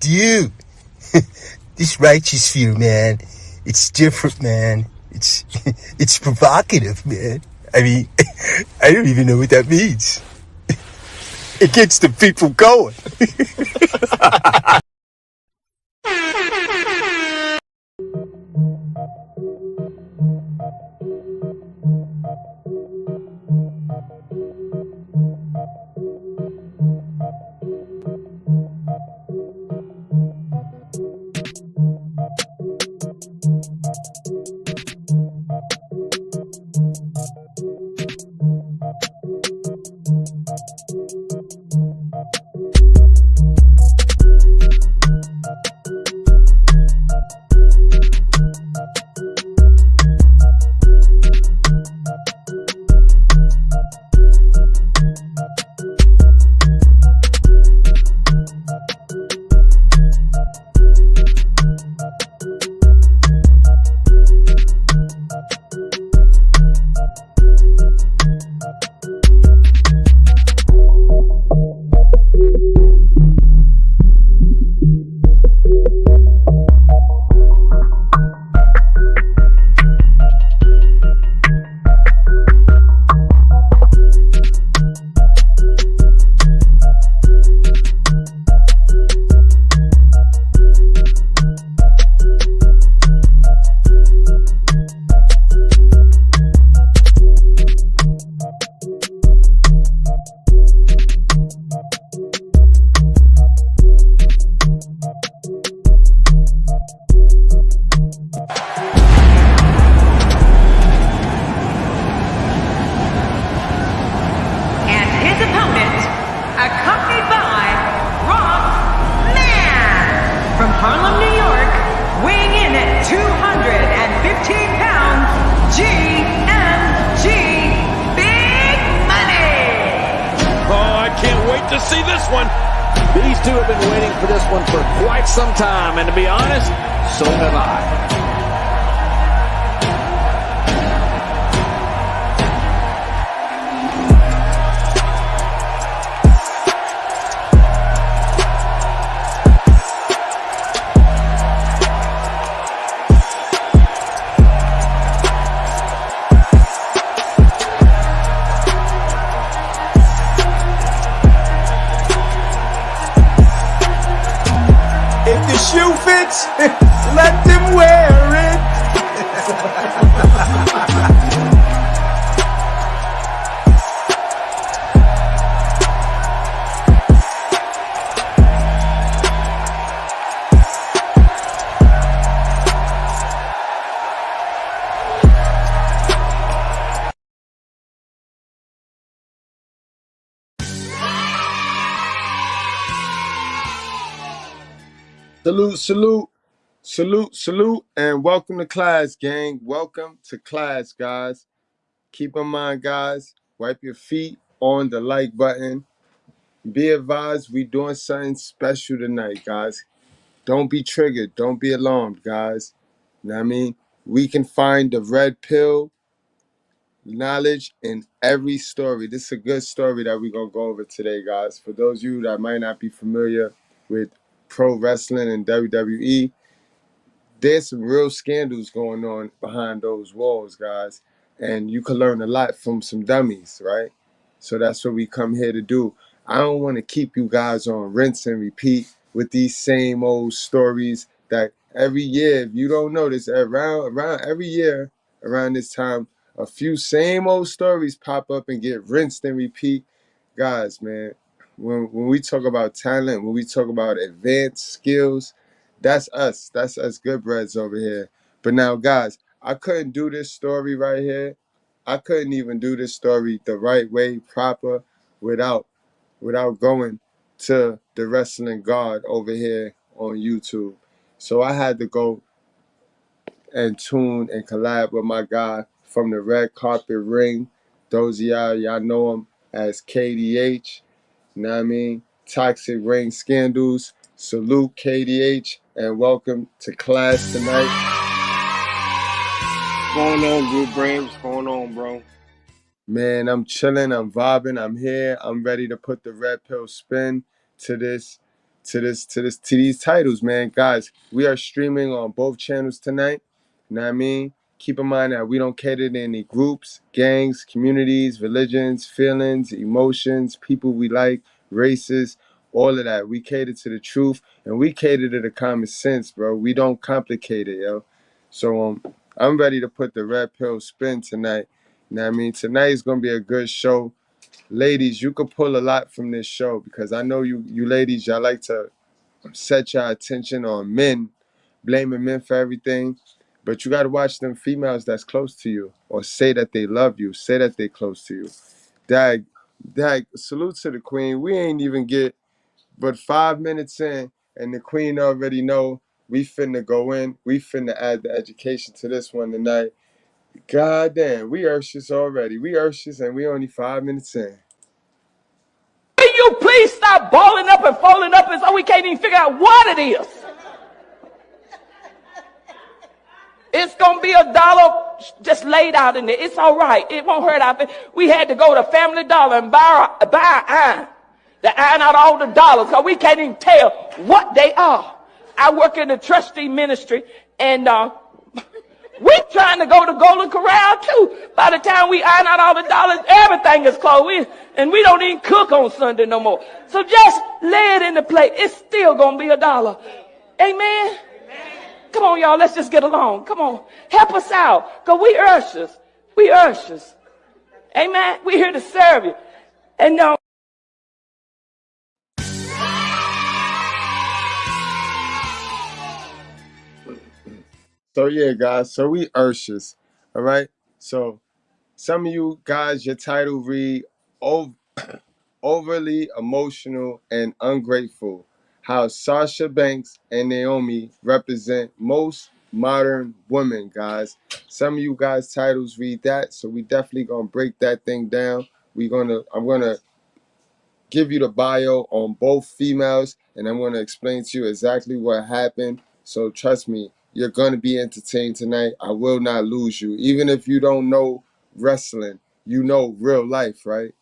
Dude, this righteous fear, man, it's different, man. It's provocative, man. I mean, I don't even know what that means. It gets the people going. to see this one. These two have been waiting for this one for quite some time, and to be honest, so have I. Shoe fits, let them wear it. Salute, and welcome to class, gang. Welcome to class, guys. Keep in mind, guys, wipe your feet on the like button. Be advised, we doing something special tonight, guys. Don't be triggered. Don't be alarmed, guys. You know what I mean? We can find the red pill knowledge in every story. This is a good story that we're going to go over today, guys. For those of you that might not be familiar with pro wrestling and WWE, there's some real scandals going on behind those walls, guys. And you can learn a lot from some dummies, right? So that's what we come here to do. I don't want to keep you guys on rinse and repeat with these same old stories that every year, if you don't notice, around every year, around this time, a few same old stories pop up and get rinsed and repeat. Guys, man, when we talk about talent, when we talk about advanced skills, that's us. That's us Goodbreads over here. But now, guys, I couldn't do this story right here. I couldn't even do this story the right way, proper, without going to the wrestling god over here on YouTube. So I had to go and tune and collab with my guy from the red carpet ring. Those of y'all know him as KDH. You know what I mean? Toxic Ring Scandals. Salute KDH and welcome to class tonight. What's going on, Goodbread? What's going on, bro? Man, I'm chilling, I'm vibing, I'm here. I'm ready to put the red pill spin to this to these titles, man. Guys, we are streaming on both channels tonight. You know what I mean? Keep in mind that we don't cater to any groups, gangs, communities, religions, feelings, emotions, people we like, races, all of that. We cater to the truth and we cater to the common sense, bro. We don't complicate it, yo. So I'm ready to put the red pill spin tonight. You know what I mean? Tonight is gonna be a good show. Ladies, you could pull a lot from this show because I know you ladies, y'all like to set your attention on men, blaming men for everything. But you got to watch them females that's close to you or say that they love you, say that they close to you. Dag, salute to the queen. We ain't even get but 5 minutes in and the queen already know we finna go in. We finna add the education to this one tonight. God damn, we Urshus already. We Urshus and we only 5 minutes in. Will you please stop balling up and folding up as though we can't even figure out what it is? It's going to be $1 just laid out in there. It's all right. It won't hurt our feelings. We had to go to Family Dollar and buy iron. To iron out all the dollars because we can't even tell what they are. I work in the trustee ministry and we're trying to go to Golden Corral too. By the time we iron out all the dollars, everything is closed. And we don't even cook on Sunday no more. So just lay it in the plate. It's still going to be $1. Amen. Come on, y'all. Let's just get along. Come on. Help us out. Because we Urshus. We Urshus. Amen. We're here to serve you. And no. So yeah, guys. So we Urshus. All right. So some of you guys, your title read overly emotional and ungrateful. How Sasha Banks and Naomi represent most modern women, guys. Some of you guys' titles read that, so we definitely gonna break that thing down. I'm gonna give you the bio on both females, and I'm gonna explain to you exactly what happened. So trust me, you're gonna be entertained tonight. I will not lose you, even if you don't know wrestling. You know real life, right?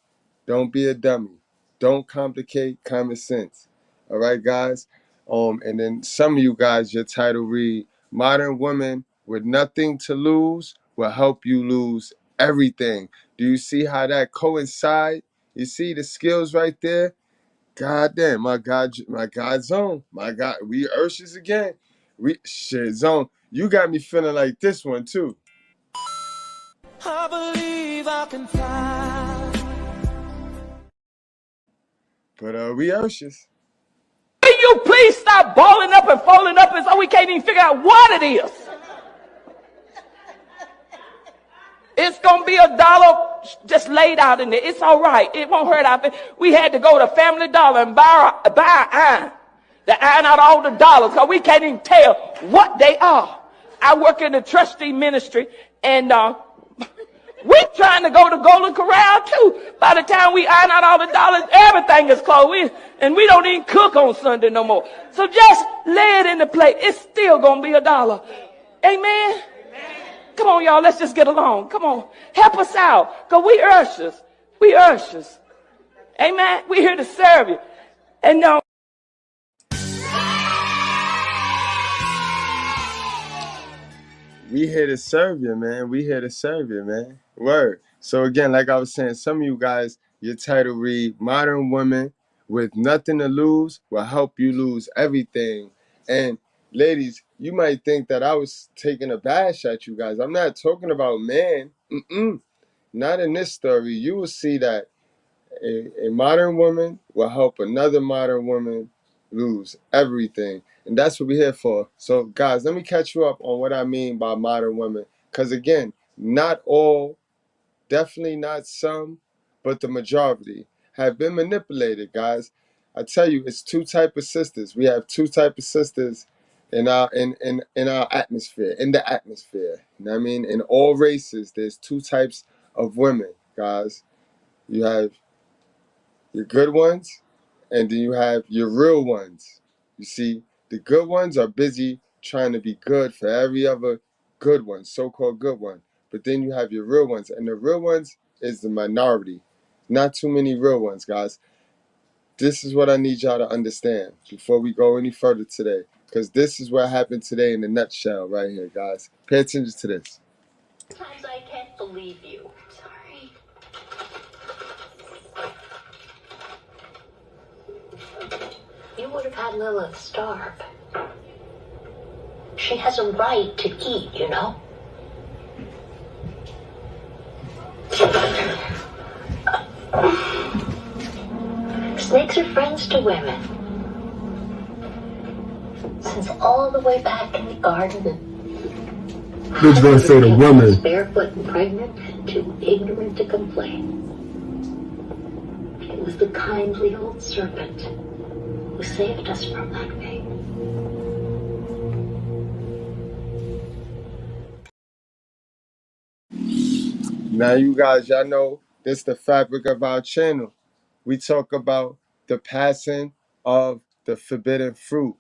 Don't be a dummy. Don't complicate common sense. All right, guys. And then some of you guys, your title read Modern Women with Nothing to Lose Will Help You Lose Everything. Do you see how that coincide? You see the skills right there? God damn, my God zone. My God, we Urshus again. We shit zone. You got me feeling like this one too. I believe I can fly. But we Urshus. Will you please stop balling up and folding up as though we can't even figure out what it is? It's going to be $1 just laid out in there. It's all right. It won't hurt our feelings. We had to go to Family Dollar and buy iron. To iron out all the dollars because we can't even tell what they are. I work in the trustee ministry and we're trying to go to Golden Corral too. By the time we iron out all the dollars, everything is closed. And we don't even cook on Sunday no more. So just lay it in the plate. It's still going to be $1. Amen. Come on, y'all. Let's just get along. Come on. Help us out. Because we Urshus. We Urshus. Amen. We're here to serve you. And no. We here to serve you, man. We here to serve you, man. Word. So again, like I was saying, some of you guys, your title read Modern Women with Nothing to Lose Will Help You Lose Everything. And ladies, you might think that I was taking a bash at you guys. I'm not talking about man. Not in this story. You will see that a modern woman will help another modern woman lose everything. And that's what we're here for. So, guys, let me catch you up on what I mean by modern women. Because, again, not all, definitely not some, but the majority have been manipulated, guys. I tell you, it's two type of sisters. We have two type of sisters in our atmosphere, in the atmosphere. You know what I mean? In all races, there's two types of women, guys. You have your good ones, and then you have your real ones. You see, the good ones are busy trying to be good for every other good one, so-called good one. But then you have your real ones, and the real ones is the minority. Not too many real ones, guys. This is what I need y'all to understand before we go any further today. Because this is what happened today in a nutshell right here, guys. Pay attention to this. Sometimes I can't believe you. Sorry. You would have had Lilith starve. She has a right to eat, you know? Snakes are friends to women. Since all the way back in the garden. Who's gonna say the woman? Barefoot and pregnant, too ignorant to complain. It was the kindly old serpent who saved us from that fate. Now, you guys, y'all know this is the fabric of our channel. We talk about the passing of the forbidden fruit.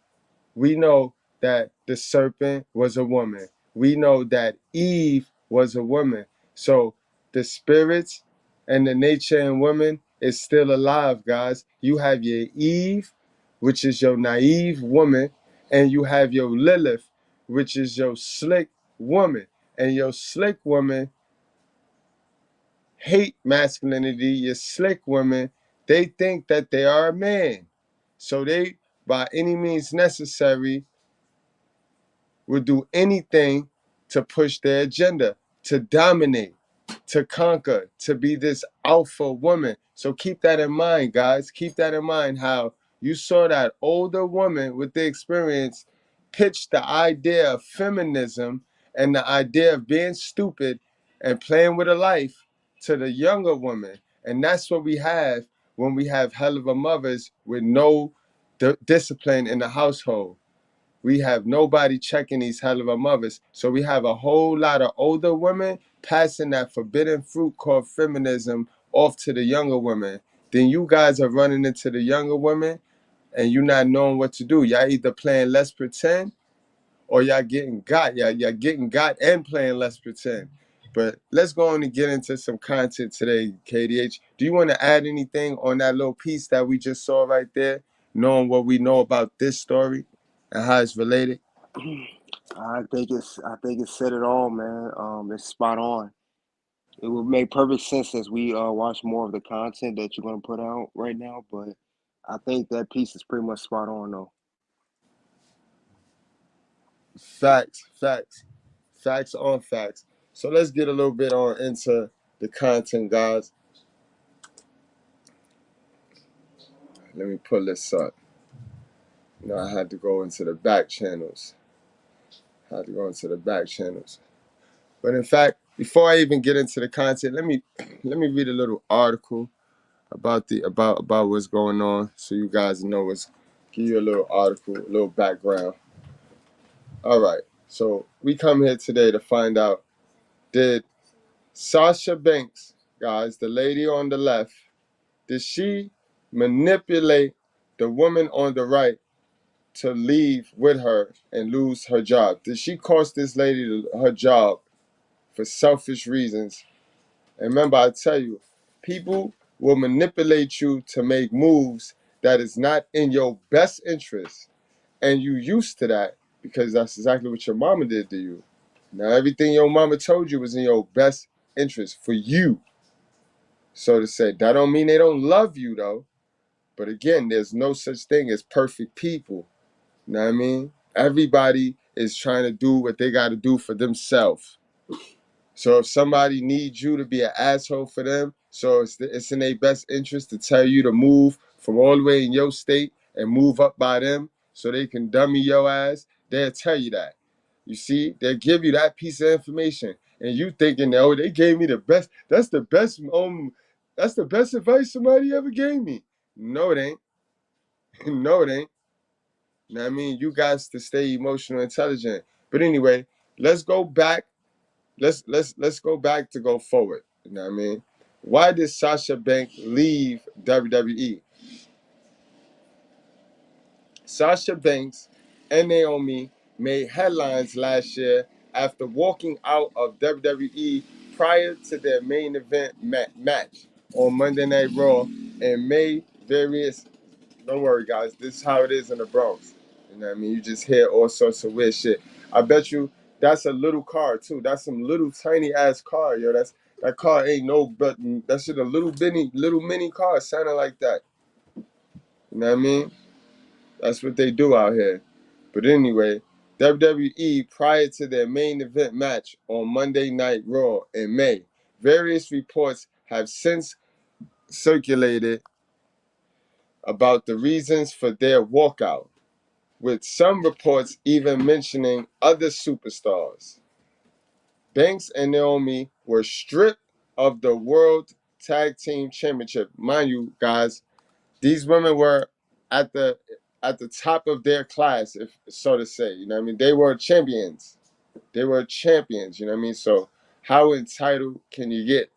We know that the serpent was a woman. We know that Eve was a woman. So the spirits and the nature in women is still alive, guys. You have your Eve, which is your naive woman, and you have your Lilith, which is your slick woman. And your slick woman hate masculinity. Your slick women, they think that they are a man. So they, by any means necessary, will do anything to push their agenda, to dominate, to conquer, to be this alpha woman. So keep that in mind, guys. Keep that in mind how you saw that older woman with the experience pitch the idea of feminism and the idea of being stupid and playing with a life to the younger woman. And that's what we have when we have hell of a mothers with no discipline in the household. We have nobody checking these hell of a mothers. So we have a whole lot of older women passing that forbidden fruit called feminism off to the younger women. Then you guys are running into the younger women and you not knowing what to do. Y'all either playing let's pretend or y'all getting got. Y'all getting got and playing let's pretend. But let's go on and get into some content today, KDH. Do you want to add anything on that little piece that we just saw right there, knowing what we know about this story and how it's related? I think it said it all, man. It's spot on. It would make perfect sense as we watch more of the content that you're gonna put out right now, but I think that piece is pretty much spot on though. Facts on facts. So let's get a little bit on into the content, guys. Let me pull this up. Now I had to go into the back channels. But in fact, before I even get into the content, let me read a little article about what's going on, so you guys know what's. Give you a little article, a little background. All right. So we come here today to find out, did Sasha Banks, guys, the lady on the left, did she manipulate the woman on the right to leave with her and lose her job? Did she cost this lady her job for selfish reasons? And remember, I tell you, people will manipulate you to make moves that is not in your best interest. And you used to that because that's exactly what your mama did to you. Now, everything your mama told you was in your best interest for you, so to say. That don't mean they don't love you, though. But again, there's no such thing as perfect people. You know what I mean? Everybody is trying to do what they got to do for themselves. So if somebody needs you to be an asshole for them, so it's in their best interest to tell you to move from all the way in your state and move up by them so they can dummy your ass, they'll tell you that. You see, they'll give you that piece of information. And you thinking, oh, they gave me the best. That's the best advice somebody ever gave me. No, it ain't. No, it ain't. You know what I mean? You guys to stay emotional intelligent. But anyway, let's go back. Let's go back to go forward. You know what I mean? Why did Sasha Banks leave WWE? Sasha Banks and Naomi made headlines last year after walking out of WWE prior to their main event match on Monday Night Raw and made various Don't worry, guys. This is how it is in the Bronx. You know what I mean? You just hear all sorts of weird shit. I bet you that's a little car too. That's some little tiny ass car, yo. That car ain't no button. That shit a little mini car sounding like that. You know what I mean? That's what they do out here. But anyway, WWE prior to their main event match on Monday Night Raw in May, various reports have since circulated about the reasons for their walkout, with some reports even mentioning other superstars. Banks and Naomi were stripped of the World Tag Team Championship. Mind you, guys, these women were at the top of their class, if so to say. You know what I mean? They were champions. They were champions, you know what I mean? So how entitled can you get?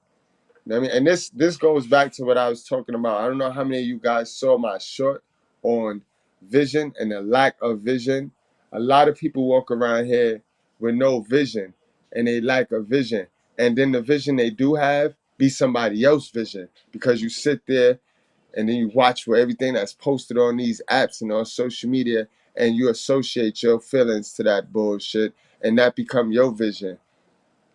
You know what I mean? And this goes back to what I was talking about. I don't know how many of you guys saw my short on vision and the lack of vision. A lot of people walk around here with no vision and they lack a vision. And then the vision they do have be somebody else's vision, because you sit there and then you watch for everything that's posted on these apps and on social media, and you associate your feelings to that bullshit, and that become your vision.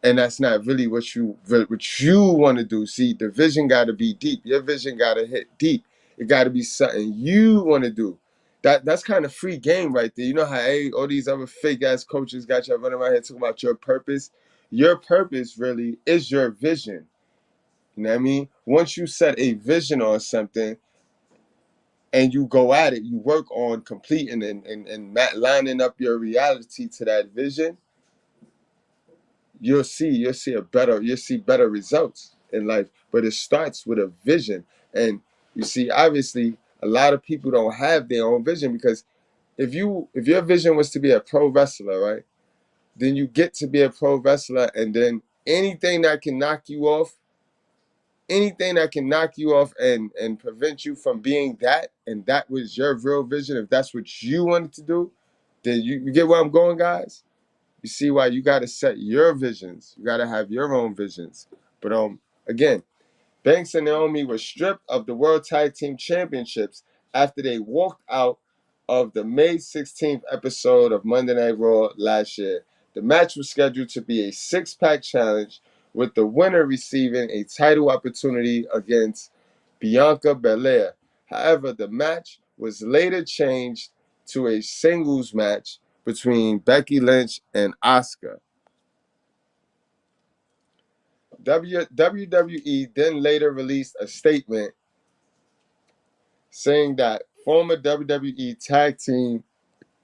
And that's not really what you want to do. See, the vision got to be deep. Your vision got to hit deep. It got to be something you want to do. That's kind of free game right there. You know how all these other fake ass coaches got you running around here talking about your purpose. Your purpose really is your vision. You know what I mean? Once you set a vision on something and you go at it, you work on completing and lining up your reality to that vision, you'll see better results in life. But it starts with a vision. And you see, obviously a lot of people don't have their own vision, because if your vision was to be a pro wrestler, right, then you get to be a pro wrestler, and then anything that can knock you off, and prevent you from being that, and that was your real vision, if that's what you wanted to do, then you get where I'm going, guys. You see why you got to set your visions. You got to have your own visions. But again, Banks and Naomi were stripped of the World Tag Team Championships after they walked out of the May 16th episode of Monday Night Raw last year. The match was scheduled to be a six-pack challenge, with the winner receiving a title opportunity against Bianca Belair. However, the match was later changed to a singles match between Becky Lynch and Asuka. WWE then later released a statement saying that former WWE Tag Team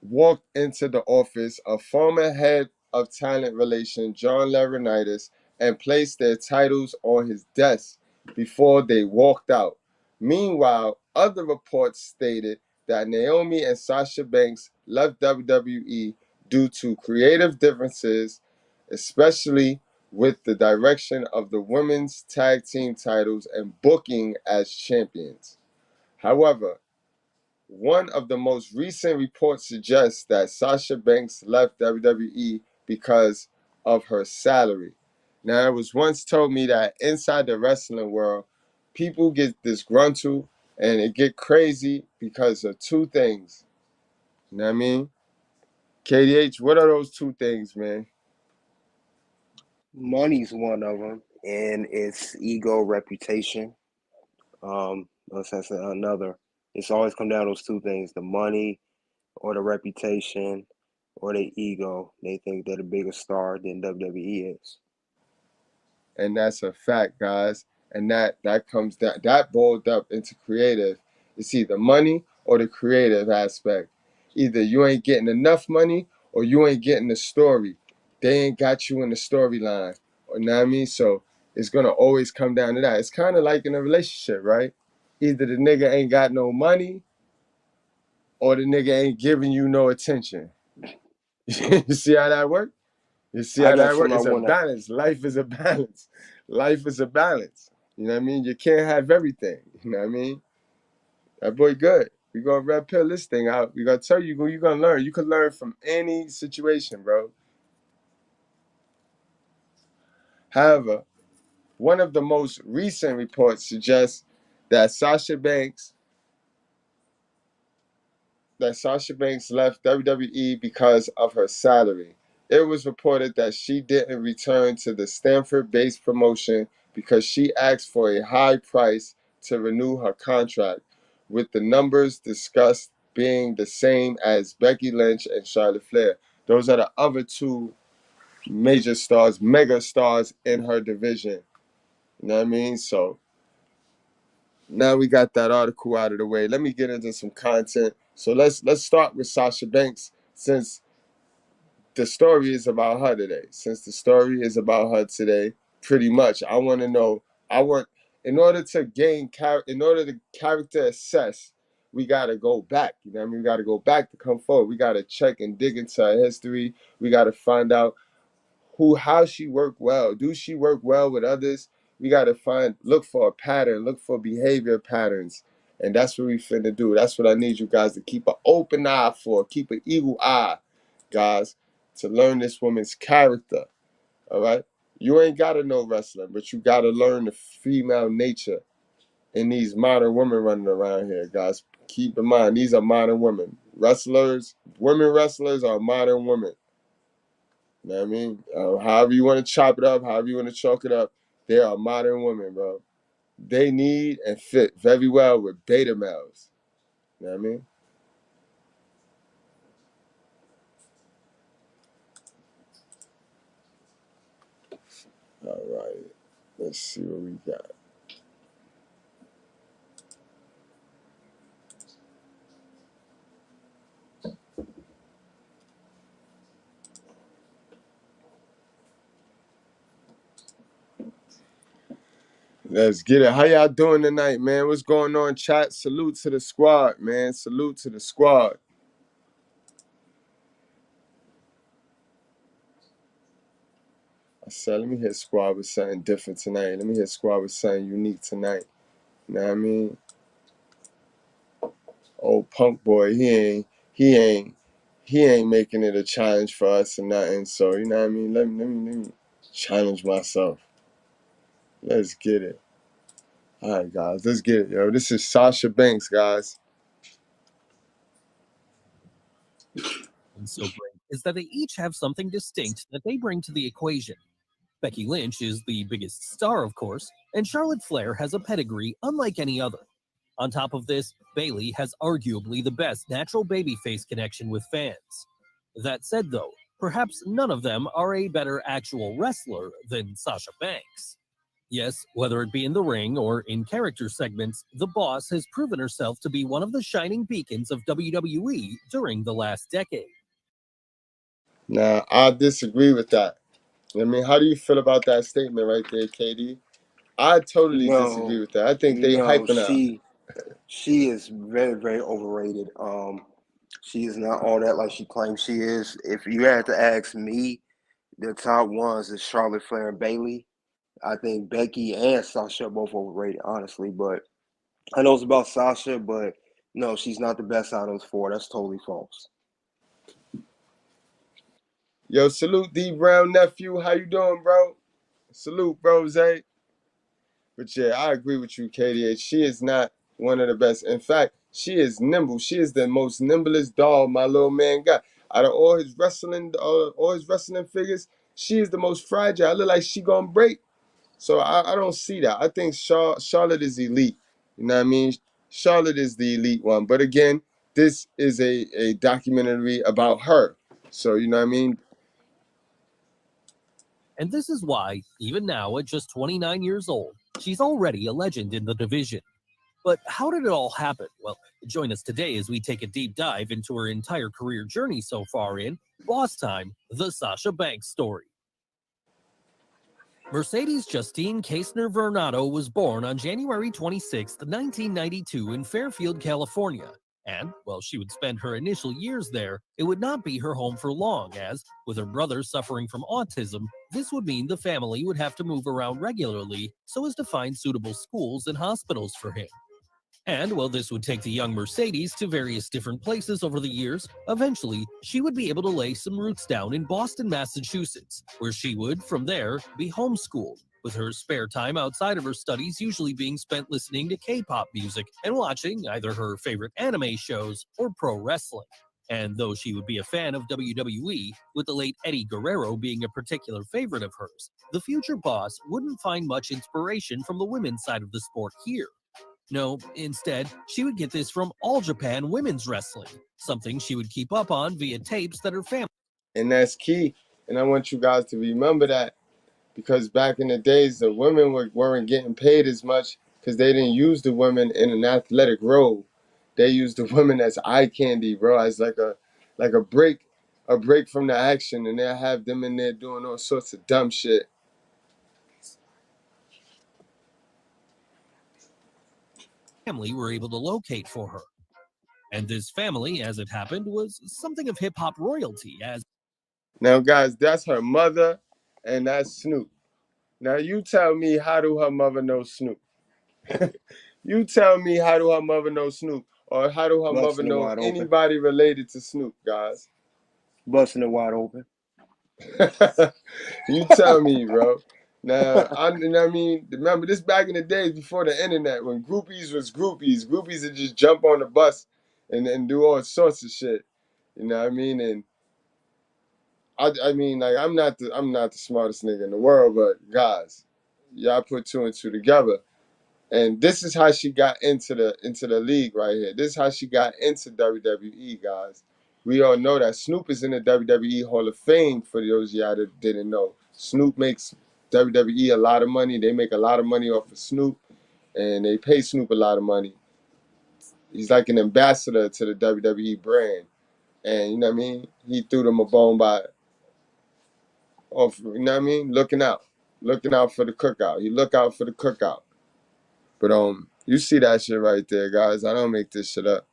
walked into the office of former head of talent relations John Laurinaitis and placed their titles on his desk before they walked out. Meanwhile, other reports stated that Naomi and Sasha Banks left WWE due to creative differences, especially with the direction of the women's tag team titles and booking as champions. However, one of the most recent reports suggests that Sasha Banks left WWE because of her salary. Now, it was once told me that inside the wrestling world, people get disgruntled and it get crazy because of two things. You know what I mean? KDH, what are those two things, man? Money's one of them, and it's ego, reputation. That's another. It's always come down to those two things: the money or the reputation or the ego. They think they're the bigger star than WWE is. And that's a fact, guys. And that comes down, that boiled up into creative. It's either money or the creative aspect. Either you ain't getting enough money or you ain't getting the story. They ain't got you in the storyline. You know what I mean? So it's gonna always come down to that. It's kind of like in a relationship, right? Either the nigga ain't got no money or the nigga ain't giving you no attention. You see how that works? You see I how got that works? something I It's a want to. balance. Life is a balance. Life is a balance. You know what I mean? You can't have everything. You know what I mean? That boy good. We gonna red pill this thing out. We gonna tell you you're gonna learn. You can learn from any situation, bro. However, one of the most recent reports suggests that Sasha Banks that Sasha Banks left WWE because of her salary. It was reported that she didn't return to the Stanford-based promotion because she asked for a high price to renew her contract, with the numbers discussed being the same as Becky Lynch and Charlotte Flair. Those are the other two major stars, mega stars in her division. You know what I mean? So now we got that article out of the way. Let me get into some content. So let's start with Sasha Banks, since the story is about her today. Since the story is about her today, pretty much, I want to know. I want, in order to gain in order to character assess, we gotta go back. You know what I mean? We gotta go back to come forward. We gotta check and dig into her history. We gotta find out how she work well. Do she work well with others? We gotta look for a pattern, look for behavior patterns. And that's what we finna do. That's what I need you guys to keep an open eye for, keep an eagle eye, guys, to learn this woman's character. All right? You ain't gotta know wrestling, but you gotta learn the female nature in these modern women running around here, guys. Keep in mind, these are modern women. Women wrestlers are modern women. You know what I mean? However you want to chop it up, however you want to chalk it up, they are modern women, bro. They need and fit very well with beta males. You know what I mean? All right. Let's see what we got. Let's get it. How y'all doing tonight, man? What's going on, chat? Salute to the squad, man. Salute to the squad. I said, let me hit squad with something different tonight. Let me hit squad with something unique tonight. You know what I mean? Old punk boy, he ain't making it a challenge for us or nothing. So you know what I mean? Let me challenge myself. Let's get it. All right, guys, let's get it, yo. This is Sasha Banks, guys. So great is that they each have something distinct that they bring to the equation. Becky Lynch is the biggest star, of course, and Charlotte Flair has a pedigree unlike any other. On top of this, Bayley has arguably the best natural babyface connection with fans. That said, though, perhaps none of them are a better actual wrestler than Sasha Banks. Yes, whether it be in the ring or in character segments, the boss has proven herself to be one of the shining beacons of WWE during the last decade. Now, I disagree with that. I mean, how do you feel about that statement right there, KD? I totally disagree with that. I think they hyping her. She is very, very overrated. She is not all that like she claims she is. If you had to ask me, the top ones is Charlotte Flair and Bayley. I think Becky and Sasha are both overrated, honestly. But I know it's about Sasha, but no, she's not the best out of those four. That's totally false. Yo, salute D Brown nephew. How you doing, bro? Salute, bro, Zay. But yeah, I agree with you, KDH. She is not one of the best. In fact, she is nimble. She is the most nimblest doll my little man got. Out of all his wrestling figures, she is the most fragile. I look like she gonna break. So I don't see that. I think Charlotte is elite. You know what I mean? Charlotte is the elite one. But again, this is a documentary about her. So you know what I mean? And this is why, even now at just 29 years old, she's already a legend in the division. But how did it all happen? Well, join us today as we take a deep dive into her entire career journey so far in Boss Time, the Sasha Banks story. Mercedes Justine Kaesner Vernado was born on January 26, 1992 in Fairfield, California. And, while she would spend her initial years there, it would not be her home for long as, with her brother suffering from autism, this would mean the family would have to move around regularly so as to find suitable schools and hospitals for him. And while this would take the young Mercedes to various different places over the years, eventually she would be able to lay some roots down in Boston, Massachusetts, where she would, from there, be homeschooled. with her spare time outside of her studies usually being spent listening to K-pop music and watching either her favorite anime shows or pro wrestling. And though she would be a fan of WWE, with the late Eddie Guerrero being a particular favorite of hers, the future boss wouldn't find much inspiration from the women's side of the sport here. No, instead, she would get this from All Japan Women's Wrestling, something she would keep up on via tapes that her family. And that's key. And I want you guys to remember that, because back in the days, the women weren't getting paid as much because they didn't use the women in an athletic role. They used the women as eye candy, bro, as like a break from the action, and they'll have them in there doing all sorts of dumb shit. Family were able to locate for her. And this family, as it happened, was something of hip-hop royalty, as... Now, guys, that's her mother, and that's Snoop. Now, you tell me, how do her mother know Snoop? You tell me, how do her mother know Snoop? Or how do her mother Busting it know wide open. anybody related to Snoop, guys? Busting it wide open. You tell me, bro. Now, I mean, remember this back in the days before the internet, when groupies was groupies. Groupies would just jump on the bus and do all sorts of shit. You know what I mean? And I mean, like, I'm not the smartest nigga in the world, but guys, y'all put two and two together. And this is how she got into the league right here. This is how she got into WWE, guys. We all know that Snoop is in the WWE Hall of Fame, for those of y'all that didn't know. Snoop makes WWE a lot of money. They make a lot of money off of Snoop, and they pay Snoop a lot of money. He's like an ambassador to the WWE brand. And, you know what I mean? He threw them a bone you know what I mean? Looking out for the cookout. He look out for the cookout. But you see that shit right there, guys. I don't make this shit up.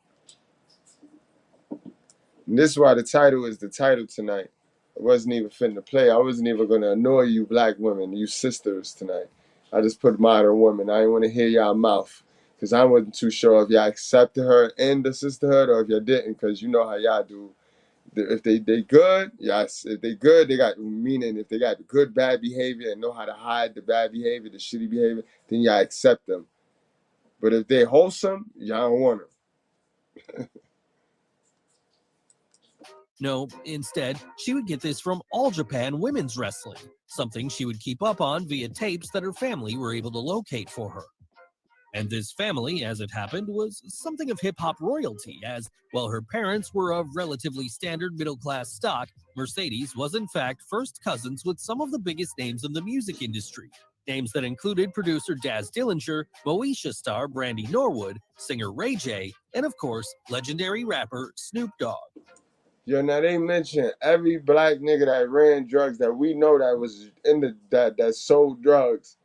And this is why the title is the title tonight. I wasn't even finna to play. I wasn't even gonna annoy you black women, you sisters tonight. I just put modern women. I didn't want to hear y'all mouth, because I wasn't too sure if y'all accepted her in the sisterhood or if y'all didn't, because you know how y'all do. If they good, yes. If they good, they got, meaning if they got good bad behavior and know how to hide the bad behavior, the shitty behavior, then y'all accept them. But if they wholesome, y'all don't want them. No, instead, she would get this from All Japan Women's Wrestling, something she would keep up on via tapes that her family were able to locate for her. And this family, as it happened, was something of hip-hop royalty, as, while her parents were of relatively standard middle-class stock, Mercedes was in fact first cousins with some of the biggest names in the music industry. Names that included producer Daz Dillinger, Moesha star Brandy Norwood, singer Ray J, and of course, legendary rapper Snoop Dogg. Yo, now they mentioned every black nigga that ran drugs that we know that was in that sold drugs.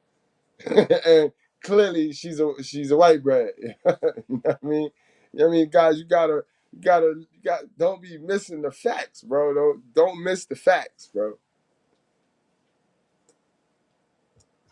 And clearly she's a white bread. You know what I mean? You know what I mean, guys, you gotta don't be missing the facts, bro. Don't miss the facts, bro.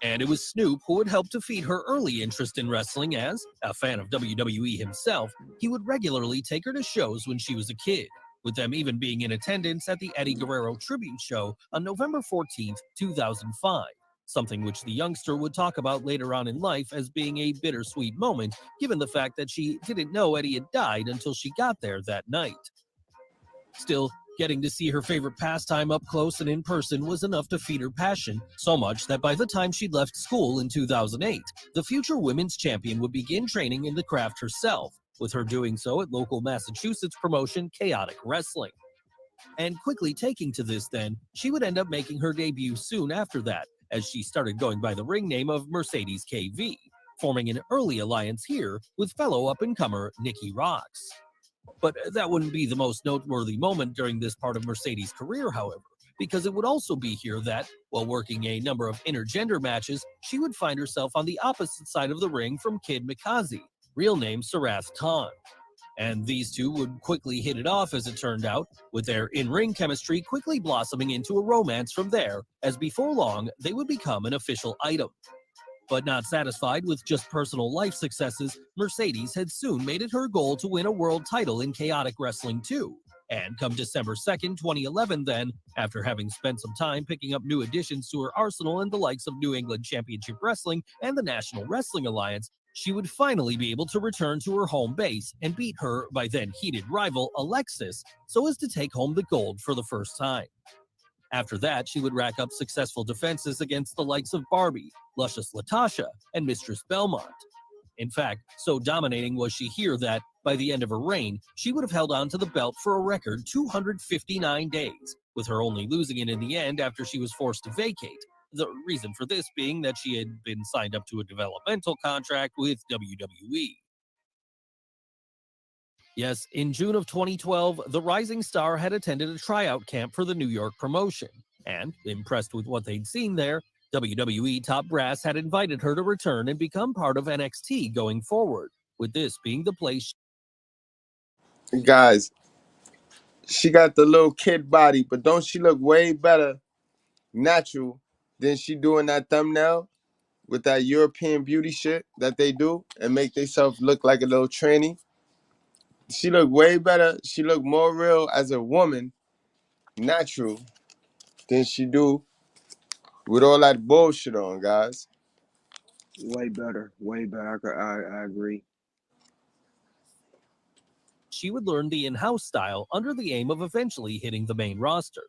And it was Snoop who would help to feed her early interest in wrestling, as, a fan of WWE himself, he would regularly take her to shows when she was a kid, with them even being in attendance at the Eddie Guerrero tribute show on November 14th, 2005, something which the youngster would talk about later on in life as being a bittersweet moment, given the fact that she didn't know Eddie had died until she got there that night. Still, getting to see her favorite pastime up close and in person was enough to feed her passion, so much that by the time she'd left school in 2008, the future women's champion would begin training in the craft herself, with her doing so at local Massachusetts promotion Chaotic Wrestling. And quickly taking to this then, she would end up making her debut soon after that, as she started going by the ring name of Mercedes KV, forming an early alliance here with fellow up-and-comer Nikki Rocks. But that wouldn't be the most noteworthy moment during this part of Mercedes' career, however, because it would also be here that, while working a number of intergender matches, she would find herself on the opposite side of the ring from Kid Mikaze, real name Sarath Khan. And these two would quickly hit it off, as it turned out, with their in-ring chemistry quickly blossoming into a romance from there, as before long, they would become an official item. But not satisfied with just personal life successes, Mercedes had soon made it her goal to win a world title in Chaotic Wrestling too, And come December 2nd, 2011 then, after having spent some time picking up new additions to her arsenal in the likes of New England Championship Wrestling and the National Wrestling Alliance, she would finally be able to return to her home base and beat her by then heated rival Alexis so as to take home the gold for the first time. After that, she would rack up successful defenses against the likes of Barbie, Luscious Latasha, and Mistress Belmont. In fact, so dominating was she here that, by the end of her reign, she would have held on to the belt for a record 259 days, with her only losing it in the end after she was forced to vacate. The reason for this being that she had been signed up to a developmental contract with WWE. Yes, in June of 2012, the rising star had attended a tryout camp for the New York promotion, and, impressed with what they'd seen there, WWE top brass had invited her to return and become part of NXT going forward, with this being the place. Guys, she got the little kid body, but don't she look way better natural than she do in that thumbnail with that European beauty shit that they do and make themselves look like a little tranny? She look way better. She look more real as a woman, natural, than she do with all that bullshit on, guys. Way better, way better. I agree. She would learn the in-house style under the aim of eventually hitting the main roster.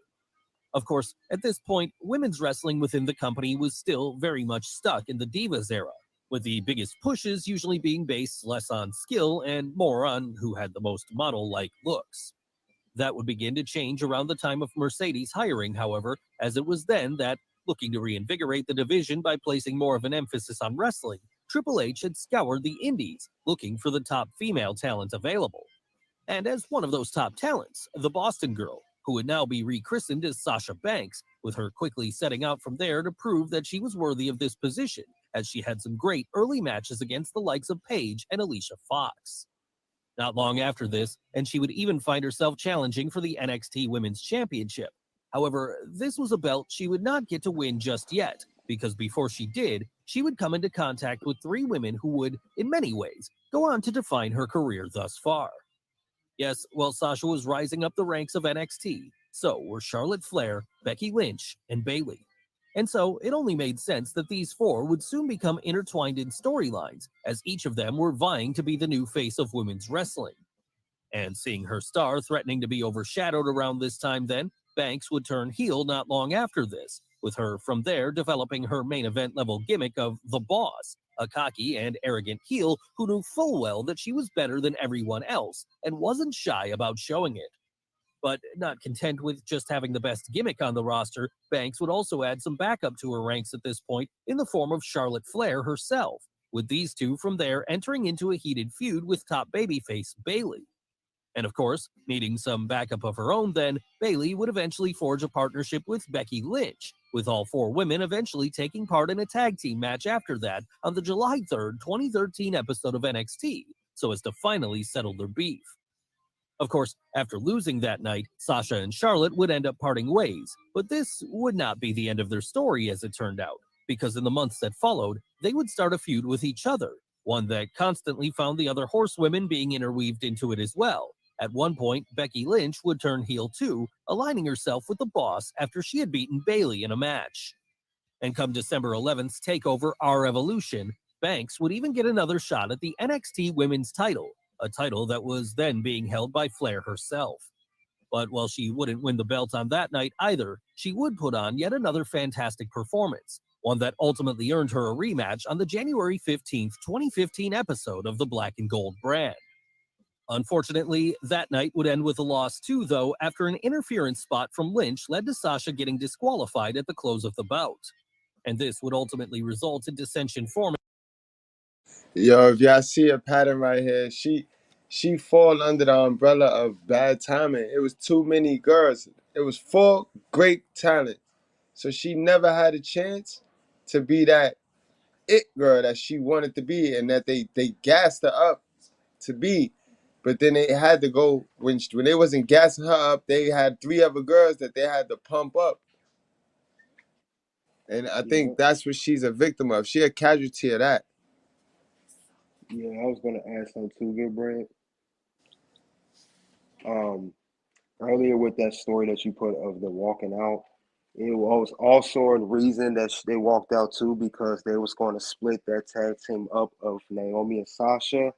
Of course, at this point, women's wrestling within the company was still very much stuck in the Divas era, with the biggest pushes usually being based less on skill and more on who had the most model-like looks. That would begin to change around the time of Mercedes hiring, however, as it was then that, looking to reinvigorate the division by placing more of an emphasis on wrestling, Triple H had scoured the indies, looking for the top female talent available. And as one of those top talents, the Boston Girl, who would now be rechristened as Sasha Banks, with her quickly setting out from there to prove that she was worthy of this position, as she had some great early matches against the likes of Paige and Alicia Fox. Not long after this, and she would even find herself challenging for the NXT Women's Championship. However, this was a belt she would not get to win just yet, because before she did, she would come into contact with three women who would, in many ways, go on to define her career thus far. Yes, while Sasha was rising up the ranks of NXT, so were Charlotte Flair, Becky Lynch, and Bayley. And so it only made sense that these four would soon become intertwined in storylines, as each of them were vying to be the new face of women's wrestling. And seeing her star threatening to be overshadowed around this time then, Banks would turn heel not long after this, with her from there developing her main event level gimmick of the Boss, a cocky and arrogant heel who knew full well that she was better than everyone else and wasn't shy about showing it. But not content with just having the best gimmick on the roster, Banks would also add some backup to her ranks at this point in the form of Charlotte Flair herself, with these two from there entering into a heated feud with top babyface Bayley. And of course, needing some backup of her own then, Bayley would eventually forge a partnership with Becky Lynch, with all four women eventually taking part in a tag team match after that on the July 3rd, 2013 episode of NXT, so as to finally settle their beef. Of course, after losing that night, Sasha and Charlotte would end up parting ways, but this would not be the end of their story as it turned out, because in the months that followed, they would start a feud with each other, one that constantly found the other horsewomen being interweaved into it as well. At one point, Becky Lynch would turn heel too, aligning herself with the Boss after she had beaten Bayley in a match. And come December 11th's takeover Our Evolution, Banks would even get another shot at the NXT Women's title, a title that was then being held by Flair herself. But while she wouldn't win the belt on that night either, she would put on yet another fantastic performance, one that ultimately earned her a rematch on the January 15th, 2015 episode of the Black and Gold brand. Unfortunately, that night would end with a loss too, though, after an interference spot from Lynch led to Sasha getting disqualified at the close of the bout. And this would ultimately result in dissension forming. Yo, if y'all see a pattern right here, she fall under the umbrella of bad timing. It was too many girls. It was four great talent. So she never had a chance to be that it girl that she wanted to be and that they gassed her up to be. But then they had to go when they wasn't gassing her up, they had three other girls that they had to pump up. And I Yeah, think that's what she's a victim of. She a casualty of that. yeah. I was gonna add something too, Goodbread. earlier with that story that you put of the walking out, it was also a reason that they walked out too, because they was going to split that tag team up of Naomi and Sasha,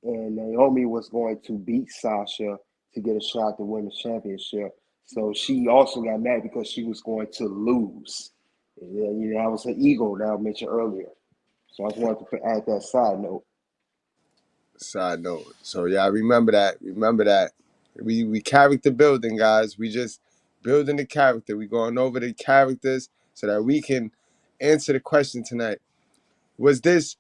and Naomi was going to beat Sasha to get a shot at the women's championship. So she also got mad because she was going to lose. Yeah, you know, that was her ego that I mentioned earlier. So I just wanted to add that side note. Side note. So yeah, remember that. Remember that. We character building, guys. We just building the character. We going over the characters so that we can answer the question tonight. Was this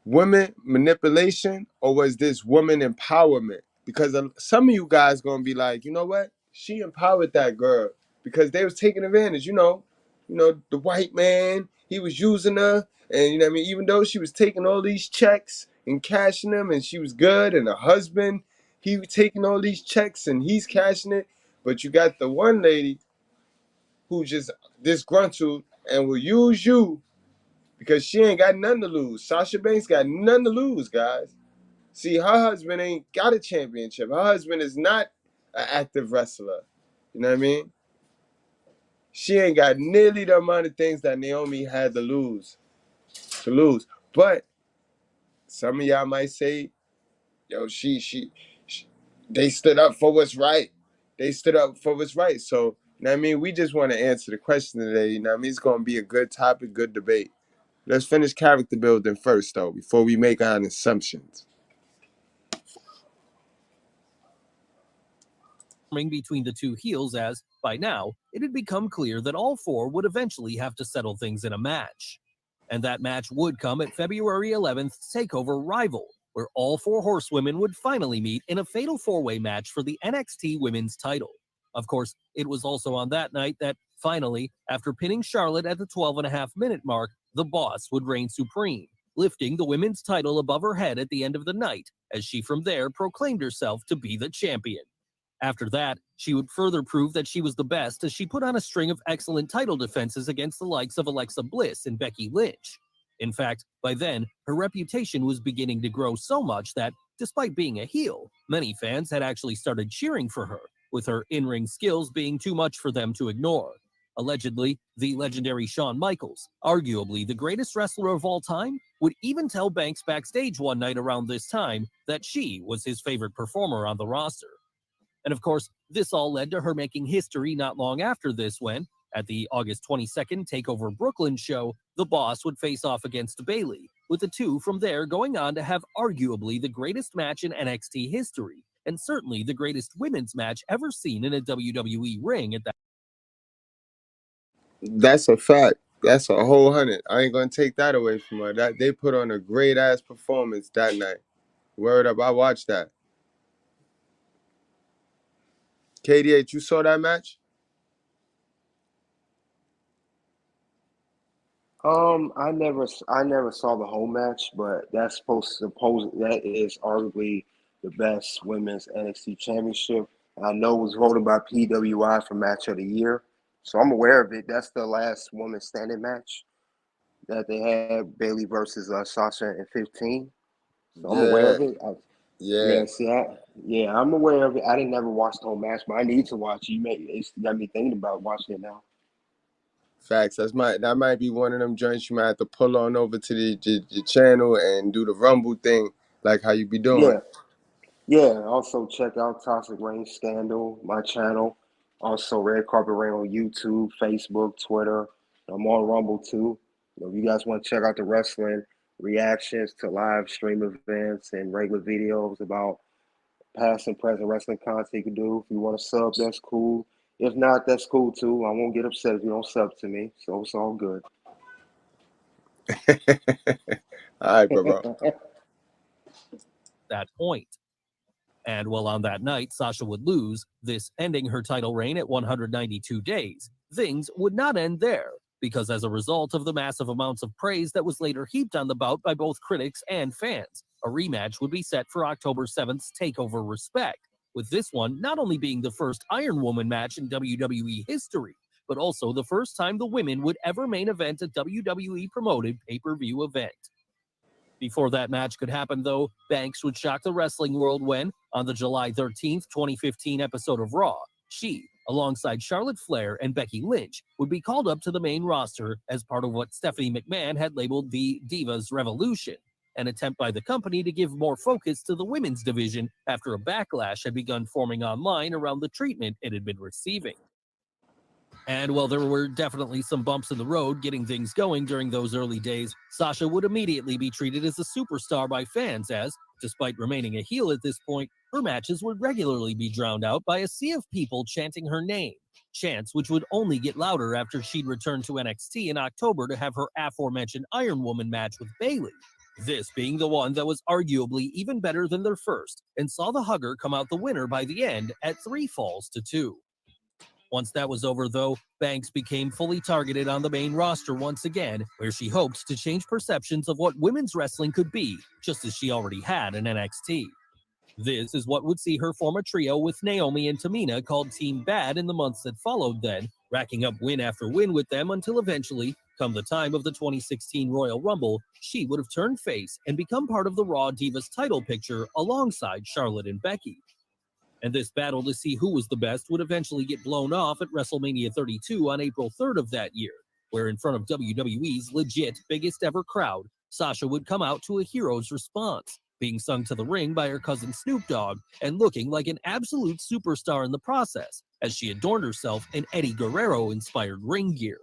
women manipulation or was this woman empowerment? Because some of you guys gonna be like, you know what? She empowered that girl because they was taking advantage. The white man, he was using her, and you know what I mean. Even though she was taking all these checks and cashing them, and she was good, and her husband, he was taking all these checks and he's cashing it. But you got the one lady who just disgruntled and will use you because she ain't got nothing to lose. Sasha Banks got nothing to lose, guys. See, her husband ain't got a championship. Her husband is not an active wrestler. You know what I mean? She ain't got nearly the amount of things that Naomi had to lose. But some of y'all might say, yo, they stood up for what's right. They stood up for what's right. So, you know what I mean? We just want to answer the question today. You know what I mean? It's going to be a good topic, good debate. Let's finish character building first, though, before we make our assumptions. Between the two heels, as, by now, it had become clear that all four would eventually have to settle things in a match. And that match would come at February 11th's TakeOver Rival, where all four horsewomen would finally meet in a fatal four-way match for the NXT Women's title. Of course, it was also on that night that, finally, after pinning Charlotte at the 12.5-minute mark, the Boss would reign supreme, lifting the women's title above her head at the end of the night, as she from there proclaimed herself to be the champion. After that, she would further prove that she was the best as she put on a string of excellent title defenses against the likes of Alexa Bliss and Becky Lynch. In fact, by then, her reputation was beginning to grow so much that, despite being a heel, many fans had actually started cheering for her, with her in-ring skills being too much for them to ignore. Allegedly, the legendary Shawn Michaels, arguably the greatest wrestler of all time, would even tell Banks backstage one night around this time that she was his favorite performer on the roster. And of course, this all led to her making history not long after this when, at the August 22nd TakeOver Brooklyn show, the Boss would face off against Bayley, with the two from there going on to have arguably the greatest match in NXT history, and certainly the greatest women's match ever seen in a WWE ring at that. That's a fact. That's a whole 100. I ain't gonna take that away from her. That they put on a great ass performance that night. Word up, I watched that. KDH, you saw that match? I never saw the whole match, but that's that is arguably the best women's NXT championship. I know it was voted by PWI for match of the year, so I'm aware of it. That's the last woman standing match that they had, Bayley versus Sasha in 15. So I'm aware Yeah, of it. yeah. Yeah, yeah, I'm aware of it. I didn't never watch the whole match, but I need to watch it. It's got me thinking about watching it now. Facts. That might be one of them joints you might have to pull on over to the channel and do the Rumble thing, like how you be doing. Yeah. Yeah, also check out Toxic Rain Scandal, my channel. Also Red Carpet Rain on YouTube, Facebook, Twitter. I'm on Rumble too. If you guys want to check out the wrestling reactions to live stream events and regular videos about past and present wrestling content you can do. If you want to sub, that's cool. If not, that's cool too. I won't get upset if you don't sub to me. So it's all good. All right, bro. That point. And while on that night Sasha would lose, this ending her title reign at 192 days, things would not end there, because as a result of the massive amounts of praise that was later heaped on the bout by both critics and fans, a rematch would be set for October 7th's TakeOver Respect, with this one not only being the first Iron Woman match in WWE history, but also the first time the women would ever main event a WWE-promoted pay-per-view event. Before that match could happen, though, Banks would shock the wrestling world when, on the July 13th, 2015 episode of Raw, she, alongside Charlotte Flair and Becky Lynch, would be called up to the main roster as part of what Stephanie McMahon had labeled the Divas Revolution, an attempt by the company to give more focus to the women's division after a backlash had begun forming online around the treatment it had been receiving. And while there were definitely some bumps in the road getting things going during those early days, Sasha would immediately be treated as a superstar by fans as, despite remaining a heel at this point, her matches would regularly be drowned out by a sea of people chanting her name, chants which would only get louder after she'd returned to NXT in October to have her aforementioned Iron Woman match with Bayley. This being the one that was arguably even better than their first, and saw the Hugger come out the winner by the end at 3 falls to 2. Once that was over, though, Banks became fully targeted on the main roster once again, where she hoped to change perceptions of what women's wrestling could be, just as she already had in NXT. This is what would see her form a trio with Naomi and Tamina called Team Bad in the months that followed then, racking up win after win with them until eventually, come the time of the 2016 Royal Rumble, she would have turned face and become part of the Raw Divas title picture alongside Charlotte and Becky. And this battle to see who was the best would eventually get blown off at WrestleMania 32 on April 3rd of that year, where in front of WWE's legit biggest ever crowd, Sasha would come out to a hero's response, being sung to the ring by her cousin Snoop Dogg and looking like an absolute superstar in the process, as she adorned herself in Eddie Guerrero-inspired ring gear.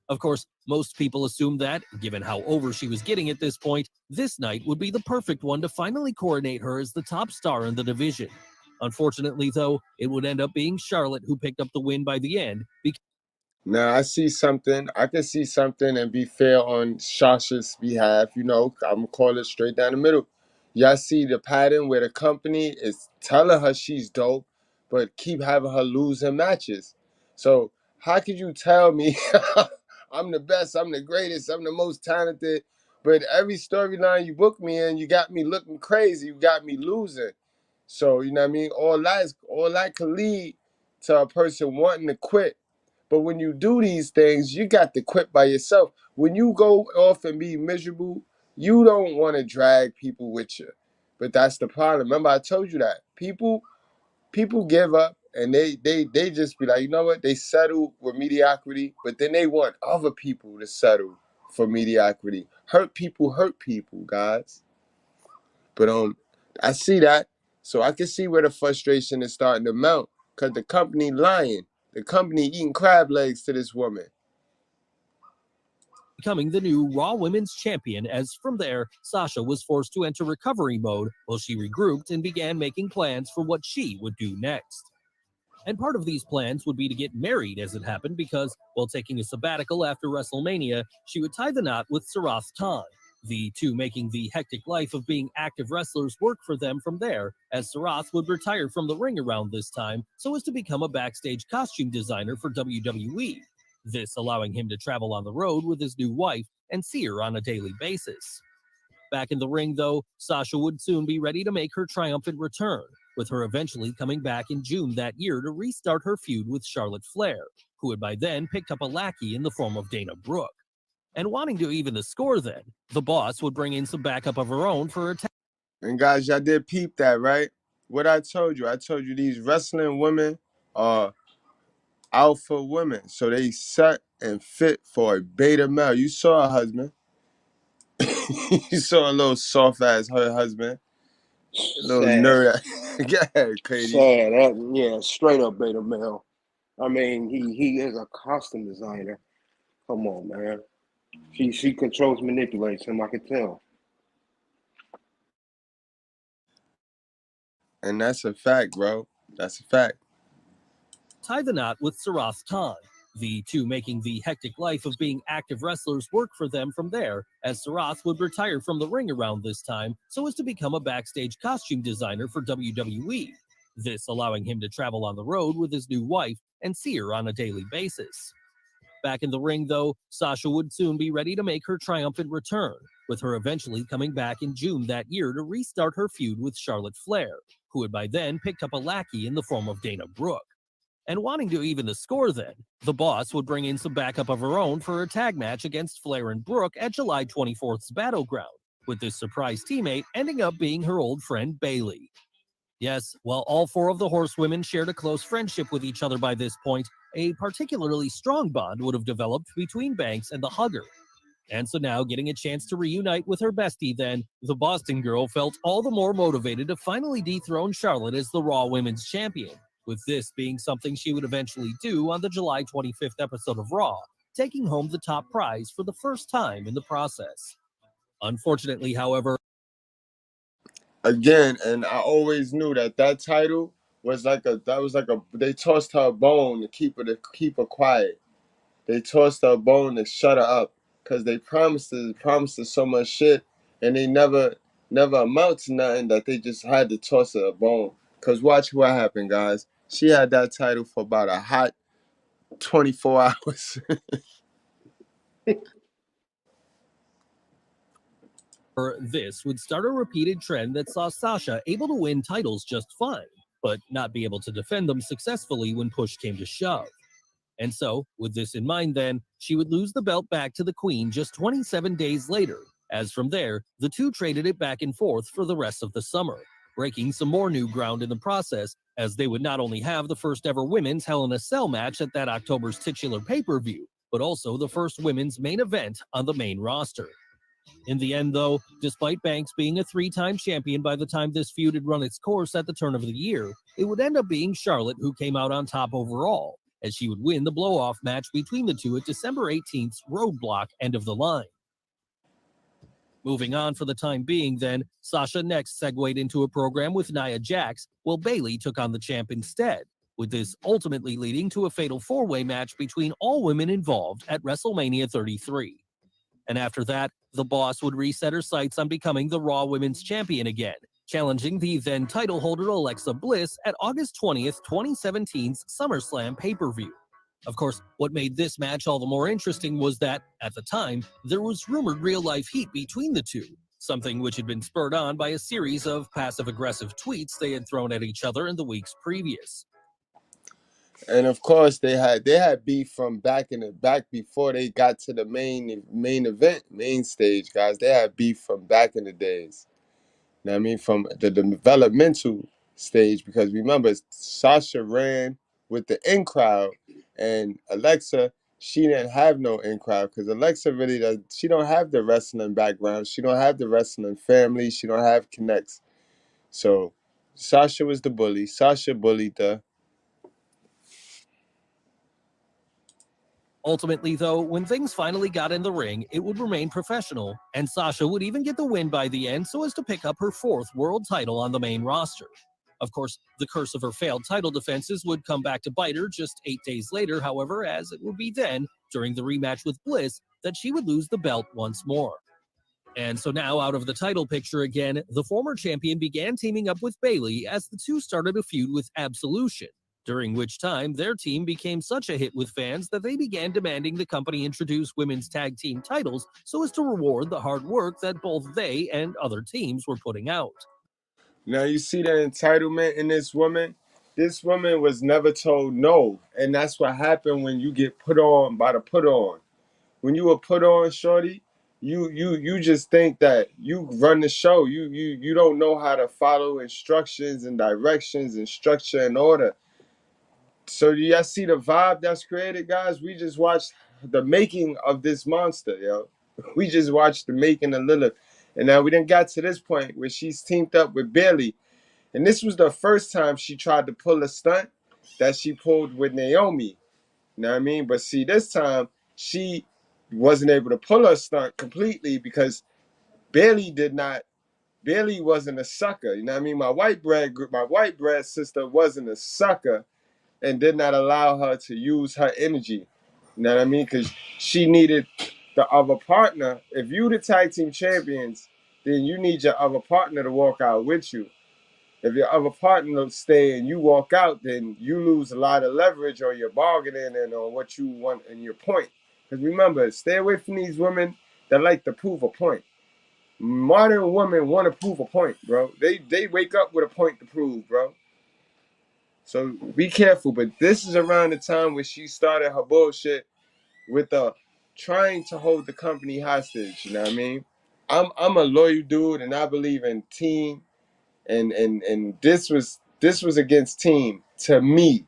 Of course, most people assumed that, given how over she was getting at this point, this night would be the perfect one to finally coronate her as the top star in the division. Unfortunately, though, it would end up being Charlotte who picked up the win by the end. Now I see something. I can see something and be fair on Sasha's behalf. I'm gonna call it straight down the middle. Y'all see the pattern where the company is telling her she's dope, but keep having her losing matches. So how could you tell me I'm the best, I'm the greatest, I'm the most talented, but every storyline you book me in, you got me looking crazy, you got me losing. So you know what I mean? All that could lead to a person wanting to quit. But when you do these things, you got to quit by yourself. When you go off and be miserable, you don't want to drag people with you. But that's the problem. Remember, I told you that. People give up and they just be like, you know what? They settle with mediocrity, but then they want other people to settle for mediocrity. Hurt people, guys. But I see that. So I can see where the frustration is starting to mount. Because the company lying. The company eating crab legs to this woman. Becoming the new Raw Women's Champion, as from there, Sasha was forced to enter recovery mode while she regrouped and began making plans for what she would do next. And part of these plans would be to get married, as it happened, because while taking a sabbatical after WrestleMania, she would tie the knot with Sarath Khan, the two making the hectic life of being active wrestlers work for them from there, as Sarath would retire from the ring around this time so as to become a backstage costume designer for WWE, this allowing him to travel on the road with his new wife and see her on a daily basis. Back in the ring, though, Sasha would soon be ready to make her triumphant return, with her eventually coming back in June that year to restart her feud with Charlotte Flair, who had by then picked up a lackey in the form of Dana Brooke. And wanting to even the score then, the boss would bring in some backup of her own for her And guys, y'all did peep that, right? What I told you these wrestling women are alpha women. So they set and fit for a beta male. You saw her husband. You saw a little soft ass her husband. A little Sad. nerd. Go ahead, Katie. Sad. Yeah, straight up beta male. I mean, he is a costume designer. Come on, man. She controls, manipulates him. I can tell. And that's a fact, bro. That's a fact. Tie the knot with Sarath Khan, the two making the hectic life of being active wrestlers work for them from there, as Sarath would retire from the ring around this time so as to become a backstage costume designer for WWE, this allowing him to travel on the road with his new wife and see her on a daily basis. Back in the ring, though, Sasha would soon be ready to make her triumphant return, with her eventually coming back in June that year to restart her feud with Charlotte Flair, who had by then picked up a lackey in the form of Dana Brooke. And wanting to even the score then, the boss would bring in some backup of her own for a tag match against Flair and Brooke at July 24th's Battleground, with this surprise teammate ending up being her old friend Bailey. Yes, while all four of the horsewomen shared a close friendship with each other by this point, a particularly strong bond would have developed between Banks and the Hugger. And so now, getting a chance to reunite with her bestie then, the Boston girl felt all the more motivated to finally dethrone Charlotte as the Raw Women's Champion, with this being something she would eventually do on the July 25th episode of Raw, taking home the top prize for the first time in the process. Unfortunately, however, again, and I always knew that title was like they tossed her a bone to keep her quiet. They tossed her a bone to shut her up because they promised her so much shit, and they never amount to nothing, that they just had to toss her a bone. Cause watch what happened, guys. She had that title for about a hot 24 hours. this would start a repeated trend that saw Sasha able to win titles just fine, but not be able to defend them successfully when push came to shove. And so, with this in mind then, she would lose the belt back to the Queen just 27 days later, as from there, the two traded it back and forth for the rest of the summer, breaking some more new ground in the process, as they would not only have the first ever women's Hell in a Cell match at that October's titular pay-per-view, but also the first women's main event on the main roster. In the end, though, despite Banks being a three-time champion by the time this feud had run its course at the turn of the year, it would end up being Charlotte who came out on top overall, as she would win the blow-off match between the two at December 18th's Roadblock End of the Line. Moving on for the time being then, Sasha next segued into a program with Nia Jax, while Bailey took on the champ instead, with this ultimately leading to a fatal four-way match between all women involved at WrestleMania 33. And after that, the boss would reset her sights on becoming the Raw Women's Champion again, challenging the then title holder Alexa Bliss at August 20th, 2017's SummerSlam pay-per-view. Of course, what made this match all the more interesting was that, at the time, there was rumored real-life heat between the two, something which had been spurred on by a series of passive-aggressive tweets they had thrown at each other in the weeks previous. And of course, they had beef from back before they got to the main stage, guys. They had beef from back in the days. You know what I mean? From the developmental stage, because remember, Sasha ran with the in crowd, and Alexa, she didn't have no in crowd, because Alexa she don't have the wrestling background, she don't have the wrestling family, she don't have connects. So Sasha was the bully. Sasha bullied her. Ultimately, though, when things finally got in the ring, it would remain professional, and Sasha would even get the win by the end so as to pick up her fourth world title on the main roster. Of course, the curse of her failed title defenses would come back to bite her just 8 days later, however, as it would be then, during the rematch with Bliss, that she would lose the belt once more. And so now, out of the title picture again, the former champion began teaming up with Bailey as the two started a feud with Absolution, during which time their team became such a hit with fans that they began demanding the company introduce women's tag team titles so as to reward the hard work that both they and other teams were putting out. Now you see the entitlement in this woman. This woman was never told no, and that's what happened when you get put on by the put on. When you were put on, shorty, you just think that you run the show. You don't know how to follow instructions and directions and structure and order. So do y'all see the vibe that's created, guys? We just watched the making of this monster, yo. We just watched the making of Lilith. And now we done got to this point where she's teamed up with Bailey. And this was the first time she tried to pull a stunt that she pulled with Naomi. You know what I mean? But see, this time she wasn't able to pull her stunt completely because Bailey wasn't a sucker. You know what I mean? My white bread sister wasn't a sucker and did not allow her to use her energy. You know what I mean? Because she needed the other partner. If you the tag team champions, then you need your other partner to walk out with you. If your other partner stay and you walk out, then you lose a lot of leverage on your bargaining and on what you want and your point. Because remember, stay away from these women that like to prove a point. Modern women want to prove a point, bro. They wake up with a point to prove, bro. So be careful. But this is around the time when she started her bullshit with trying to hold the company hostage. You know what I mean? I'm a loyal dude, and I believe in team, and this was against team to me.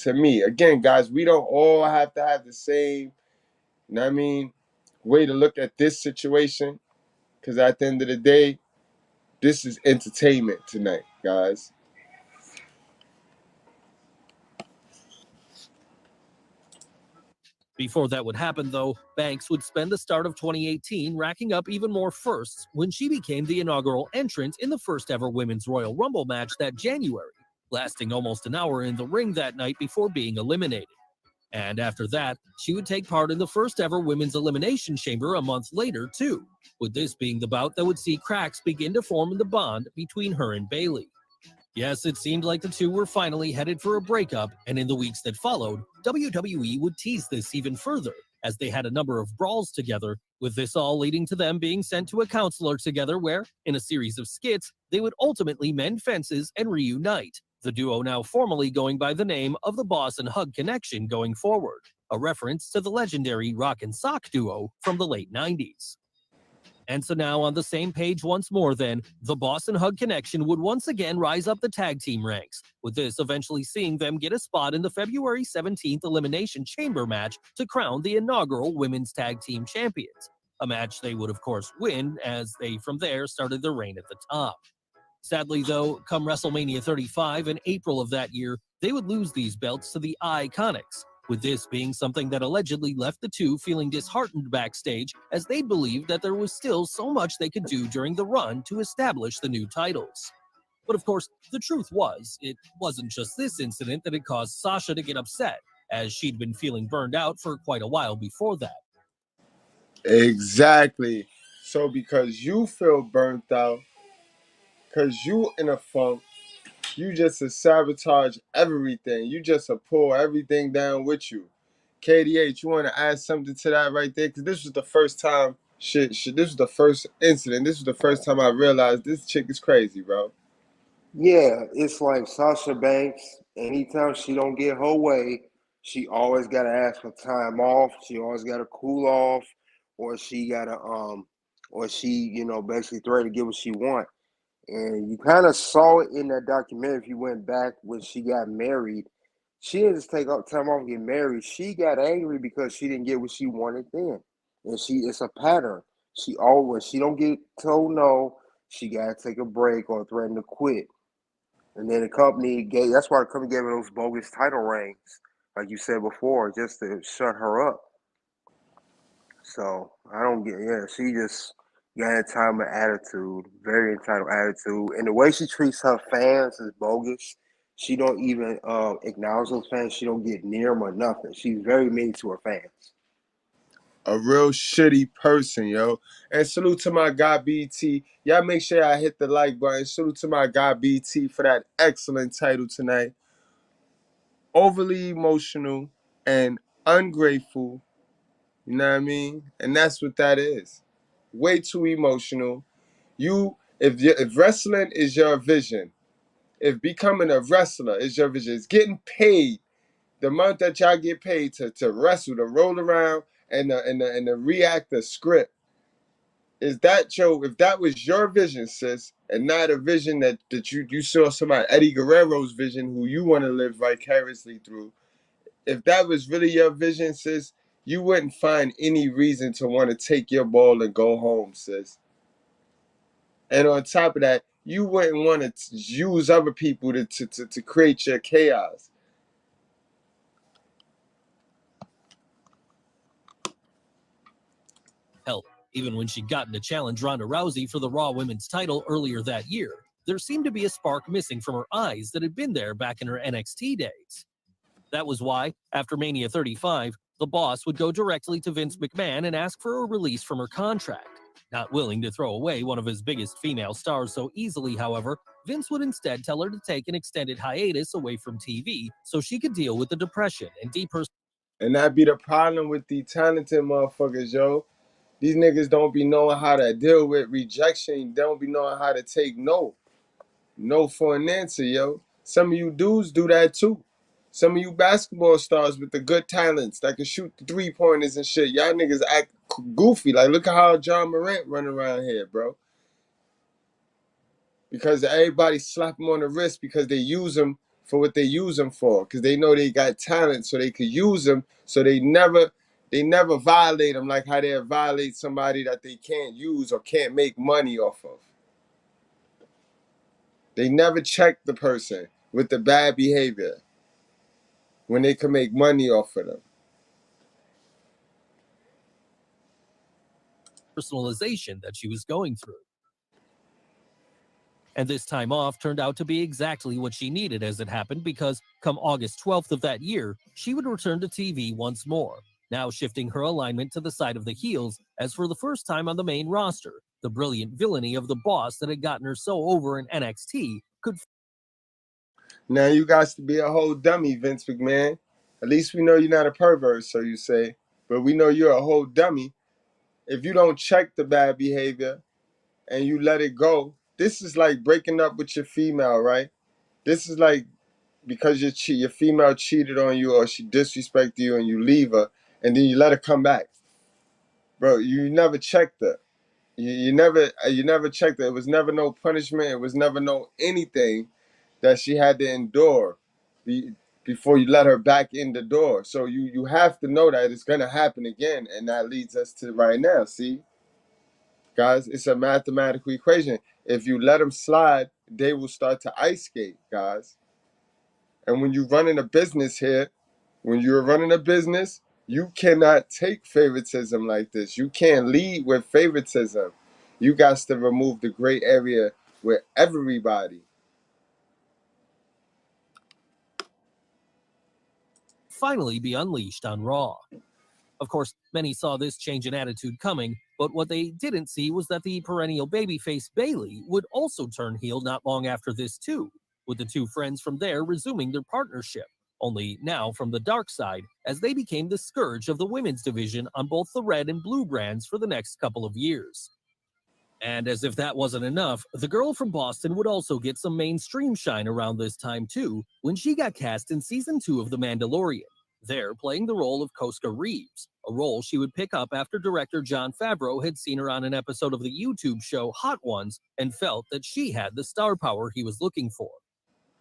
To me, again, guys, we don't all have to have the same, you know what I mean, way to look at this situation, because at the end of the day, this is entertainment tonight, guys. Before that would happen, though, Banks would spend the start of 2018 racking up even more firsts when she became the inaugural entrant in the first ever Women's Royal Rumble match that January, lasting almost an hour in the ring that night before being eliminated. And after that, she would take part in the first ever Women's Elimination Chamber a month later, too, with this being the bout that would see cracks begin to form in the bond between her and Bayley. Yes, it seemed like the two were finally headed for a breakup, and in the weeks that followed, WWE would tease this even further, as they had a number of brawls together, with this all leading to them being sent to a counselor together where, in a series of skits, they would ultimately mend fences and reunite, the duo now formally going by the name of the Boss and Hug Connection going forward, a reference to the legendary Rock and Sock duo from the late 90s. And so now on the same page once more then, the Boss and Hug Connection would once again rise up the tag team ranks, with this eventually seeing them get a spot in the February 17th Elimination Chamber match to crown the inaugural Women's Tag Team Champions, a match they would of course win as they from there started their reign at the top. Sadly though, come WrestleMania 35 in April of that year, they would lose these belts to the Iconics, with this being something that allegedly left the two feeling disheartened backstage as they believed that there was still so much they could do during the run to establish the new titles. But of course, the truth was, it wasn't just this incident that had caused Sasha to get upset, as she'd been feeling burned out for quite a while before that. Exactly. So because you feel burnt out, because you in a funk, you just to sabotage everything. You just to pull everything down with you. KDH, you want to add something to that right there? Because this was the first time, this was the first incident. This was the first time I realized this chick is crazy, bro. Yeah, it's like Sasha Banks. Anytime she don't get her way, she always gotta ask for time off. She always gotta cool off, or she gotta or she basically threaten to get what she want. And you kind of saw it in that documentary. If you went back when she got married, she didn't just take up time off and get married. She got angry because she didn't get what she wanted then, and it's a pattern. She always she don't get told no. She gotta take a break or threaten to quit. And then the company gave, that's why the company gave her those bogus title reigns, like you said before, just to shut her up. So I don't get, yeah, she just got an entitled attitude, very entitled attitude. And the way she treats her fans is bogus. She don't even acknowledge those fans. She don't get near them or nothing. She's very mean to her fans. A real shitty person, yo. And salute to my guy BT. Y'all make sure I hit the like button. Salute to my guy BT for that excellent title tonight. Overly emotional and ungrateful. You know what I mean? And that's what that is. Way too emotional. If wrestling is your vision, if becoming a wrestler is your vision, it's getting paid the amount that y'all get paid to wrestle, to roll around and to react the script. Is that if that was your vision, sis, and not a vision that you saw somebody, Eddie Guerrero's vision, who you want to live vicariously through, if that was really your vision, sis, you wouldn't find any reason to want to take your ball and go home, sis. And on top of that, you wouldn't want to use other people to create your chaos. Hell, even when she got to challenge Ronda Rousey for the Raw Women's title earlier that year, there seemed to be a spark missing from her eyes that had been there back in her NXT days. That was why, after Mania 35, the boss would go directly to Vince McMahon and ask for a release from her contract. Not willing to throw away one of his biggest female stars so easily, however, Vince would instead tell her to take an extended hiatus away from TV so she could deal with the depression and And that be the problem with the talented motherfuckers, yo. These niggas don't be knowing how to deal with rejection. They don't be knowing how to take no. No for an answer, yo. Some of you dudes do that too. Some of you basketball stars with the good talents that can shoot the 3-pointers and shit. Y'all niggas act goofy. Like, look at how John Morant run around here, bro. Because everybody slap him on the wrist because they use him for what they use him for. Because they know they got talent, so they could use him. So they never violate him like how they violate somebody that they can't use or can't make money off of. They never check the person with the bad behavior when they can make money off of them. Personalization that she was going through. And this time off turned out to be exactly what she needed as it happened, because come August 12th of that year, she would return to TV once more, now shifting her alignment to the side of the heels, as for the first time on the main roster, the brilliant villainy of the boss that had gotten her so over in NXT could... Now you got to be a whole dummy, Vince McMahon. At least we know you're not a pervert, so you say. But we know you're a whole dummy. If you don't check the bad behavior and you let it go, this is like breaking up with your female, right? This is like because your female cheated on you or she disrespected you and you leave her and then you let her come back. Bro, you never checked her. You never checked her. It was never no punishment. It was never no anything that she had to endure before you let her back in the door. So you have to know that it's going to happen again. And that leads us to right now. See, guys, it's a mathematical equation. If you let them slide, they will start to ice skate, guys. And when you're running a business here, when you're running a business, you cannot take favoritism like this. You can't lead with favoritism. You got to remove the gray area with everybody. finally be unleashed on Raw. Of course, many saw this change in attitude coming, but what they didn't see was that the perennial babyface Bayley would also turn heel not long after this too, with the two friends from there resuming their partnership, only now from the dark side, as they became the scourge of the women's division on both the red and blue brands for the next couple of years. And as if that wasn't enough, the girl from Boston would also get some mainstream shine around this time too, when she got cast in season 2 of The Mandalorian, there playing the role of Koska Reeves, a role she would pick up after director Jon Favreau had seen her on an episode of the YouTube show Hot Ones and felt that she had the star power he was looking for.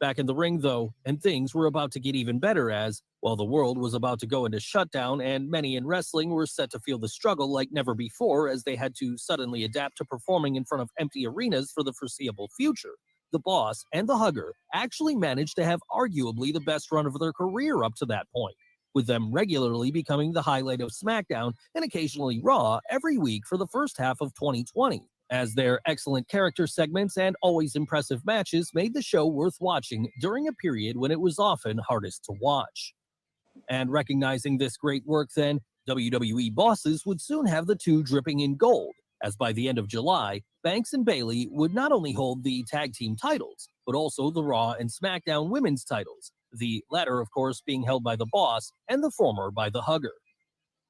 Back in the ring, though, and things were about to get even better as, while the world was about to go into shutdown and many in wrestling were set to feel the struggle like never before as they had to suddenly adapt to performing in front of empty arenas for the foreseeable future, the Boss and the Hugger actually managed to have arguably the best run of their career up to that point, with them regularly becoming the highlight of SmackDown and occasionally Raw every week for the first half of 2020. As their excellent character segments and always impressive matches made the show worth watching during a period when it was often hardest to watch. And recognizing this great work then, WWE bosses would soon have the two dripping in gold, as by the end of July, Banks and Bayley would not only hold the tag team titles, but also the Raw and SmackDown women's titles, the latter of course being held by the Boss and the former by the Hugger.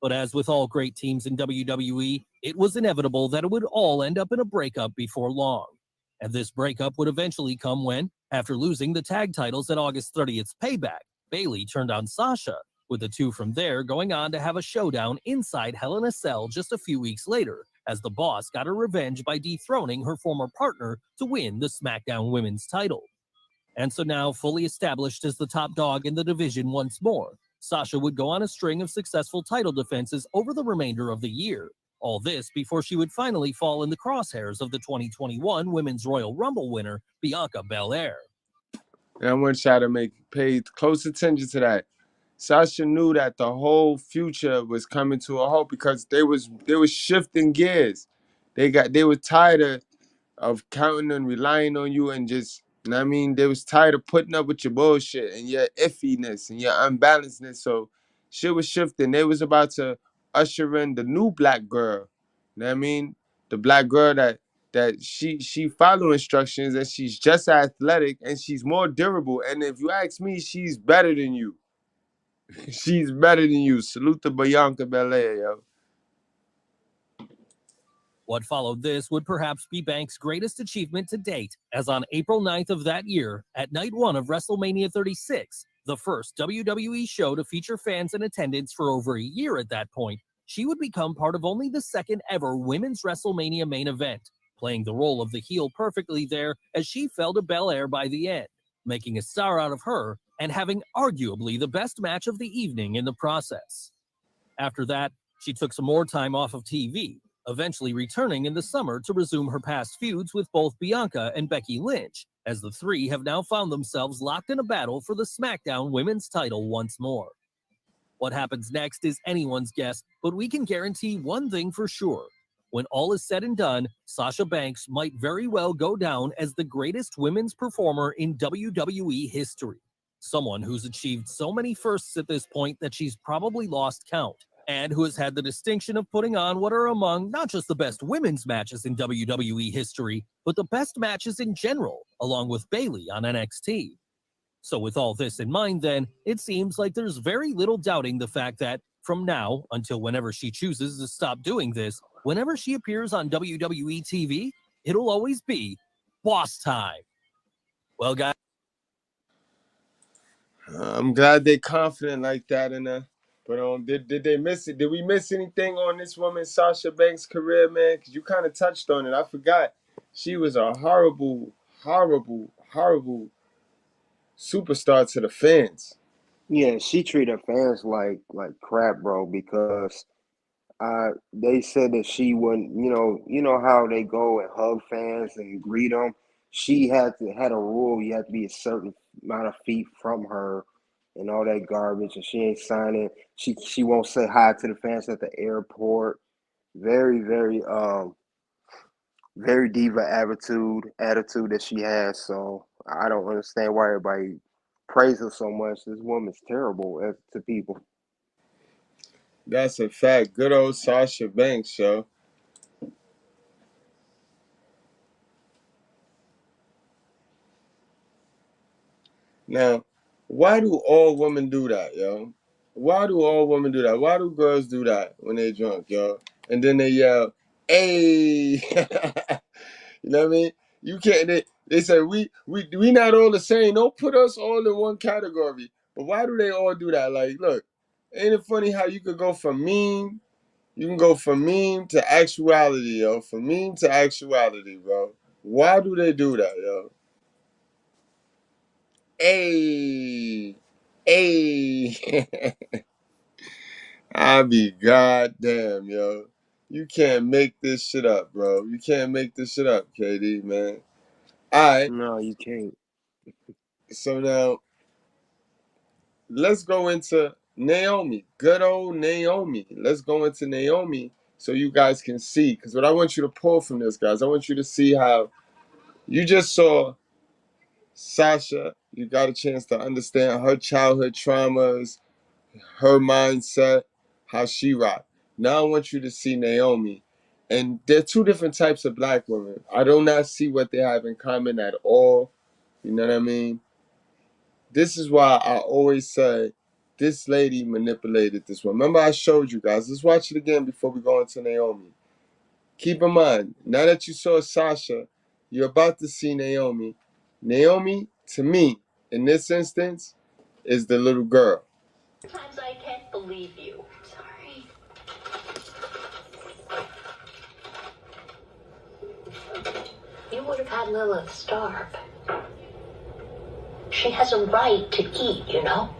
But as with all great teams in WWE, it was inevitable that it would all end up in a breakup before long. And this breakup would eventually come when, after losing the tag titles at August 30th's Payback, Bayley turned on Sasha, with the two from there going on to have a showdown inside Hell in a Cell just a few weeks later, as the Boss got her revenge by dethroning her former partner to win the SmackDown Women's title. And so now fully established as the top dog in the division once more, Sasha would go on a string of successful title defenses over the remainder of the year. All this before she would finally fall in the crosshairs of the 2021 Women's Royal Rumble winner, Bianca Belair. And I want y'all to pay close attention to that. Sasha knew that the whole future was coming to a halt because they was shifting gears. They were tired of counting and relying on you and just, you know what I mean? They was tired of putting up with your bullshit and your iffiness and your unbalancedness. So shit was shifting. They was about to usher in the new black girl. You know what I mean? The black girl that she follow instructions and she's just athletic and she's more durable. And if you ask me, she's better than you. She's better than you. Salute to Bianca Belair, yo. What followed this would perhaps be Banks' greatest achievement to date, as on April 9th of that year, at Night 1 of WrestleMania 36, the first WWE show to feature fans in attendance for over a year at that point, she would become part of only the second ever Women's WrestleMania main event, playing the role of the heel perfectly there as she fell to Belair by the end, making a star out of her and having arguably the best match of the evening in the process. After that, she took some more time off of TV, eventually returning in the summer to resume her past feuds with both Bianca and Becky Lynch, as the three have now found themselves locked in a battle for the SmackDown Women's title once more. What happens next is anyone's guess, but we can guarantee one thing for sure. When all is said and done, Sasha Banks might very well go down as the greatest women's performer in WWE history. Someone who's achieved so many firsts at this point that she's probably lost count, and who has had the distinction of putting on what are among not just the best women's matches in WWE history, but the best matches in general, along with Bayley on NXT. So with all this in mind then, it seems like there's very little doubting the fact that, from now until whenever she chooses to stop doing this, whenever she appears on WWE TV, it'll always be boss time. Well, guys, I'm glad they're confident like that in her. But did they miss it? Did we miss anything on this woman Sasha Banks' career, man? Because you kind of touched on it. I forgot. She was a horrible, horrible, horrible superstar to the fans. Yeah, she treated fans like crap, bro, because they said that she wouldn't, you know how they go and hug fans and greet them. She had a rule. You had to be a certain amount of feet from her, and all that garbage. And she ain't signing. She won't say hi to the fans at the airport. Very very diva attitude that she has. So I don't understand why everybody praise her so much. This woman's terrible to people. That's a fact. Good old Sasha Banks, yo. Now, why do all women do that, yo? Why do all women do that? Why do girls do that when they drunk, yo? And then they yell, "Hey!" You know what I mean? You can't. They say we not all the same. Don't put us all in one category. But why do they all do that? Like, look, ain't it funny how you could go from meme? You can go from meme to actuality, yo. From meme to actuality, bro. Why do they do that, yo? Hey, hey. I be goddamn, yo. You can't make this shit up, bro. You can't make this shit up, KD, man. All right. No, you can't. So now, let's go into Naomi. Good old Naomi. Let's go into Naomi so you guys can see. Because what I want you to pull from this, guys, I want you to see how you just saw Sasha. You got a chance to understand her childhood traumas, her mindset, how she rocked. Now I want you to see Naomi. And they're two different types of black women. I do not see what they have in common at all. You know what I mean? This is why I always say this lady manipulated this one. Remember I showed you guys. Let's watch it again before we go into Naomi. Keep in mind, now that you saw Sasha, you're about to see Naomi. Naomi, to me, in this instance, is the little girl. Sometimes I can't believe you. Sorry. You would have had Lilith starve. She has a right to eat, you know?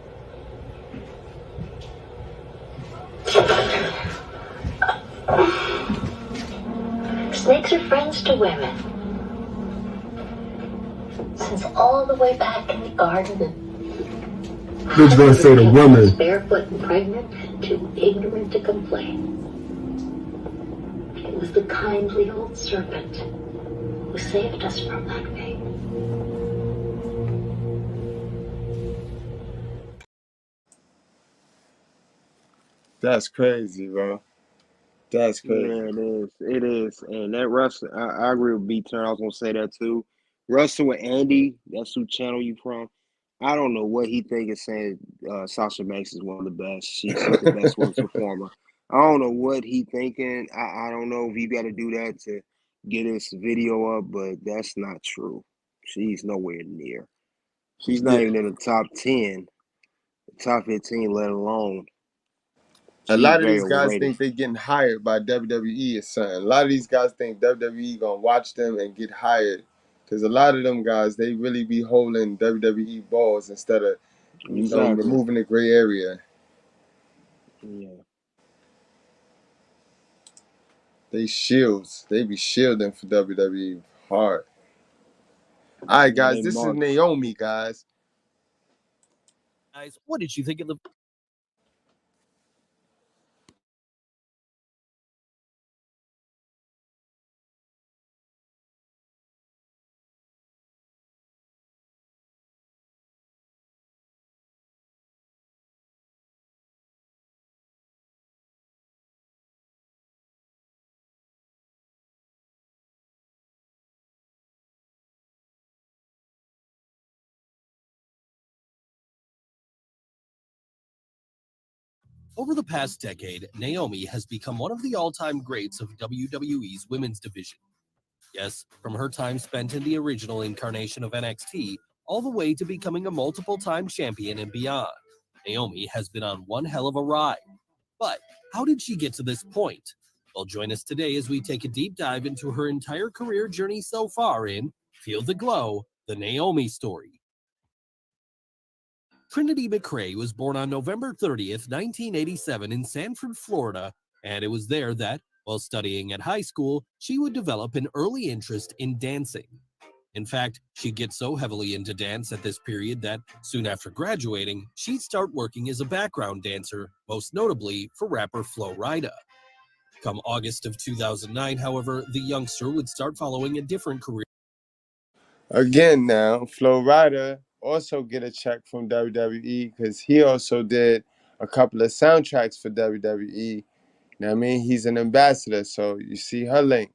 Snakes are friends to women. Since all the way back in the garden and Bitch gonna say the woman. barefoot and pregnant and too ignorant to complain. It was the kindly old serpent who saved us from that fate. That's crazy, bro. That's crazy. Yeah, it is. It is. And that Russell, I agree with B Turn. I was gonna say that too. Russell and Andy, that's who channel you from. I don't know what he think is saying. Sasha Banks is one of the best. She's the best women's performer. I don't know what he thinking. I don't know if he got to do that to get his video up, but that's not true. She's nowhere near. She's not Yeah. even in the top 10, top 15, let alone. A She's lot of very these guys overrated. think they getting hired by WWE or something. A lot of these guys think WWE gonna watch them and get hired. Because a lot of them guys, they really be holding WWE balls instead of, Exactly. removing the gray area. Yeah. They shields. They be shielding for WWE hard. All right, Yeah, guys, they this is marks. Naomi, guys. Guys, what did you think of the Over the past decade, Naomi has become one of the all-time greats of WWE's women's division. Yes, from her time spent in the original incarnation of NXT, all the way to becoming a multiple-time champion and beyond, Naomi has been on one hell of a ride. But how did she get to this point? Well, join us today as we take a deep dive into her entire career journey so far in Feel the Glow, the Naomi story. Trinity McRae was born on November 30th, 1987 in Sanford, Florida, and it was there that, while studying at high school, she would develop an early interest in dancing. In fact, she'd get so heavily into dance at this period that, soon after graduating, she'd start working as a background dancer, most notably for rapper Flo Rida. Come August of 2009, however, the youngster would start following a different career. Again, now Flo Rida also get a check from WWE because he also did a couple of soundtracks for WWE. Now, I mean, he's an ambassador, so you see her link.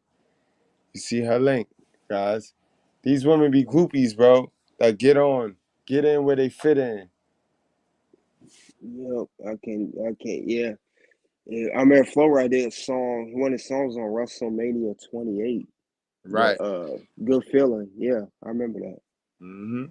You see her link, guys. These women be groupies, bro. Like, get on, get in where they fit in. Yep, I can't. Yeah, yeah. I remember Flo Rida did a song. One of his songs on WrestleMania 28. Right. The Good Feeling. Yeah, I remember that. Mm-hmm.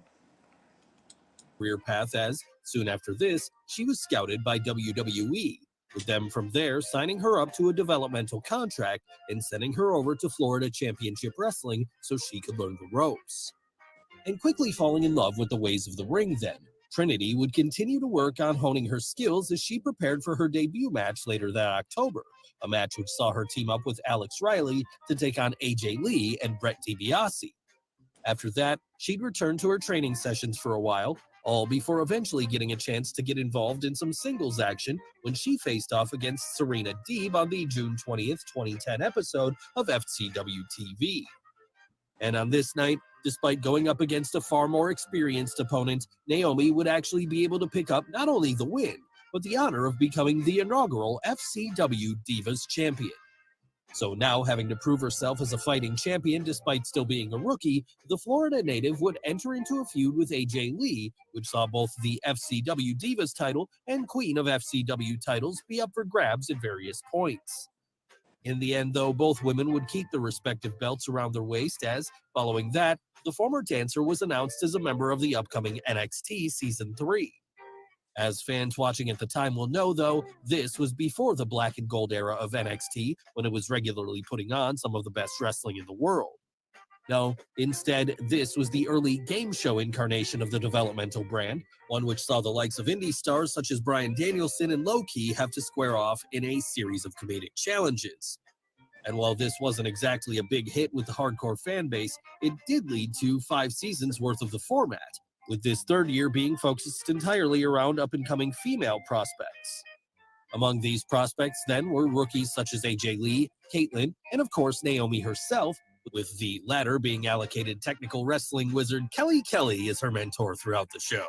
Career path as, soon after this, she was scouted by WWE, with them from there signing her up to a developmental contract and sending her over to Florida Championship Wrestling so she could learn the ropes. And quickly falling in love with the ways of the ring then, Trinity would continue to work on honing her skills as she prepared for her debut match later that October, a match which saw her team up with Alex Riley to take on AJ Lee and Brett DiBiase. After that, she'd return to her training sessions for a while, all before eventually getting a chance to get involved in some singles action when she faced off against Serena Deeb on the June 20th, 2010 episode of FCW TV. And on this night, despite going up against a far more experienced opponent, Naomi would actually be able to pick up not only the win, but the honor of becoming the inaugural FCW Divas Champion. So now, having to prove herself as a fighting champion despite still being a rookie, the Florida native would enter into a feud with AJ Lee, which saw both the FCW Divas title and Queen of FCW titles be up for grabs at various points. In the end, though, both women would keep the respective belts around their waist as, following that, the former dancer was announced as a member of the upcoming NXT Season 3. As fans watching at the time will know, though, this was before the black and gold era of NXT, when it was regularly putting on some of the best wrestling in the world. No, instead, this was the early game show incarnation of the developmental brand, one which saw the likes of indie stars such as Bryan Danielson and Low-Ki have to square off in a series of comedic challenges. And while this wasn't exactly a big hit with the hardcore fan base, it did lead to 5 seasons worth of the format, with this third year being focused entirely around up-and-coming female prospects. Among these prospects then were rookies such as AJ Lee, Caitlyn, and of course Naomi herself, with the latter being allocated technical wrestling wizard Kelly Kelly as her mentor throughout the show.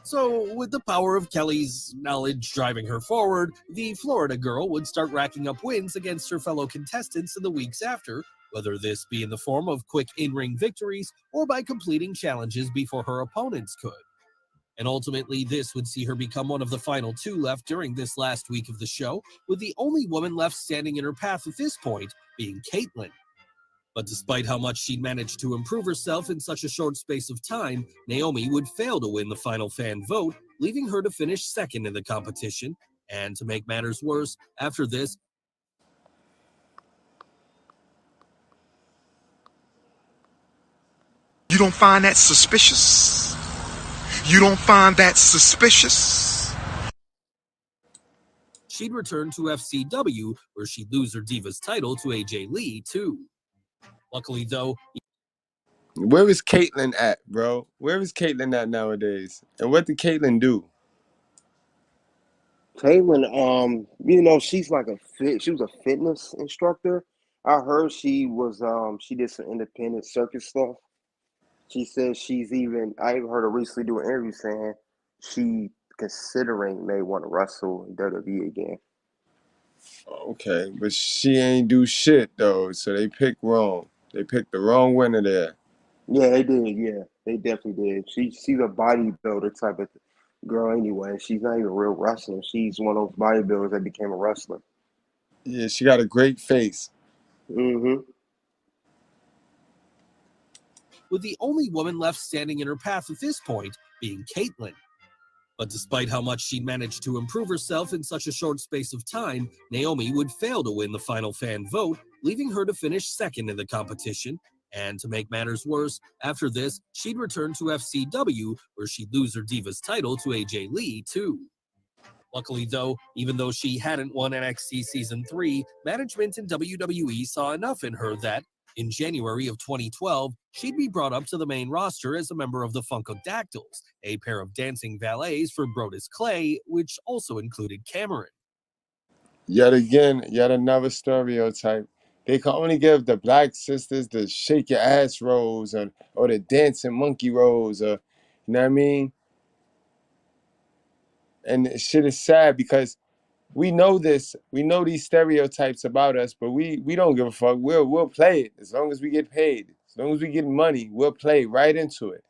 So, with the power of Kelly's knowledge driving her forward, the Florida girl would start racking up wins against her fellow contestants in the weeks after, whether this be in the form of quick in-ring victories or by completing challenges before her opponents could. And ultimately, this would see her become one of the final 2 left during this last week of the show, with the only woman left standing in her path at this point being Caitlyn. But despite how much she'd managed to improve herself in such a short space of time, Naomi would fail to win the final fan vote, leaving her to finish second in the competition, And to make matters worse, after this, you don't find that suspicious? You don't find that suspicious? she'd return to FCW, where she'd lose her Divas title to AJ Lee, too. Luckily, though, Where is Caitlyn at, bro? Where is Caitlyn at nowadays? And what did Caitlyn do? Caitlin, she's like she was a fitness instructor. I heard she did some independent circus stuff. She says I even heard her recently do an interview saying she considering may want to wrestle in WWE again. Okay, but she ain't do shit though, so they picked wrong. They picked the wrong winner there. Yeah, they did. Yeah, they definitely did. She's a bodybuilder type of girl anyway. She's not even a real wrestler. She's one of those bodybuilders that became a wrestler. Yeah, she got a great face. Mm-hmm. with the only woman left standing in her path at this point being Caitlyn. But despite how much she'd managed to improve herself in such a short space of time, Naomi would fail to win the final fan vote, leaving her to finish second in the competition. And to make matters worse, after this, she'd return to FCW, where she'd lose her Divas title to AJ Lee, too. Luckily, though, even though she hadn't won NXT Season 3, management in WWE saw enough in her that, in January of 2012, she'd be brought up to the main roster as a member of the Funkadactyls, a pair of dancing valets for Brodus Clay, which also included Cameron. Yet again, yet another stereotype. They can only give the black sisters the shake your ass rolls or the dancing monkey rolls, or you know what I mean? And shit is sad because we know this, we know these stereotypes about us, but we don't give a fuck. We'll play it as long as we get paid, as long as we get money. We'll play right into it.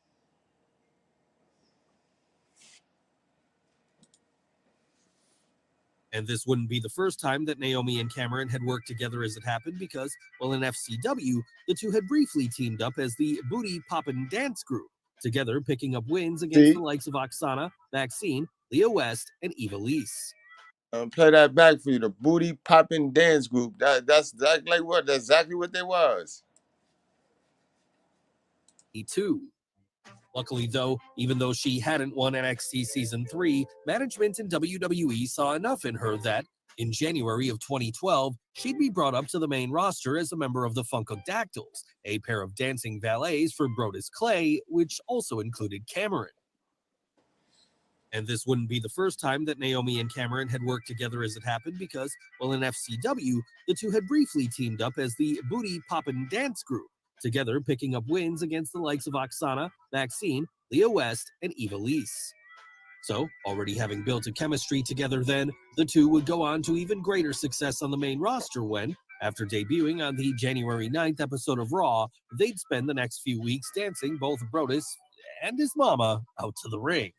And this wouldn't be the first time that Naomi and Cameron had worked together as it happened because, well, in FCW, the two had briefly teamed up as the Booty Poppin' Dance Group, together picking up wins against the likes of Oksana, Maxine, Leah West, and Eva Lise. Play that back for you. The Booty Poppin' Dance Group. That's like what? That's exactly what they was. E2. Luckily, though, even though she hadn't won NXT Season 3, management in WWE saw enough in her that, in January of 2012, she'd be brought up to the main roster as a member of the Funkadactyls, a pair of dancing valets for Brodus Clay, which also included Cameron. And this wouldn't be the first time that Naomi and Cameron had worked together as it happened because, well, in FCW, the two had briefly teamed up as the Booty Poppin' Dance Group, together picking up wins against the likes of Oksana, Maxine, Leah West, and Eva Lise. So, already having built a chemistry together then, the two would go on to even greater success on the main roster when, after debuting on the January 9th episode of Raw, they'd spend the next few weeks dancing both Brodus and his mama out to the ring.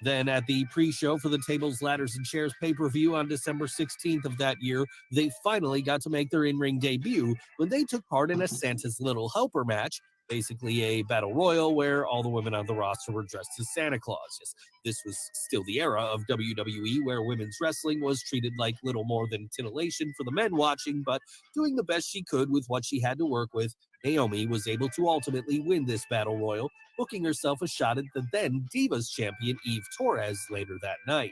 Then at the pre-show for the Tables, Ladders, and Chairs pay-per-view on December 16th of that year, they finally got to make their in-ring debut when they took part in a Santa's Little Helper match, basically a battle royal where all the women on the roster were dressed as Santa Claus. Yes, this was still the era of WWE where women's wrestling was treated like little more than titillation for the men watching, but doing the best she could with what she had to work with, Naomi was able to ultimately win this battle royal, booking herself a shot at the then Divas champion Eve Torres later that night.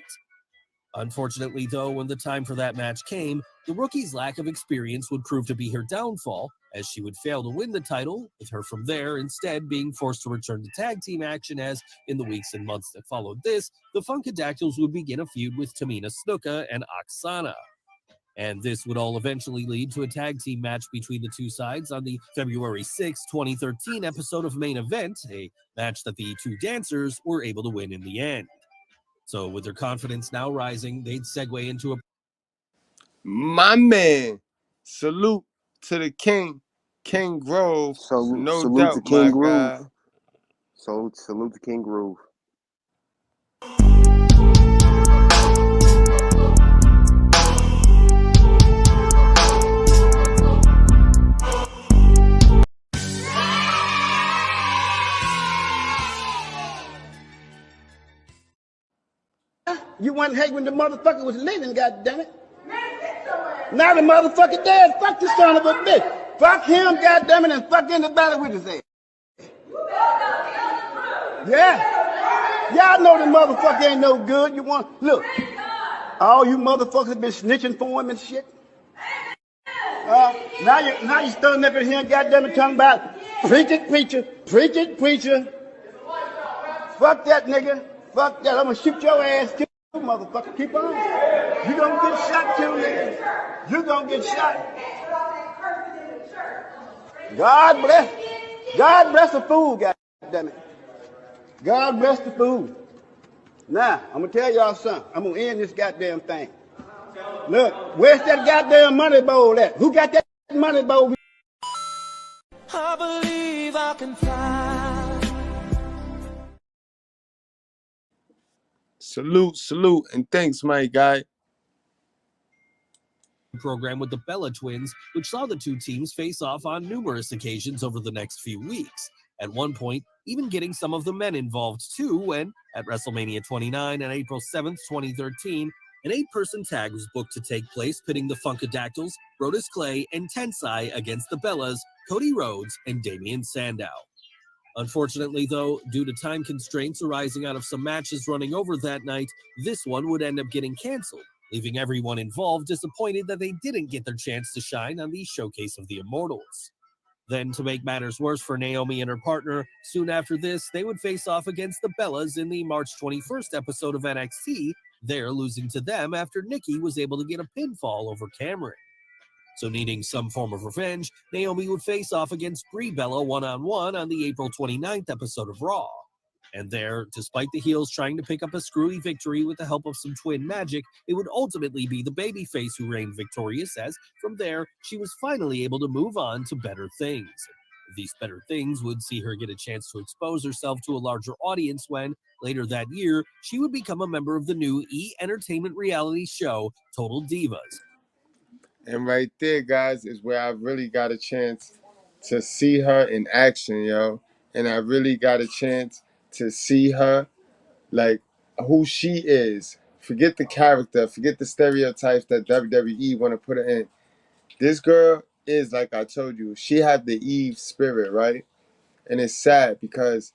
Unfortunately, though, when the time for that match came, the rookie's lack of experience would prove to be her downfall, as she would fail to win the title, with her from there instead being forced to return to tag team action as, in the weeks and months that followed this, the Funkadactyls would begin a feud with Tamina Snuka and Oksana. And this would all eventually lead to a tag team match between the two sides on the February 6, 2013 episode of Main Event, a match that the two dancers were able to win in the end. So with their confidence now rising, they'd segue into a... My man, salute to the king, King Grove. No doubt, to King my Groove. guy. Salute to King Groove. You want would hate when the motherfucker was living, goddammit. Now the motherfucker dead. Fuck this son of a bitch. Fuck him, goddammit, and fuck anybody with his ass. Yeah. Y'all know the motherfucker ain't no good. You want, look, all you motherfuckers been snitching for him and shit. Now you standing up in here and goddammit talking about preach it, preacher, preach it, preacher. Fuck that nigga. Fuck that. I'm gonna shoot your ass too, motherfucker. Keep on. You gonna get shot too, nigga. You gonna get shot. God bless the fool, goddammit. God bless the fool. Now, I'm gonna tell y'all something. I'm gonna end this goddamn thing. Look, where's that goddamn money bowl at? Who got that money bowl? I believe I can fly. Salute, and thanks, my guy. Program with the Bella twins, which saw the two teams face off on numerous occasions over the next few weeks. At one point, even getting some of the men involved too, when, at WrestleMania 29 on April 7th, 2013, an 8-person tag was booked to take place, pitting the Funkadactyls, Brodus Clay, and Tensai against the Bellas, Cody Rhodes, and Damian Sandow. Unfortunately, though, due to time constraints arising out of some matches running over that night, this one would end up getting canceled, leaving everyone involved disappointed that they didn't get their chance to shine on the Showcase of the Immortals. Then, to make matters worse for Naomi and her partner, soon after this, they would face off against the Bellas in the March 21st episode of NXT, there losing to them after Nikki was able to get a pinfall over Cameron. So needing some form of revenge, Naomi would face off against Brie Bella one-on-one on the April 29th episode of Raw. And there, despite the heels trying to pick up a screwy victory with the help of some twin magic, it would ultimately be the babyface who reigned victorious, as from there, she was finally able to move on to better things. These better things would see her get a chance to expose herself to a larger audience when, later that year, she would become a member of the new E! Entertainment reality show, Total Divas. And right there, guys, is where I really got a chance to see her in action, yo. And I really got a chance to see her, like, who she is. Forget the character, forget the stereotypes that WWE want to put her in. This girl is, like I told you, she had the Eve spirit, right? And it's sad because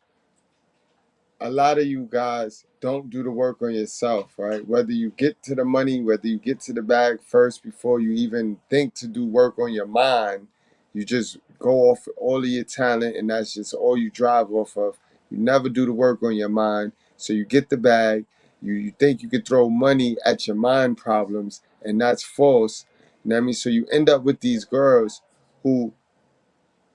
a lot of you guys don't do the work on yourself, right? Whether you get to the money, whether you get to the bag first before you even think to do work on your mind, you just go off all of your talent and that's just all you drive off of. You never do the work on your mind. So you get the bag, you think you could throw money at your mind problems, and that's false. You know what I mean? So you end up with these girls who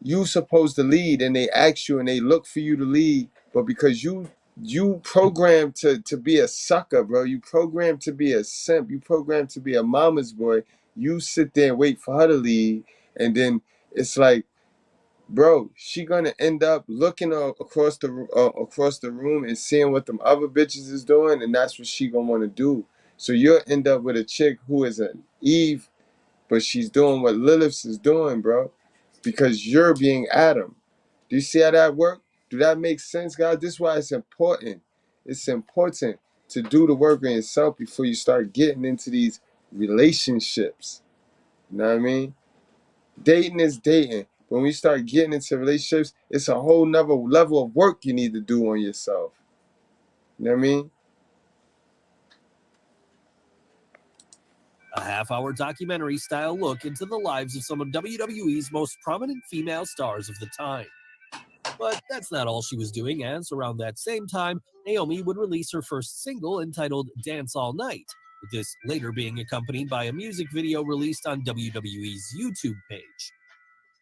you supposed to lead and they ask you and they look for you to lead, but because you programmed to be a sucker, bro, you programmed to be a simp, you programmed to be a mama's boy, you sit there and wait for her to lead, and then it's like, bro, she gonna end up looking across the room and seeing what them other bitches is doing, and that's what she gonna want to do. So you'll end up with a chick who is an Eve, but she's doing what Lilith is doing, bro, because you're being Adam. Do you see how that works? Do that make sense, guys? This is why it's important. It's important to do the work on yourself before you start getting into these relationships. You know what I mean? Dating is dating. When we start getting into relationships, it's a whole nother level of work you need to do on yourself. You know what I mean? A half-hour documentary-style look into the lives of some of WWE's most prominent female stars of the time. But that's not all she was doing, as around that same time, Naomi would release her first single entitled Dance All Night, with this later being accompanied by a music video released on WWE's YouTube page.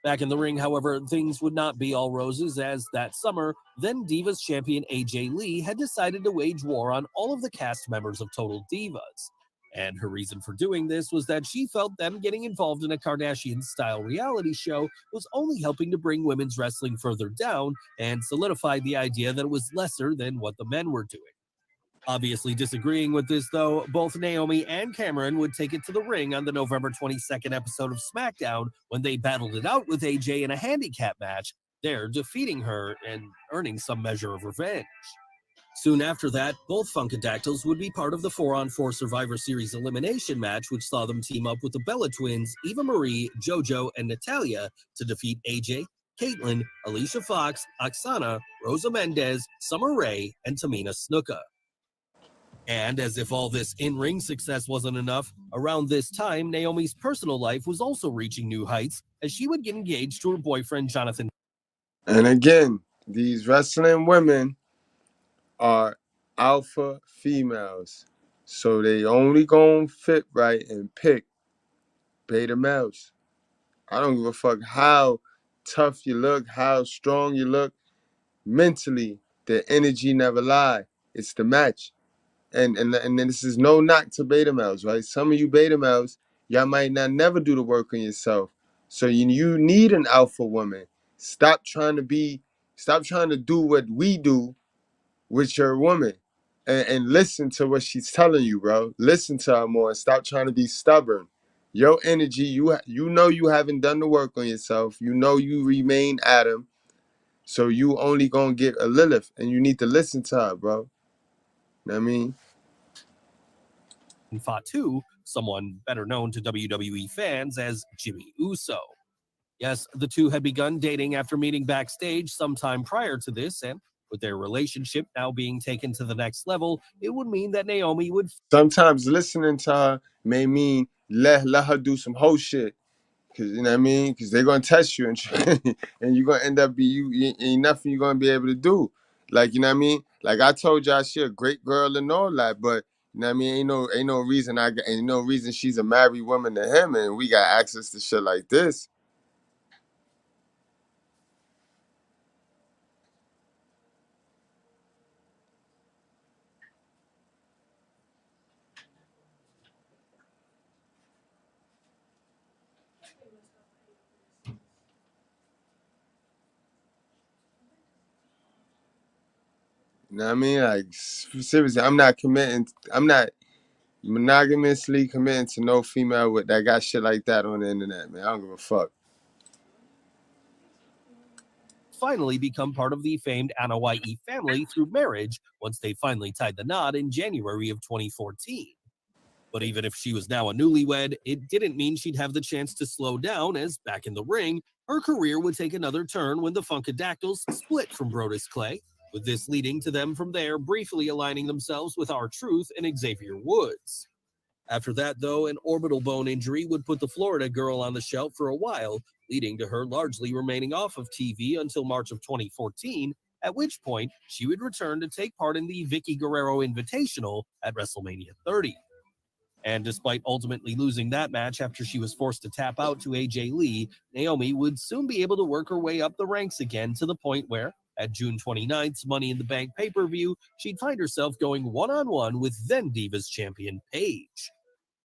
Back in the ring, however, things would not be all roses, as that summer, then Divas champion AJ Lee had decided to wage war on all of the cast members of Total Divas. And her reason for doing this was that she felt them getting involved in a Kardashian-style reality show was only helping to bring women's wrestling further down and solidify the idea that it was lesser than what the men were doing. Obviously disagreeing with this, though, both Naomi and Cameron would take it to the ring on the November 22nd episode of SmackDown when they battled it out with AJ in a handicap match, there defeating her and earning some measure of revenge. Soon after that, both Funkadactyls would be part of the 4-on-4 Survivor Series elimination match, which saw them team up with the Bella Twins, Eva Marie, JoJo, and Natalia to defeat AJ, Caitlyn, Alicia Fox, Oksana, Rosa Mendez, Summer Rae, and Tamina Snuka. And as if all this in-ring success wasn't enough, around this time, Naomi's personal life was also reaching new heights as she would get engaged to her boyfriend, Jonathan. And again, these wrestling women are alpha females. So they only gonna fit right and pick beta males. I don't give a fuck how tough you look, how strong you look. Mentally, the energy never lie. It's the match. And then this is no knock to beta males, right? Some of you beta males, y'all might not never do the work on yourself. So you need an alpha woman. Stop trying to do what we do with your woman. And listen to what she's telling you, bro. Listen to her more and stop trying to be stubborn. Your energy, you know you haven't done the work on yourself. You know you remain Adam. So you only gonna get a Lilith, and you need to listen to her, bro. You know what I mean? Fatu, someone better known to WWE fans as Jimmy Uso. Yes, the two had begun dating after meeting backstage sometime prior to this, and with their relationship now being taken to the next level, it would mean that Naomi would... Sometimes listening to her may mean let her do some whole shit. Cause you know what I mean? Cause they're gonna test you and and you're gonna end up ain't nothing you're gonna be able to do. Like, you know what I mean? Like I told y'all, she a great girl and all that, but you know what I mean? Ain't no reason she's a married woman to him and we got access to shit like this. You know what I mean? Like seriously, I'm not monogamously committing to no female that got shit like that on the internet, man. I don't give a fuck. finally become part of the famed Anoa'i family through marriage once they finally tied the knot in January of 2014. But even if she was now a newlywed, it didn't mean she'd have the chance to slow down, as back in the ring, her career would take another turn when the Funkadactyls split from Brodus Clay, with this leading to them from there briefly aligning themselves with R-Truth and Xavier Woods. After that, though, an orbital bone injury would put the Florida girl on the shelf for a while, leading to her largely remaining off of TV until March of 2014, at which point she would return to take part in the Vicky Guerrero Invitational at WrestleMania 30. And despite ultimately losing that match after she was forced to tap out to AJ Lee, Naomi would soon be able to work her way up the ranks again to the point where, at June 29th's Money in the Bank pay-per-view, she'd find herself going one-on-one with then Divas champion Paige.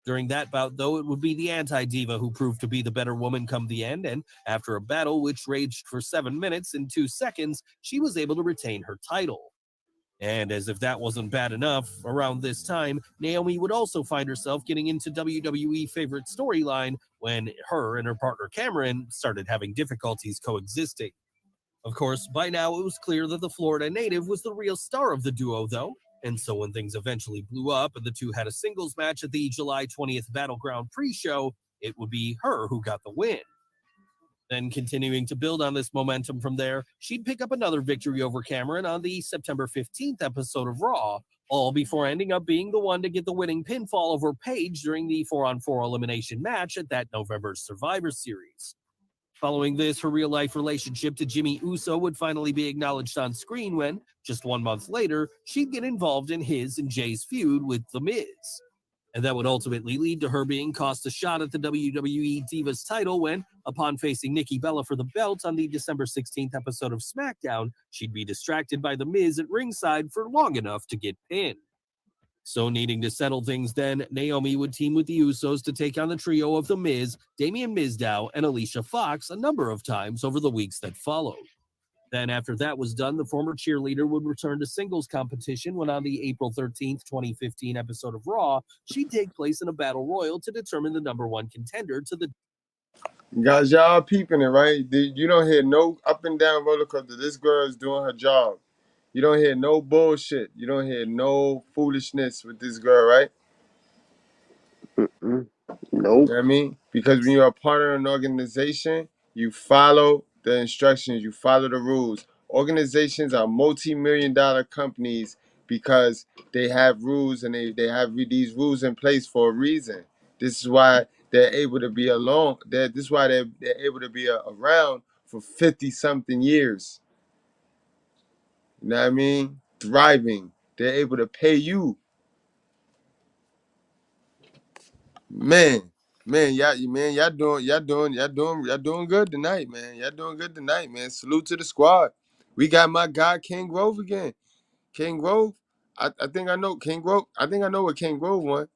During that bout, though, it would be the anti-diva who proved to be the better woman come the end, and after a battle which raged for 7 minutes and 2 seconds, she was able to retain her title. And as if that wasn't bad enough, around this time, Naomi would also find herself getting into WWE favorite storyline when her and her partner Cameron started having difficulties coexisting. Of course, by now it was clear that the Florida native was the real star of the duo, though, and so when things eventually blew up and the two had a singles match at the July 20th Battleground pre-show, it would be her who got the win. Then continuing to build on this momentum from there, she'd pick up another victory over Cameron on the September 15th episode of Raw, all before ending up being the one to get the winning pinfall over Paige during the 4-on-4 elimination match at that November's Survivor Series. Following this, her real-life relationship to Jimmy Uso would finally be acknowledged on screen when, just 1 month later, she'd get involved in his and Jay's feud with The Miz. And that would ultimately lead to her being cost a shot at the WWE Divas title when, upon facing Nikki Bella for the belt on the December 16th episode of SmackDown, she'd be distracted by The Miz at ringside for long enough to get pinned. So needing to settle things then, Naomi would team with the Usos to take on the trio of The Miz, Damien Mizdow, and Alicia Fox a number of times over the weeks that followed. Then after that was done, the former cheerleader would return to singles competition when on the April 13th, 2015 episode of Raw, she'd take place in a battle royal to determine the number one contender to the... Guys, y'all peeping it, right? You don't hear no up and down roller coaster. This girl is doing her job. You don't hear no bullshit. You don't hear no foolishness with this girl, right? Nope. You know what I mean? Because when you're a part of an organization, you follow the instructions, you follow the rules. Organizations are multi-million-dollar companies because they have rules and they have these rules in place for a reason. This is why they're able to be alone. This is why they're able to be around for 50-something years. You know what I mean? Thriving. They're able to pay you. Man, y'all doing good tonight, man. Y'all doing good tonight, man. Salute to the squad. We got my guy King Grove again. King Grove, I think I know King Grove. I think I know what King Grove won.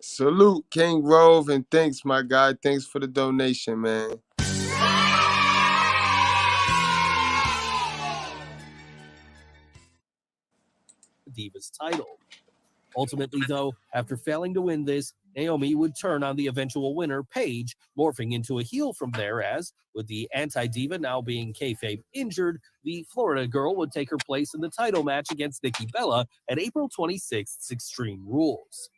Salute King Grove and thanks, my guy. Thanks for the donation, man. Divas title. Ultimately, though, after failing to win this, Naomi would turn on the eventual winner, Paige, morphing into a heel from there as, with the anti-diva now being kayfabe injured, the Florida girl would take her place in the title match against Nikki Bella at April 26th's Extreme Rules.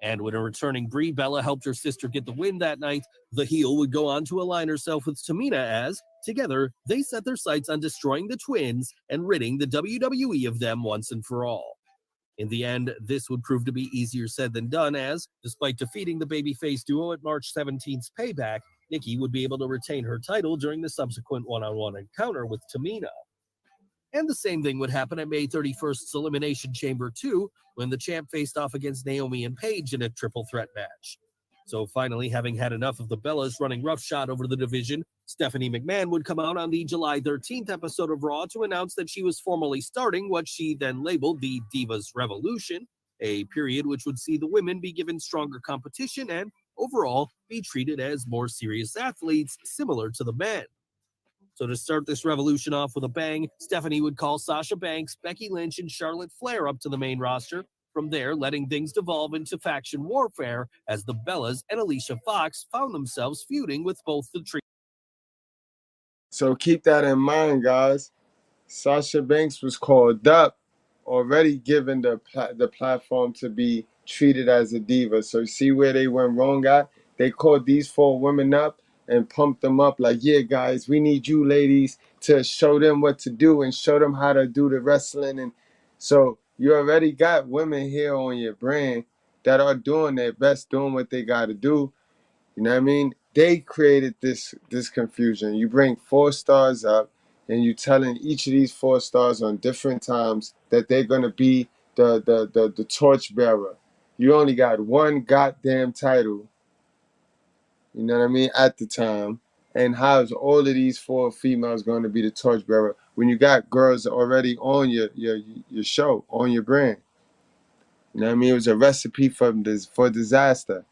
And when a returning Brie Bella helped her sister get the win that night, the heel would go on to align herself with Tamina as, together, they set their sights on destroying the twins and ridding the WWE of them once and for all. In the end, this would prove to be easier said than done as, despite defeating the babyface duo at March 17th's Payback, Nikki would be able to retain her title during the subsequent one-on-one encounter with Tamina. And the same thing would happen at May 31st's Elimination Chamber 2, when the champ faced off against Naomi and Paige in a triple threat match. So finally, having had enough of the Bellas running roughshod over the division, Stephanie McMahon would come out on the July 13th episode of Raw to announce that she was formally starting what she then labeled the Divas Revolution, a period which would see the women be given stronger competition and, overall, be treated as more serious athletes similar to the men. So to start this revolution off with a bang, Stephanie would call Sasha Banks, Becky Lynch, and Charlotte Flair up to the main roster. From there, letting things devolve into faction warfare as the Bellas and Alicia Fox found themselves feuding with both the trio. So keep that in mind, guys. Sasha Banks was called up, already given the platform to be treated as a diva. So see where they went wrong at? They called these 4 women up and pumped them up like, yeah, guys, we need you ladies to show them what to do and show them how to do the wrestling. And so you already got women here on your brand that are doing their best, doing what they got to do. You know what I mean? They created this confusion. You bring 4 stars up, and you telling each of these 4 stars on different times that they're gonna be the torch bearer. You only got one goddamn title. You know what I mean? At the time, and how's all of these 4 females going to be the torch bearer when you got girls already on your show, on your brand? You know what I mean? It was a recipe for disaster.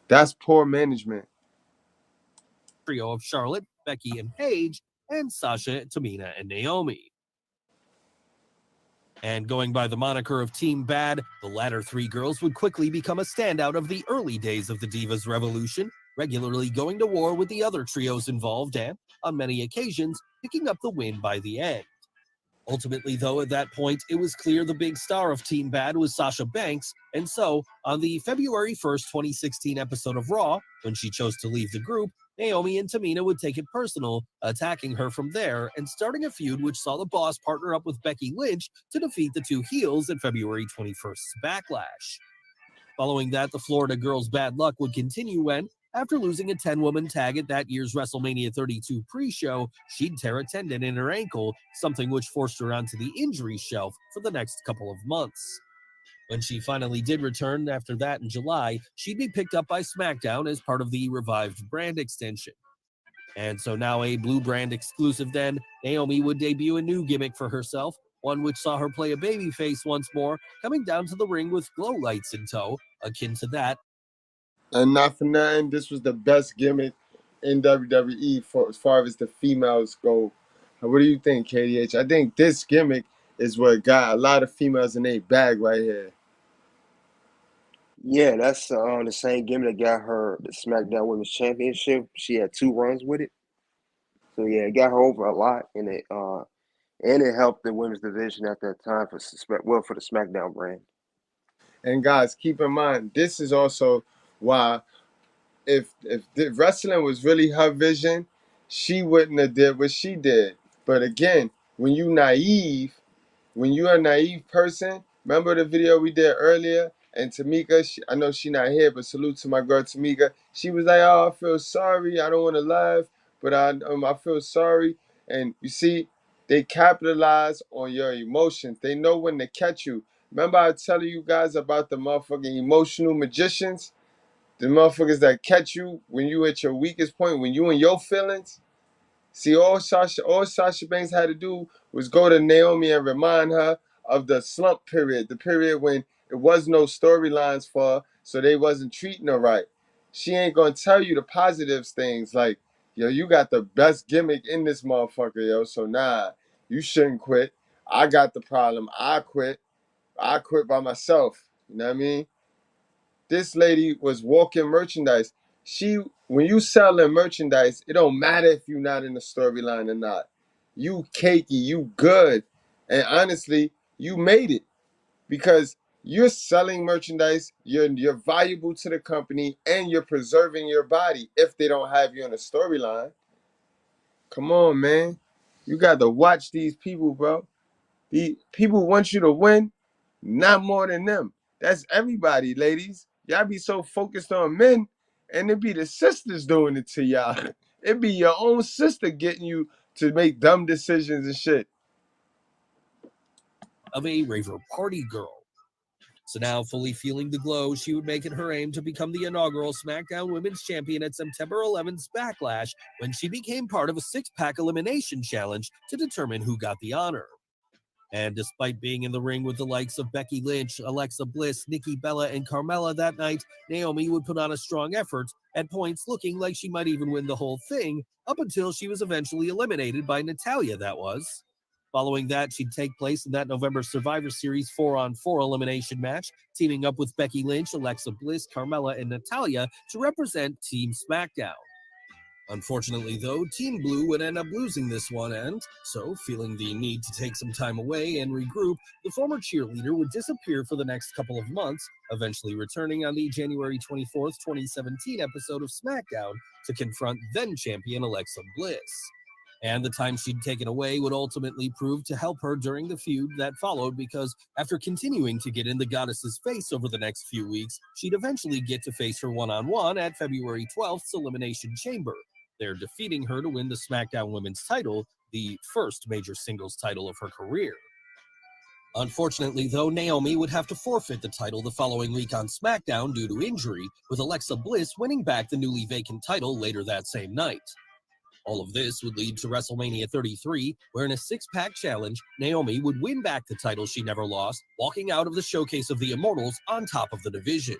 That's poor management. Trio of Charlotte, Becky, and Paige, and Sasha, Tamina, and Naomi. And going by the moniker of Team Bad, the latter 3 girls would quickly become a standout of the early days of the Divas Revolution, regularly going to war with the other trios involved and, on many occasions, picking up the win by the end. Ultimately, though, at that point, it was clear the big star of Team Bad was Sasha Banks, and so, on the February 1st, 2016 episode of Raw, when she chose to leave the group, Naomi and Tamina would take it personal, attacking her from there and starting a feud which saw the Boss partner up with Becky Lynch to defeat the 2 heels at February 21st's Backlash. Following that, the Florida girls' bad luck would continue when, After losing a 10-woman tag at that year's WrestleMania 32 pre-show, she'd tear a tendon in her ankle, something which forced her onto the injury shelf for the next couple of months. When she finally did return after that in July, she'd be picked up by SmackDown as part of the revived brand extension. And so now a Blue Brand exclusive then, Naomi would debut a new gimmick for herself, one which saw her play a babyface once more, coming down to the ring with glow lights in tow, akin to that. And not for nothing, this was the best gimmick in WWE for as far as the females go. What do you think, KDH? I think this gimmick is what got a lot of females in their bag right here. Yeah, that's the same gimmick that got her the SmackDown Women's Championship. She had 2 runs with it, so yeah, it got her over a lot, and it helped the women's division at that time for the SmackDown brand. And guys, keep in mind, this is also why if the wrestling was really her vision, she wouldn't have did what she did. But again, when you're a naive person, remember the video we did earlier? And Tamika, I know she not here, but salute to my girl Tamika. She was like, "Oh, I feel sorry. I don't want to laugh, but I feel sorry." And you see, they capitalize on your emotions. They know when to catch you. Remember I tell you guys about the motherfucking emotional magicians? The motherfuckers that catch you when you at your weakest point, when you in your feelings. See, all Sasha Banks had to do was go to Naomi and remind her of the slump period, the period when there was no storylines for her, so they wasn't treating her right. She ain't gonna tell you the positive things like, yo, you got the best gimmick in this motherfucker, yo. So nah, you shouldn't quit. I got the problem. I quit. I quit by myself. You know what I mean? This lady was walking merchandise. When you selling merchandise, it don't matter if you're not in the storyline or not. You cakey, you good. And honestly, you made it because you're selling merchandise, you're valuable to the company, and you're preserving your body if they don't have you in a storyline. Come on, man. You got to watch these people, bro. The people want you to win, not more than them. That's everybody, ladies. Y'all be so focused on men, and it be the sisters doing it to y'all. It be your own sister getting you to make dumb decisions and shit. Of a raver party girl. So now, fully feeling the glow, she would make it her aim to become the inaugural SmackDown Women's Champion at September 11th's Backlash, when she became part of a 6-pack elimination challenge to determine who got the honor. And despite being in the ring with the likes of Becky Lynch, Alexa Bliss, Nikki Bella, and Carmella that night, Naomi would put on a strong effort, at points looking like she might even win the whole thing, up until she was eventually eliminated by Natalya, that was. Following that, she'd take place in that November Survivor Series 4-on-4 elimination match, teaming up with Becky Lynch, Alexa Bliss, Carmella, and Natalya to represent Team SmackDown. Unfortunately, though, Team Blue would end up losing this one, and so, feeling the need to take some time away and regroup, the former cheerleader would disappear for the next couple of months, eventually returning on the January 24th, 2017 episode of SmackDown to confront then-champion Alexa Bliss. And the time she'd taken away would ultimately prove to help her during the feud that followed, because after continuing to get in the goddess's face over the next few weeks, she'd eventually get to face her one-on-one at February 12th's Elimination Chamber, there defeating her to win the SmackDown Women's title, the first major singles title of her career. Unfortunately, though, Naomi would have to forfeit the title the following week on SmackDown due to injury, with Alexa Bliss winning back the newly vacant title later that same night. All of this would lead to WrestleMania 33, where in a 6-pack challenge, Naomi would win back the title she never lost, walking out of the Showcase of the Immortals on top of the division.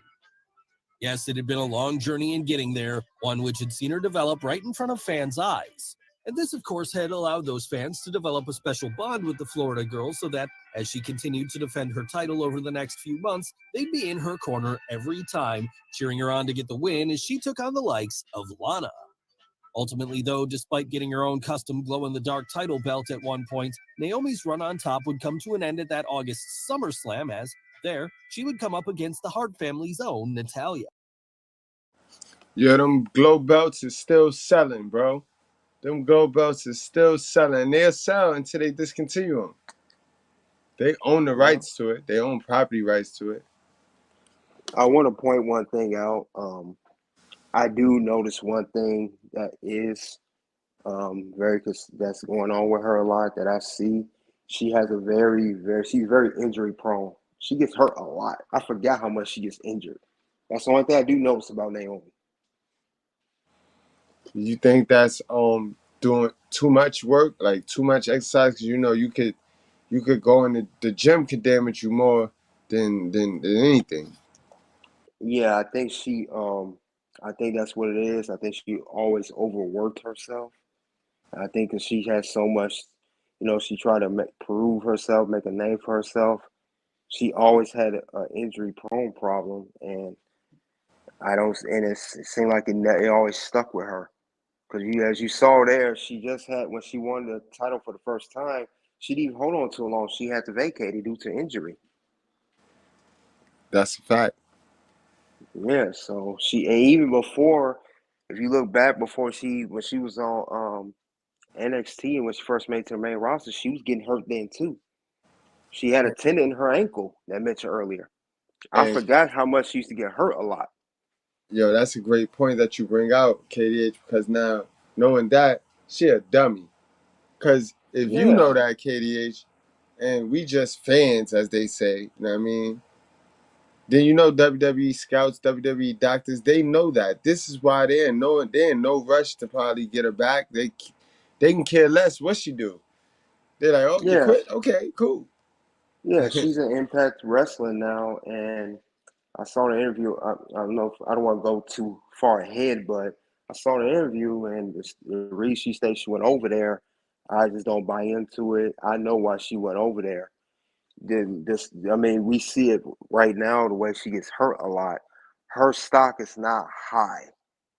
Yes, it had been a long journey in getting there, one which had seen her develop right in front of fans' eyes. And this, of course, had allowed those fans to develop a special bond with the Florida girl so that, as she continued to defend her title over the next few months, they'd be in her corner every time, cheering her on to get the win as she took on the likes of Lana. Ultimately, though, despite getting her own custom glow-in-the-dark title belt at one point, Naomi's run on top would come to an end at that August SummerSlam as, there, she would come up against the Hart family's own Natalya. Yeah, them glow belts is still selling, bro. Them glow belts is still selling. They'll sell until they discontinue them. They own the rights to it. They own property rights to it. I want to point one thing out. I do notice one thing that is that's going on with her a lot that I see. She has she's very injury prone. She gets hurt a lot. I forgot how much she gets injured. That's the only thing I do notice about Naomi. You think that's doing too much work, like too much exercise? 'Cause you could go in the gym could damage you more than anything. Yeah, I think that's what it is. I think she always overworked herself. I think that she has so much, she tried to prove herself, make a name for herself. She always had an injury prone problem, and it seemed like it always stuck with her. Because as you saw there, she just had, when she won the title for the first time, she didn't hold on too long. She had to vacate it due to injury. That's a fact. Yeah, so and even before, if you look back when she was on NXT and when she first made it to the main roster, she was getting hurt then too. She had a tendon in her ankle that I mentioned earlier. I And forgot how much she used to get hurt a lot. yo, that's a great point that you bring out, KDH, because now knowing that, she a dummy. Because if you Yeah, know that, KDH, and we just fans, as they say, you know what I mean? Then you know WWE scouts, WWE doctors, they know that. This is why they're in no rush to probably get her back. They can care less what she do. They're like, oh, you yeah, quit? Okay, cool. yeah. She's in Impact Wrestling now, and I saw the interview. I don't know. I don't want to go too far ahead, but I saw the interview, and the reason she stated she went over there, I just don't buy into it. I know why she went over there. I mean, we see it right now. The way she gets hurt a lot, her stock is not high.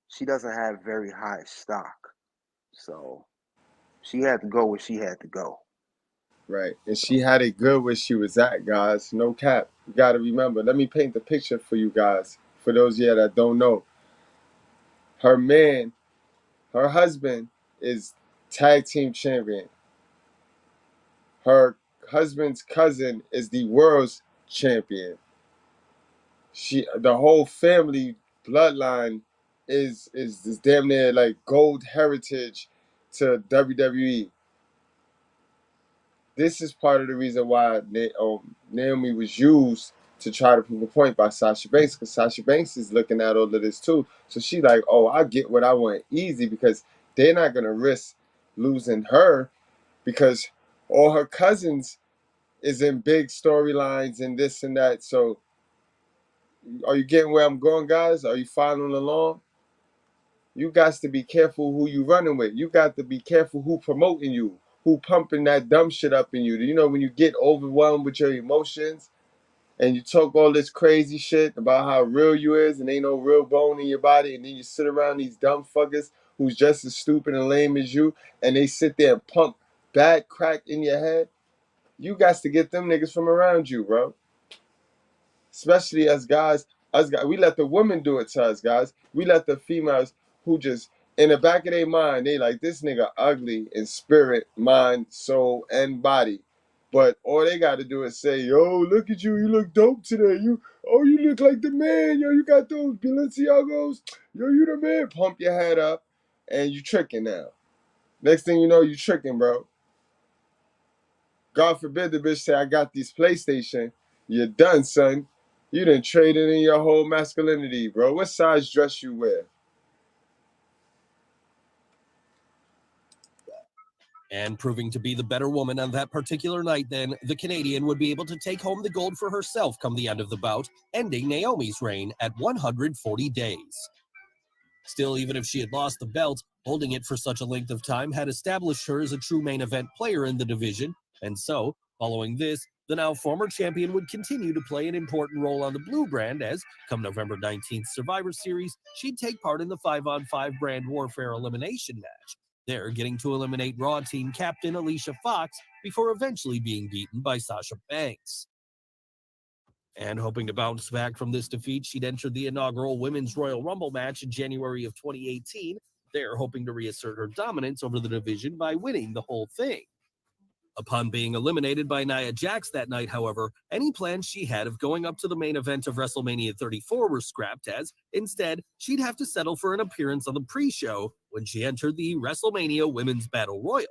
She doesn't have very high stock, so she had to go where she had to go. Right. And she had it good where she was at, guys. No cap. You got to remember. Let me paint the picture for you guys. For those of you that don't know. Her man, her husband is tag team champion. Her husband's cousin is the world's champion. The whole family bloodline is damn near like gold heritage to WWE. This is part of the reason why Naomi was used to try to prove a point by Sasha Banks, because Sasha Banks is looking at all of this too. So she like, oh, I get what I want easy, because they're not gonna risk losing her, because all her cousins is in big storylines and this and that. So are you getting where I'm going, guys? Are you following along? You got to be careful who you running with. You got to be careful who promoting you, who pumping that dumb shit up in you. You know, when you get overwhelmed with your emotions and you talk all this crazy shit about how real you is and ain't no real bone in your body, and then you sit around these dumb fuckers who's just as stupid and lame as you, and they sit there and pump bad crack in your head. You got to get them niggas from around you, bro. Especially as guys, we let the women do it to us, guys. We let the females who just in the back of their mind, they like, this nigga ugly in spirit, mind, soul, and body. But all they got to do is say, yo, look at you, you look dope today. You look like the man. Yo, you got those Balenciagos. Yo, you the man. Pump your head up, and you tricking now. Next thing you know, you tricking, bro. God forbid the bitch say, I got this PlayStation. You're done, son. You done traded in your whole masculinity, bro. What size dress you wear? And proving to be the better woman on that particular night, then, the Canadian would be able to take home the gold for herself come the end of the bout, ending Naomi's reign at 140 days. Still, even if she had lost the belt, holding it for such a length of time had established her as a true main event player in the division, and so, following this, the now former champion would continue to play an important role on the Blue brand as, come November 19th Survivor Series, she'd take part in the 5-on-5 brand warfare elimination match, there getting to eliminate Raw team captain Alicia Fox before eventually being beaten by Sasha Banks. And hoping to bounce back from this defeat, she'd entered the inaugural Women's Royal Rumble match in January of 2018, there hoping to reassert her dominance over the division by winning the whole thing. Upon being eliminated by Nia Jax that night, however, any plans she had of going up to the main event of WrestleMania 34 were scrapped, as instead she'd have to settle for an appearance on the pre-show when she entered the WrestleMania Women's Battle Royal.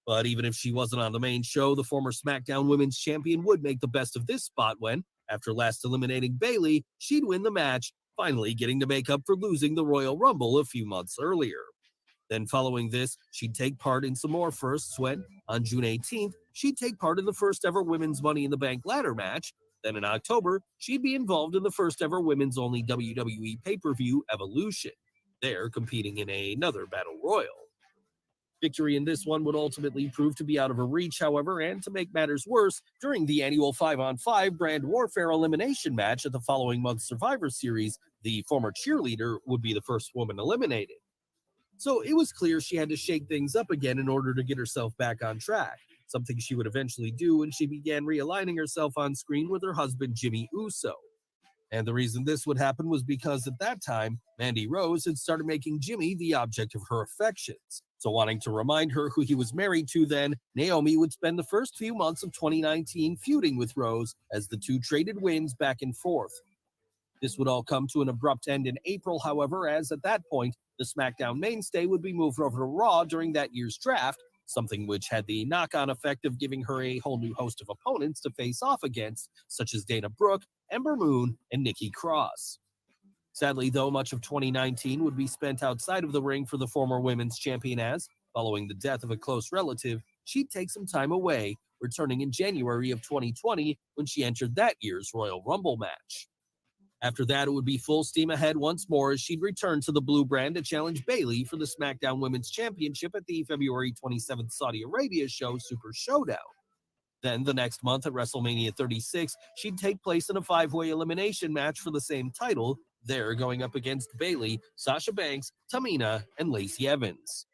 But even if she wasn't on the main show, the former SmackDown Women's Champion would make the best of this spot when, after last eliminating Bayley, she'd win the match, finally getting to make up for losing the Royal Rumble a few months earlier. Then following this, she'd take part in some more firsts when, on June 18th, she'd take part in the first ever Women's Money in the Bank ladder match. Then in October, she'd be involved in the first ever women's only WWE pay-per-view Evolution, there competing in another Battle Royal. Victory in this one would ultimately prove to be out of her reach, however, and to make matters worse, during the annual 5-on-5 Brand Warfare elimination match at the following month's Survivor Series, the former cheerleader would be the first woman eliminated. So it was clear she had to shake things up again in order to get herself back on track, something she would eventually do when she began realigning herself on screen with her husband Jimmy Uso. And the reason this would happen was because at that time, Mandy Rose had started making Jimmy the object of her affections. So wanting to remind her who he was married to then, Naomi would spend the first few months of 2019 feuding with Rose as the two traded wins back and forth. This would all come to an abrupt end in April, however, as at that point, the SmackDown mainstay would be moved over to Raw during that year's draft, something which had the knock-on effect of giving her a whole new host of opponents to face off against, such as Dana Brooke, Ember Moon, and Nikki Cross. Sadly, though, much of 2019 would be spent outside of the ring for the former women's champion as, following the death of a close relative, she'd take some time away, returning in January of 2020 when she entered that year's Royal Rumble match. After that, it would be full steam ahead once more as she'd return to the blue brand to challenge Bayley for the SmackDown Women's Championship at the February 27th Saudi Arabia show Super Showdown. Then the next month at WrestleMania 36, she'd take place in a 5-way elimination match for the same title, there going up against Bayley, Sasha Banks, Tamina, and Lacey Evans.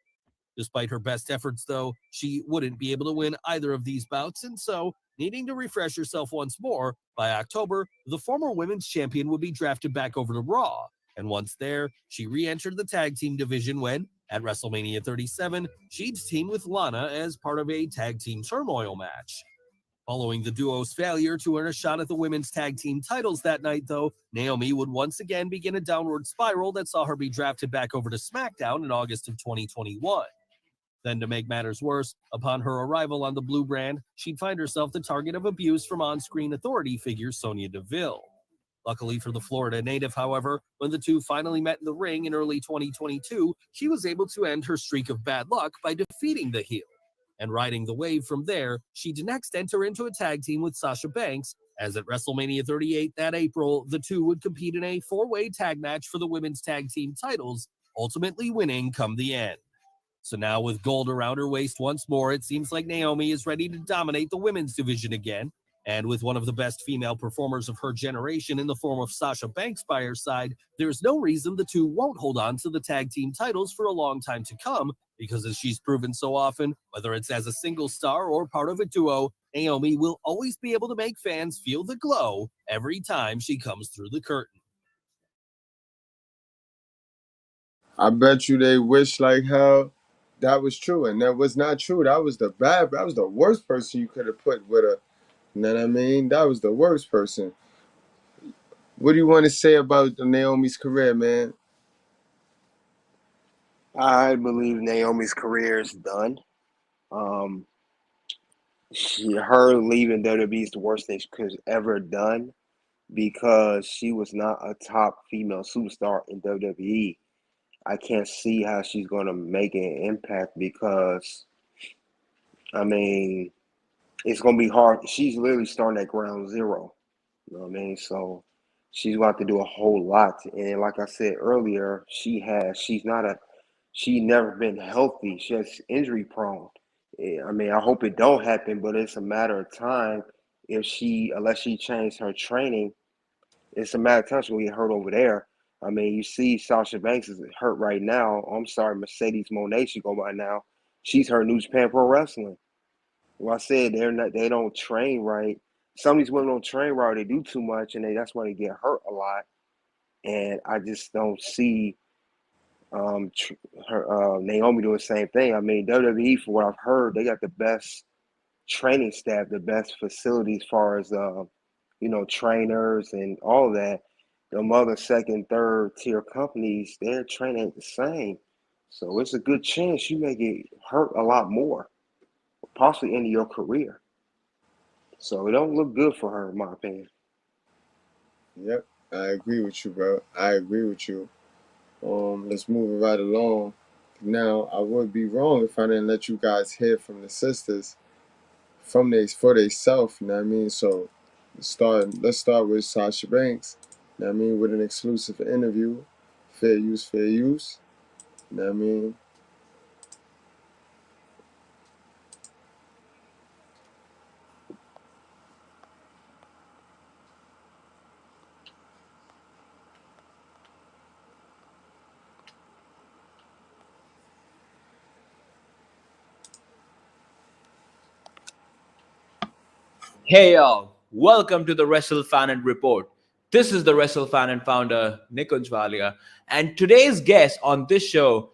Despite her best efforts, though, she wouldn't be able to win either of these bouts, and so, needing to refresh herself once more, by October, the former women's champion would be drafted back over to Raw, and once there, she re-entered the tag team division when, at WrestleMania 37, she'd team with Lana as part of a tag team turmoil match. Following the duo's failure to earn a shot at the women's tag team titles that night, though, Naomi would once again begin a downward spiral that saw her be drafted back over to SmackDown in August of 2021. Then, to make matters worse, upon her arrival on the blue brand, she'd find herself the target of abuse from on-screen authority figure Sonya Deville. Luckily for the Florida native, however, when the two finally met in the ring in early 2022, she was able to end her streak of bad luck by defeating the heel. And riding the wave from there, she'd next enter into a tag team with Sasha Banks, as at WrestleMania 38 that April, the two would compete in a 4-way tag match for the women's tag team titles, ultimately winning come the end. So now with gold around her waist once more, it seems like Naomi is ready to dominate the women's division again. And with one of the best female performers of her generation in the form of Sasha Banks by her side, there's no reason the two won't hold on to the tag team titles for a long time to come, because as she's proven so often, whether it's as a single star or part of a duo, Naomi will always be able to make fans feel the glow every time she comes through the curtain. I bet you they wish like hell that was true, and that was not true. That was the worst person you could have put with her. You know what I mean? That was the worst person. What do you want to say about Naomi's career, man? I believe Naomi's career is done. Her leaving WWE is the worst thing she could have ever done because she was not a top female superstar in WWE. I can't see how she's going to make an impact because, I mean, it's going to be hard. She's literally starting at ground zero. You know what I mean? So she's going to have to do a whole lot. And like I said earlier, she's never been healthy. She's injury prone. I mean, I hope it don't happen, but it's a matter of time. Unless she changed her training, it's a matter of time she'll get hurt over there. I mean, you see Sasha Banks is hurt right now. I'm sorry, Mercedes Moné should go by now. She's hurt New Japan Pro Wrestling. Well, I said they don't train right. Some of these women don't train right. They do too much, and that's why they get hurt a lot. And I just don't see Naomi doing the same thing. I mean, WWE, for what I've heard, they got the best training staff, the best facilities as far as trainers and all that. The other second, third tier companies, their training ain't the same. So it's a good chance you may get hurt a lot more, possibly end your career. So it don't look good for her, in my opinion. Yep, I agree with you, bro. I agree with you. Let's move it right along. Now, I would be wrong if I didn't let you guys hear from the sisters for themselves, you know what I mean? So let's start with Sasha Banks, you know what I mean, with an exclusive interview. Fair use, fair use. You know what I mean? Hey y'all, welcome to the Wrestle Fan and Report. This is the Wrestle Fan and founder Nikunj Valia, and today's guest on this show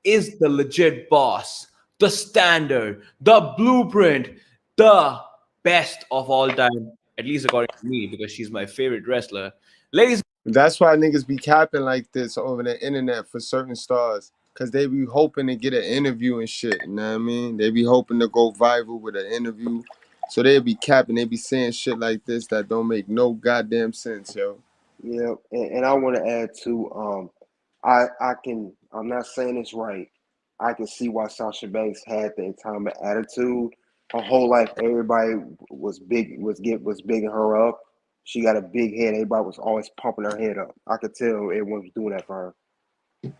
is the legit boss, the standard, the blueprint, the best of all time, at least according to me, because she's my favorite wrestler. Ladies, That's why niggas be capping like this over the internet for certain stars. Cause they be hoping to get an interview and shit, you know what I mean? They be hoping to go viral with an interview. So they be capping, they be saying shit like this that don't make no goddamn sense, yo. Yeah, and I want to add too. I'm not saying it's right. I can see why Sasha Banks had the entitlement attitude. Her whole life, everybody was bigging her up. She got a big head. Everybody was always pumping her head up. I could tell everyone was doing that for her.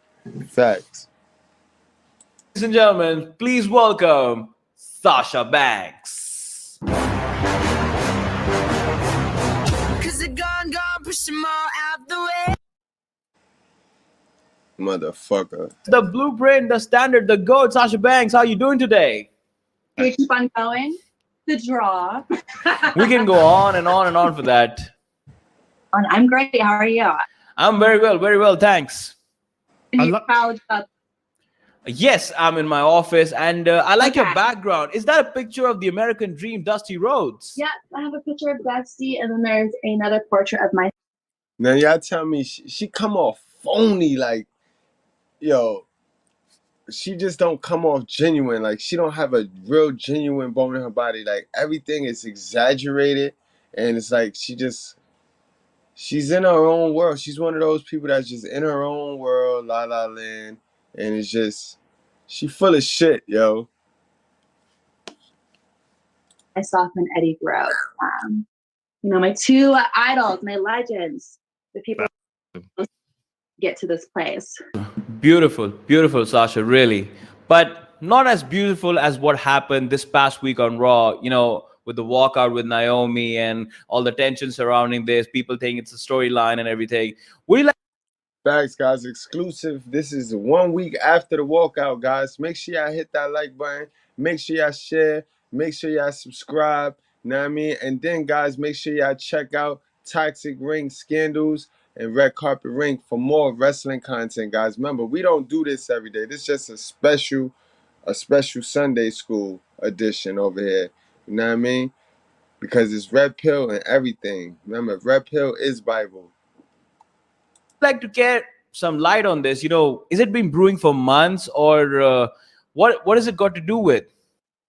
Facts. and gentlemen, please welcome Sasha Banks. Motherfucker. The blueprint, the standard, the GOAT, Sasha Banks. How you doing today? Can we keep on going? The draw. We can go on and on and on for that. I'm great. How are you? I'm very well, thanks. Yes, I'm in my office, and I like your background. Is that a picture of the American Dream, Dusty Rhodes? Yeah, I have a picture of Dusty, and then there's another portrait of my. Now y'all tell me she come off phony, like, yo, she just don't come off genuine. Like, she don't have a real genuine bone in her body. Like, everything is exaggerated, and it's like she's in her own world. She's one of those people that's just in her own world, la la land, and it's just she full of shit, yo. Myself and Eddie Grove. My two idols, my legends, the people get to this place. Beautiful, Sasha, really. But not as beautiful as what happened this past week on Raw, with the walkout with Naomi and all the tension surrounding this, people think it's a storyline and everything. Would you like? Facts, guys, exclusive. This is 1 week after the walkout, guys. Make sure y'all hit that like button. Make sure y'all share. Make sure y'all subscribe. Know what I mean? And then, guys, make sure y'all check out Toxic Ring Scandals and Red Carpet Ring for more wrestling content, guys. Remember, we don't do this every day. This is just a special Sunday school edition over here. You know what I mean? Because it's Red Pill and everything. Remember, Red Pill is Bible. Like to get some light on this, is it been brewing for months, or what has it got to do with?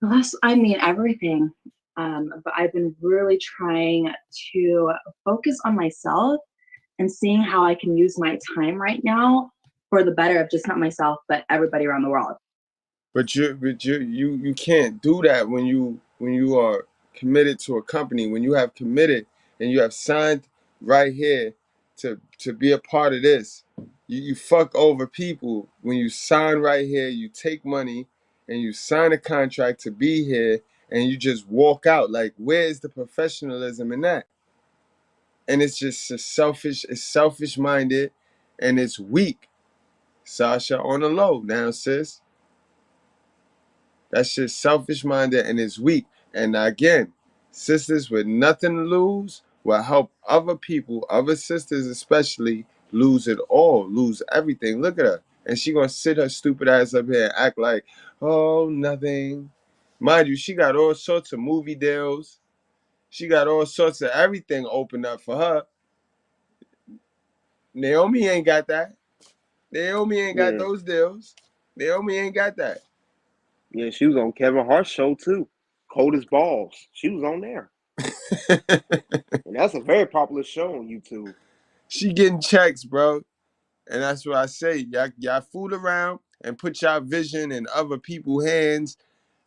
Everything. But I've been really trying to focus on myself and seeing how I can use my time right now for the better of just not myself, but everybody around the world. But you can't do that when you are committed to a company. When you have committed and you have signed right here to be a part of this, you fuck over people. When you sign right here, you take money and you sign a contract to be here, and you just walk out. Like, where is the professionalism in that? And it's just it's selfish minded, and it's weak. Sasha, on the low now, sis. That's just selfish minded and it's weak. And again, sisters with nothing to lose will help other people, other sisters especially, lose it all, lose everything. Look at her. And she gonna sit her stupid ass up here and act like, oh, nothing. Mind you, she got all sorts of movie deals. She got all sorts of everything opened up for her. Naomi ain't got that. Naomi ain't got Yeah, those deals. Naomi ain't got that. yeah, she was on Kevin Hart's show too. Cold as balls. She was on there, and that's a very popular show on YouTube. She getting checks, bro. And that's what I say. Y'all fool around and put y'all vision in other people's hands,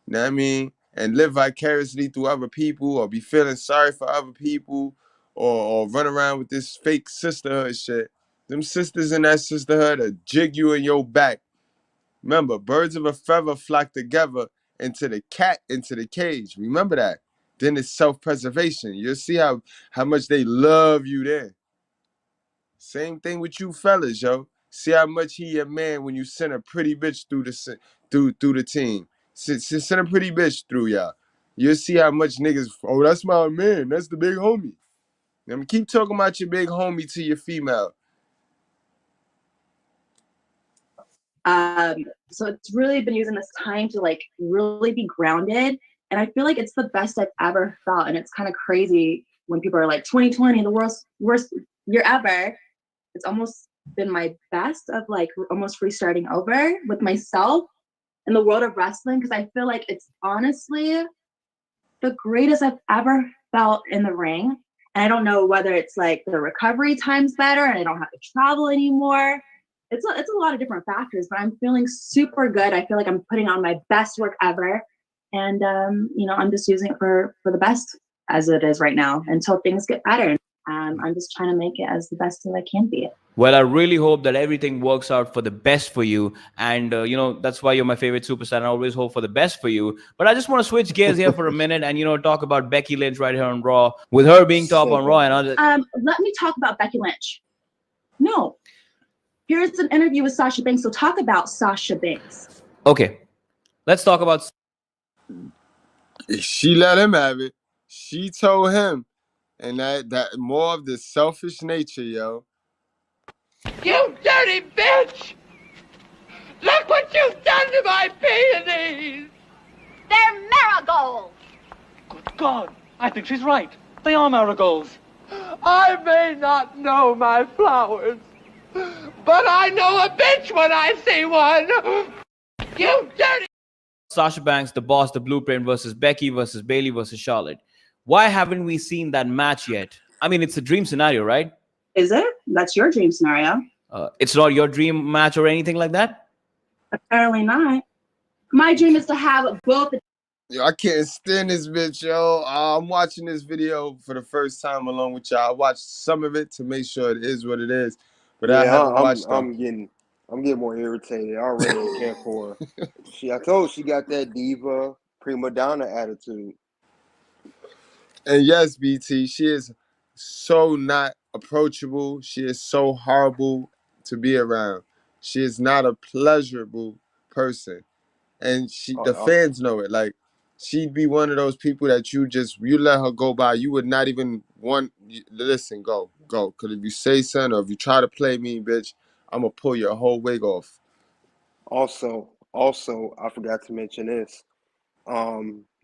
you know what I mean? And live vicariously through other people or be feeling sorry for other people or run around with this fake sisterhood shit. Them sisters in that sisterhood will jig you in your back. Remember, birds of a feather flock together into the cage. Remember that. Then it's self-preservation. You'll see how much they love you then. Same thing with you fellas, yo. See how much he your man when you send a pretty bitch through the team. Send a pretty bitch through y'all. You'll see how much niggas. Oh, that's my man. That's the big homie. I mean, keep talking about your big homie to your female. So it's really been using this time to like really be grounded. And I feel like it's the best I've ever felt. And it's kind of crazy when people are like 2020, the worst year ever. It's almost been my best of like almost restarting over with myself in the world of wrestling. Cause I feel like it's honestly the greatest I've ever felt in the ring. And I don't know whether it's like the recovery time's better and I don't have to travel anymore. It's a lot of different factors, but I'm feeling super good. I feel like I'm putting on my best work ever. And, I'm just using it for the best as it is right now until things get better. I'm just trying to make it as the best as I can be. Well, I really hope that everything works out for the best for you. And, that's why you're my favorite superstar. I always hope for the best for you. But I just want to switch gears here for a minute and, talk about Becky Lynch right here on Raw, with her being top on Raw and other. Let me talk about Becky Lynch. No. Here's an interview with Sasha Banks. So talk about Sasha Banks. Okay. Let's talk about. She let him have it. She told him. And that more of the selfish nature, yo. You dirty bitch! Look what you've done to my peonies! They're marigolds! Good God, I think she's right. They are marigolds. I may not know my flowers, but I know a bitch when I see one! You dirty... Sasha Banks, the boss, the blueprint versus Becky versus Bayley versus Charlotte. Why haven't we seen that match yet? I mean, it's a dream scenario, right? Is it? That's your dream scenario. It's not your dream match or anything like that? Apparently not. My dream is to have both. Yo, I can't stand this bitch, yo. I'm watching this video for the first time along with y'all. I watched some of it to make sure it is what it is, but I Yeah, haven't watched I'm getting more irritated. I already don't care for her. I told she got that diva prima donna attitude. And yes, BT, she is so not approachable. She is so horrible to be around. She is not a pleasurable person. And the fans know it. Like, she'd be one of those people that you let her go by. You would not even listen, go. Because if you say something or if you try to play me, bitch, I'm going to pull your whole wig off. Also, I forgot to mention this.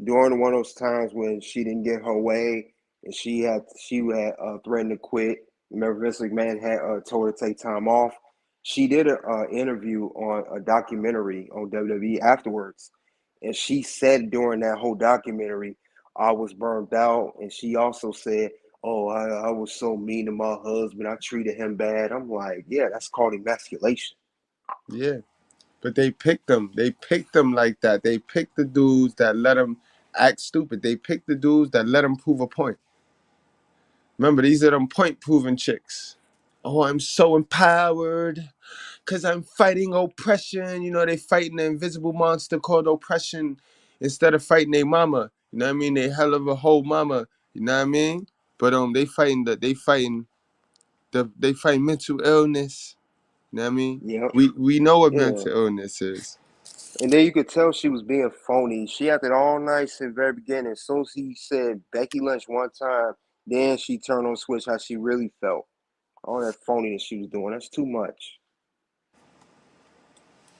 During one of those times when she didn't get her way and she had threatened to quit. Remember, Vince McMahon had told her to take time off. She did an interview on a documentary on WWE afterwards, and she said during that whole documentary, "I was burned out," and she also said, "Oh, I was so mean to my husband. I treated him bad." I'm like, yeah, that's called emasculation. Yeah. But they picked them. They picked them like that. They picked the dudes that let them act stupid. They picked the dudes that let them prove a point. Remember, these are them point-proving chicks. Oh, I'm so empowered because I'm fighting oppression. They fighting the invisible monster called oppression instead of fighting their mama. You know what I mean? They hell of a whole mama. You know what I mean? But they fighting mental illness. You know what I mean? Yep. We know what Yeah. mental illness is. And then you could tell she was being phony. She acted all nice in the very beginning. As soon as he said Becky Lynch one time, then she turned on switch how she really felt. All that phoniness she was doing, that's too much.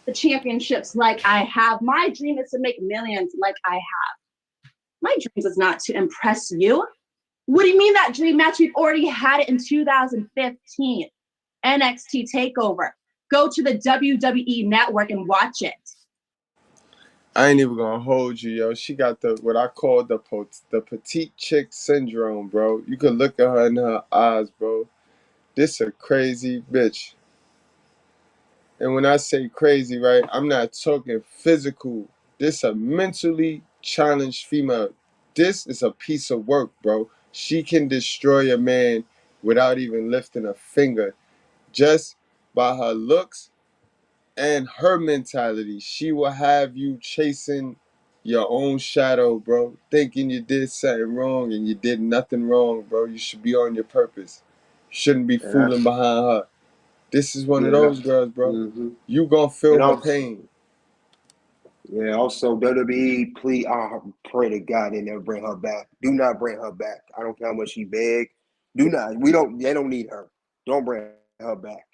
the championships like I have. My dream is to make millions like I have. My dream is not to impress you. What do you mean that dream match? We've already had it in 2015. NXT TakeOver. Go to the WWE Network and watch it. I ain't even gonna hold you, yo. She got what I call the petite chick syndrome, bro. You could look at her in her eyes, bro. This a crazy bitch. And when I say crazy, right, I'm not talking physical. This a mentally challenged female. This is a piece of work, bro. She can destroy a man without even lifting a finger. Just by her looks and her mentality, she will have you chasing your own shadow, bro. Thinking you did something wrong and you did nothing wrong, bro. You should be on your purpose. You shouldn't be fooling behind her. This is one of those girls, bro. Mm-hmm. You gonna feel her pain. Yeah, also WWE, please, I pray to God they never bring her back. Do not bring her back. I don't care how much she beg. Do not. They don't need her. Don't bring her back.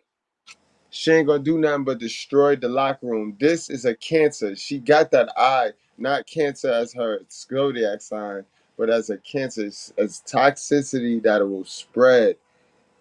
She ain't gonna do nothing but destroy the locker room. This is a cancer. She got that eye, not cancer as her zodiac sign, but as a cancer, as toxicity that will spread.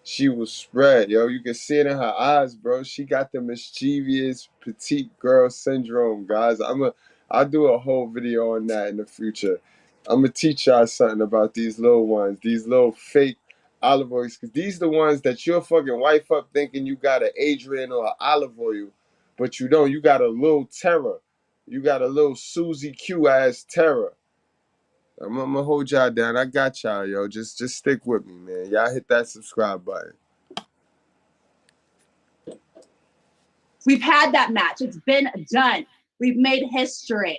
She will spread, yo. You can see it in her eyes, bro. She got the mischievous petite girl syndrome, guys. I'll do a whole video on that in the future. I'm gonna teach y'all something about these little ones, these little fake olive oils, because these the ones that you'll fucking wife up thinking you got an Adrian or an olive oil, but you don't. You got a little terror. You got a little Susie Q ass terror. I'm gonna hold y'all down. I got y'all, yo. Just stick with me, man. Y'all hit that subscribe button. We've had that match. It's been done. We've made history.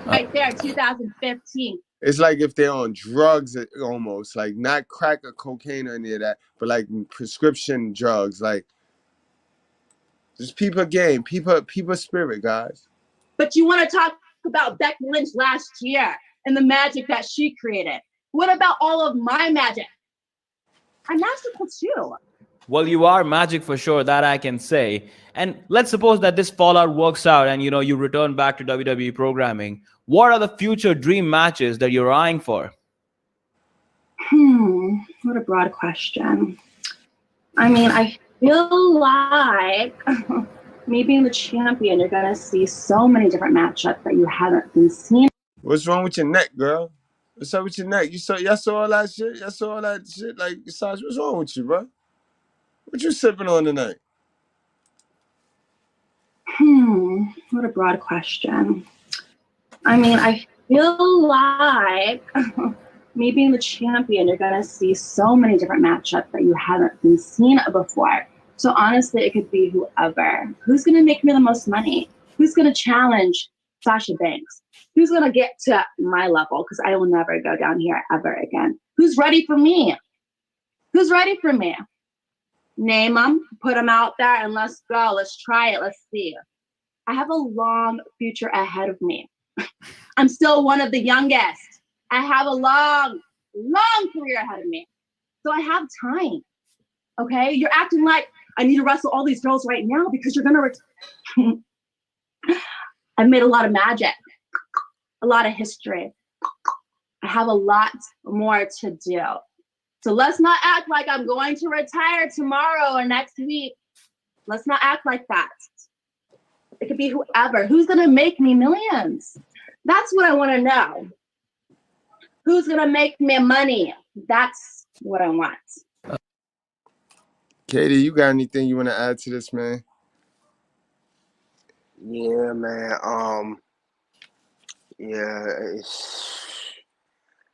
Right there, 2015. It's like if they're on drugs, almost like not crack or cocaine or any of that, but like prescription drugs. Like just people game, people spirit, guys. But you want to talk about Becky Lynch last year and the magic that she created. What about all of my magic? I'm magical too. Well, you are magic for sure, that I can say. And let's suppose that this fallout works out and, you return back to WWE programming. What are the future dream matches that you're eyeing for? What a broad question. I mean, I feel like me being the champion, you're going to see so many different matchups that you haven't been seeing. What's wrong with your neck, girl? What's up with your neck? Y'all saw all that shit? Y'all saw all that shit? Like, Sasha, what's wrong with you, bro? What you sipping on tonight? What a broad question. I mean, I feel like me being the champion, you're going to see so many different matchups that you haven't been seen before. So honestly, it could be whoever. Who's going to make me the most money? Who's going to challenge Sasha Banks? Who's going to get to my level? Because I will never go down here ever again. Who's ready for me? Who's ready for me? Name them, put them out there, and let's go. Let's try it. Let's see. I have a long future ahead of me. I'm still one of the youngest. I have a long career ahead of me. So I have time. Okay? You're acting like I need to wrestle all these girls right now because you're going to... I've made a lot of magic, a lot of history. I have a lot more to do. So let's not act like I'm going to retire tomorrow or next week. Let's not act like that. It could be whoever. Who's going to make me millions? That's what I want to know. Who's going to make me money? That's what I want. Katie, you got anything you want to add to this, man? Yeah, man. Yeah,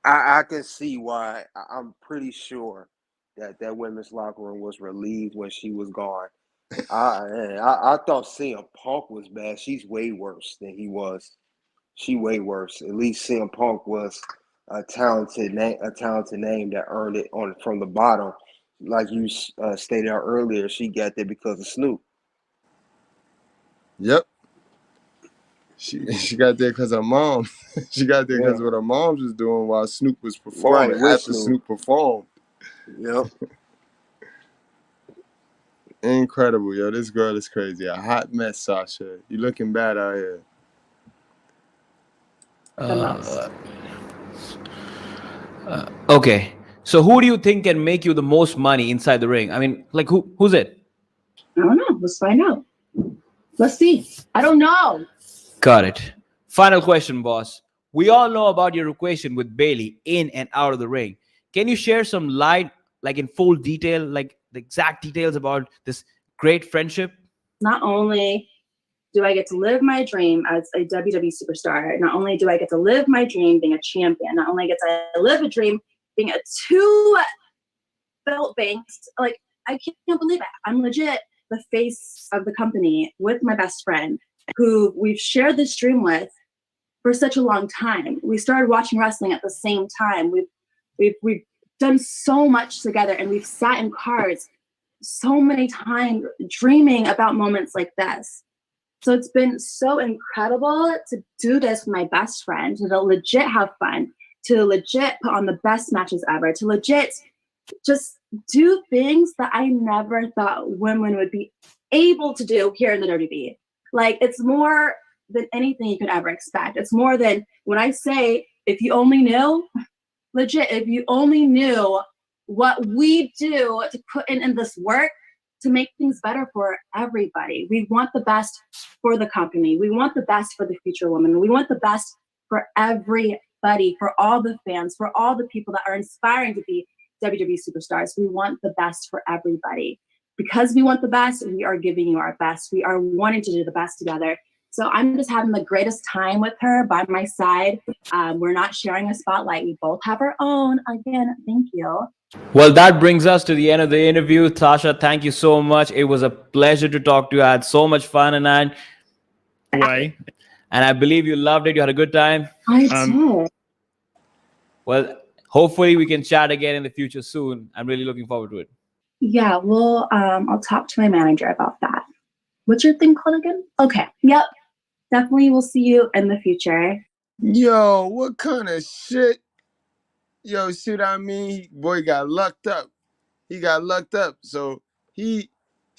I can see why. I'm pretty sure that women's locker room was relieved when she was gone. I thought CM Punk was bad. She's way worse than he was. She way worse. At least CM Punk was a talented name that earned it from the bottom. Like you stated out earlier, she got there because of Snoop. Yep. She got there because her mom. She got there because what her mom was doing while Snoop was performing. Right, after Snoop performed. Yep. Incredible, yo. This girl is crazy. A hot mess, Sasha. You looking bad out here. Okay. So who do you think can make you the most money inside the ring? I mean, like who's it? I don't know. Let's find out. Let's see. I don't know. Got it. Final question, boss. We all know about your equation with Bailey in and out of the ring. Can you share some light, like in full detail, like the exact details about this great friendship? Not only do I get to live my dream as a WWE superstar, not only do I get to live my dream being a champion, not only get to live a dream being a 2 belt banks, like I can't believe it. I'm legit the face of the company with my best friend who we've shared this dream with for such a long time. We started watching wrestling at the same time. We've done so much together, and we've sat in cars so many times dreaming about moments like this. So it's been so incredible to do this with my best friend, to legit have fun, to legit put on the best matches ever, to legit just do things that I never thought women would be able to do here in the WWE. Like, it's more than anything you could ever expect. It's more than when I say, if you only knew, legit, if you only knew what we do to put in this work to make things better for everybody. We want the best for the company. We want the best for the future women. We want the best for everybody, for all the fans, for all the people that are inspiring to be WWE superstars. We want the best for everybody. Because we want the best, we are giving you our best. We are wanting to do the best together. So I'm just having the greatest time with her by my side. We're not sharing a spotlight. We both have our own. Again, thank you. Well, that brings us to the end of the interview. Tasha, thank you so much. It was a pleasure to talk to you. I had so much fun, and I believe you loved it. You had a good time. I did. Well, hopefully we can chat again in the future soon. I'm really looking forward to it. Yeah, well, I'll talk to my manager about that. What's your thing called again? Okay. Yep. Definitely we'll see you in the future. Yo, what kind of shit? Yo, see what I mean? Boy got lucked up. He got lucked up. So she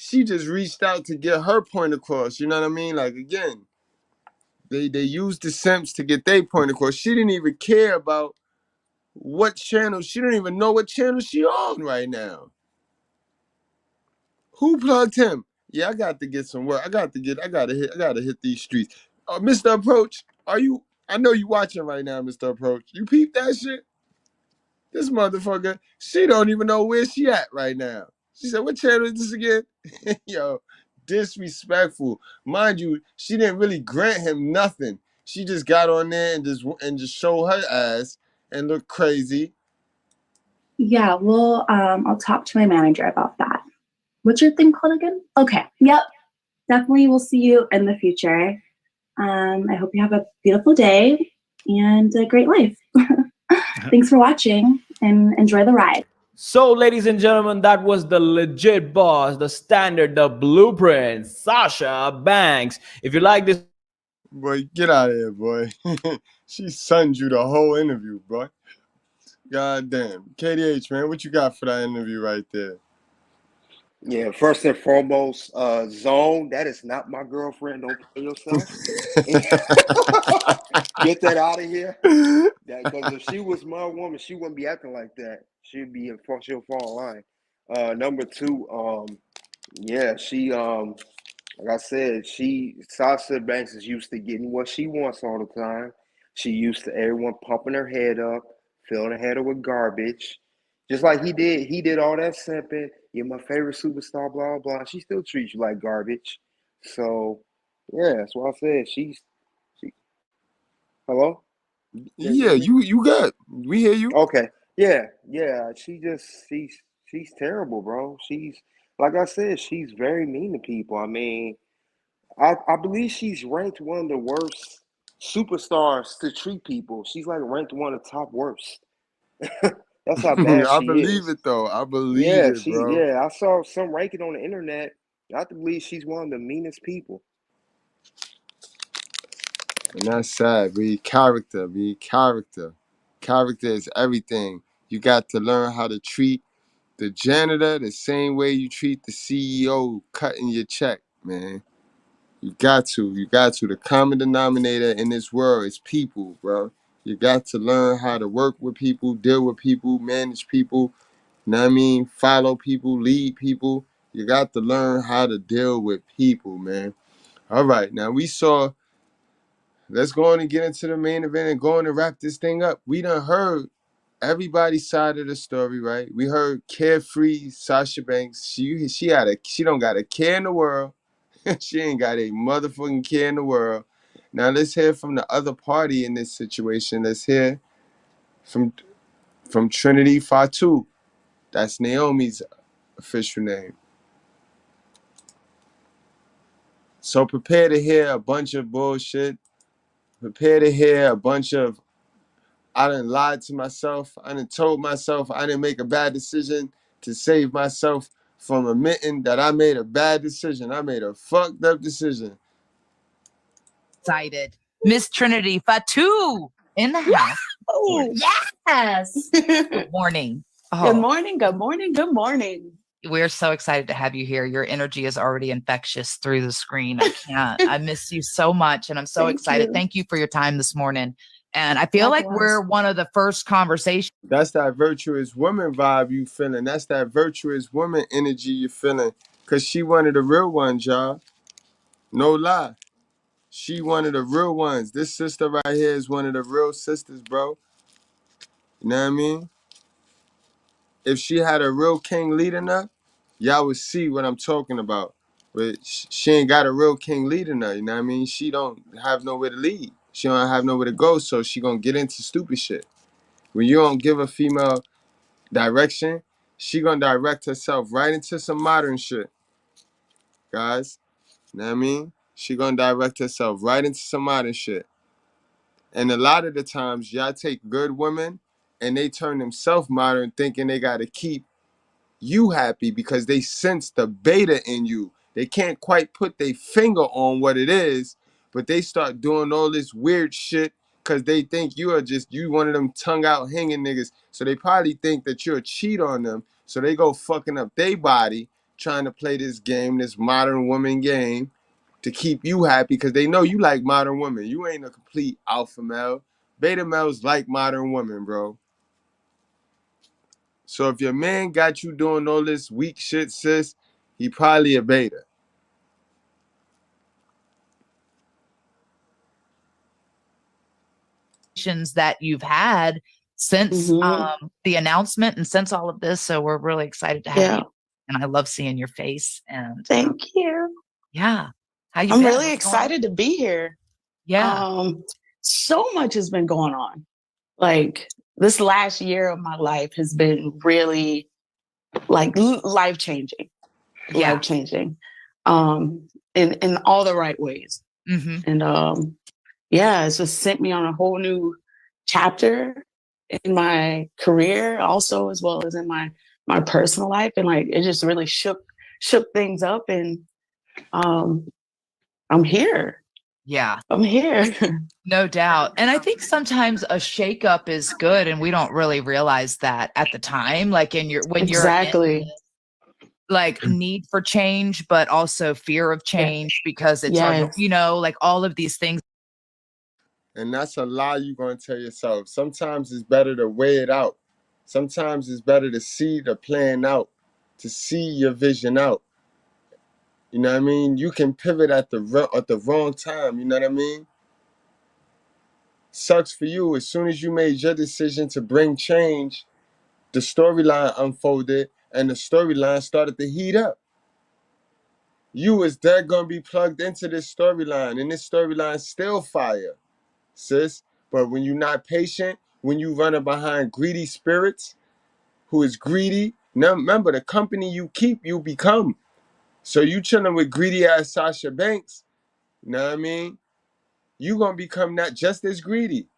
just reached out to get her point across. You know what I mean? Like, again, they used the simps to get their point across. She didn't even care about what channel. She don't even know what channel she on right now. Who plugged him? Yeah, I got to get some work. I gotta hit these streets. Mr. Approach, I know you watching right now, Mr. Approach. You peep that shit? This motherfucker, she don't even know where she at right now. She said, what channel is this again? Yo, disrespectful. Mind you, she didn't really grant him nothing. She just got on there and just showed her ass and looked crazy. Yeah, well, I'll talk to my manager about that. What's your thing called again? Okay. Yep. Definitely we'll see you in the future. I hope you have a beautiful day and a great life. Thanks for watching and enjoy the ride. So, ladies and gentlemen, that was the legit boss, the standard, the blueprint, Sasha Banks. If you like this, boy, get out of here, boy. She sunned you the whole interview, boy. God damn. KDH, man, what you got for that interview right there? Yeah, first and foremost, Zone, that is not my girlfriend. Don't play yourself. Get that out of here. Because if she was my woman, she wouldn't be acting like that. She'll fall in line. Number two, yeah, she like I said, Sasha Banks is used to getting what she wants all the time. She used to everyone pumping her head up, filling her head up with garbage. Just like he did all that simping. You're my favorite superstar, blah, blah. She still treats you like garbage. So, yeah, that's why I said she hello? Yeah, you got. We hear you. Okay. Yeah. She's terrible, bro. She's like I said, she's very mean to people. I mean, I believe she's ranked one of the worst superstars to treat people. She's like ranked one of the top worst. That's how bad I she believe is. it though. I believe Yeah, it, bro. I saw some ranking on the internet. I have to believe she's one of the meanest people. And that's sad. Character. Character is everything. You got to learn how to treat the janitor the same way you treat the CEO cutting your check, man. You got to. The common denominator in this world is people, bro. You got to learn how to work with people, deal with people, manage people, you know what I mean? Follow people, lead people. You got to learn how to deal with people, man. All right, now let's go on and get into the main event and go on and wrap this thing up. We done heard everybody's side of the story, right? We heard carefree Sasha Banks. She don't got a care in the world. She ain't got a motherfucking care in the world. Now let's hear from the other party in this situation. Let's hear from Trinity Fatu. That's Naomi's official name. So prepare to hear a bunch of bullshit. Prepare to hear a bunch of I done lied to myself. I done told myself I didn't make a bad decision to save myself from admitting that I made a bad decision. I made a fucked up decision. Excited. Miss Trinity Fatu in the house. Oh, Yes. Good morning. Good morning. Good morning. Good morning. We're so excited to have you here. Your energy is already infectious through the screen. I can't. I miss you so much, and I'm so excited. Thank you for your time this morning. And I feel like we're one of the first conversations. That's that virtuous woman vibe you feeling. That's that virtuous woman energy you feeling. Because she one of the real ones, y'all. No lie. She one of the real ones. This sister right here is one of the real sisters, bro. You know what I mean? If she had a real king leading her, y'all would see what I'm talking about. But she ain't got a real king leading her, you know what I mean? She don't have nowhere to lead. She don't have nowhere to go, so she gonna get into stupid shit. When you don't give a female direction, she gonna direct herself right into some modern shit, guys. You know what I mean? She gonna direct herself right into some modern shit. And a lot of the times, y'all take good women and they turn themselves modern thinking they gotta keep you happy because they sense the beta in you. They can't quite put their finger on what it is, but they start doing all this weird shit because they think you one of them tongue out hanging niggas. So they probably think that you're a cheat on them. So they go fucking up their body trying to play this game, this modern woman game, to keep you happy because they know you like modern women. You ain't a complete alpha male. Beta males like modern women, bro. So if your man got you doing all this weak shit, sis, he probably a beta. That you've had since the announcement and since all of this. So we're really excited to have you. And I love seeing your face. And thank you. Yeah. How you I'm been? really excited to be here. Yeah. So much has been going on. Like this last year of my life has been really like life changing. Yeah. Life changing. In all the right ways. And yeah, it's just sent me on a whole new chapter in my career also, as well as in my personal life. And like, it just really shook things up. And I'm here. Yeah. I'm here. No doubt. And I think sometimes a shakeup is good. And we don't really realize that at the time, like when you're in, like need for change, but also fear of change because it's, like all of these things. And that's a lie you're going to tell yourself. Sometimes it's better to weigh it out. Sometimes it's better to see the plan out, to see your vision out. You know what I mean? You can pivot at the wrong time. You know what I mean? Sucks for you. As soon as you made your decision to bring change, the storyline unfolded and the storyline started to heat up. You is dead gonna be plugged into this storyline, and this storyline still fire, sis. But when you're not patient, when you running behind greedy spirits, who is greedy, now remember the company you keep, you become. So you chilling with greedy ass Sasha Banks, you know what I mean? You gonna become not just as greedy.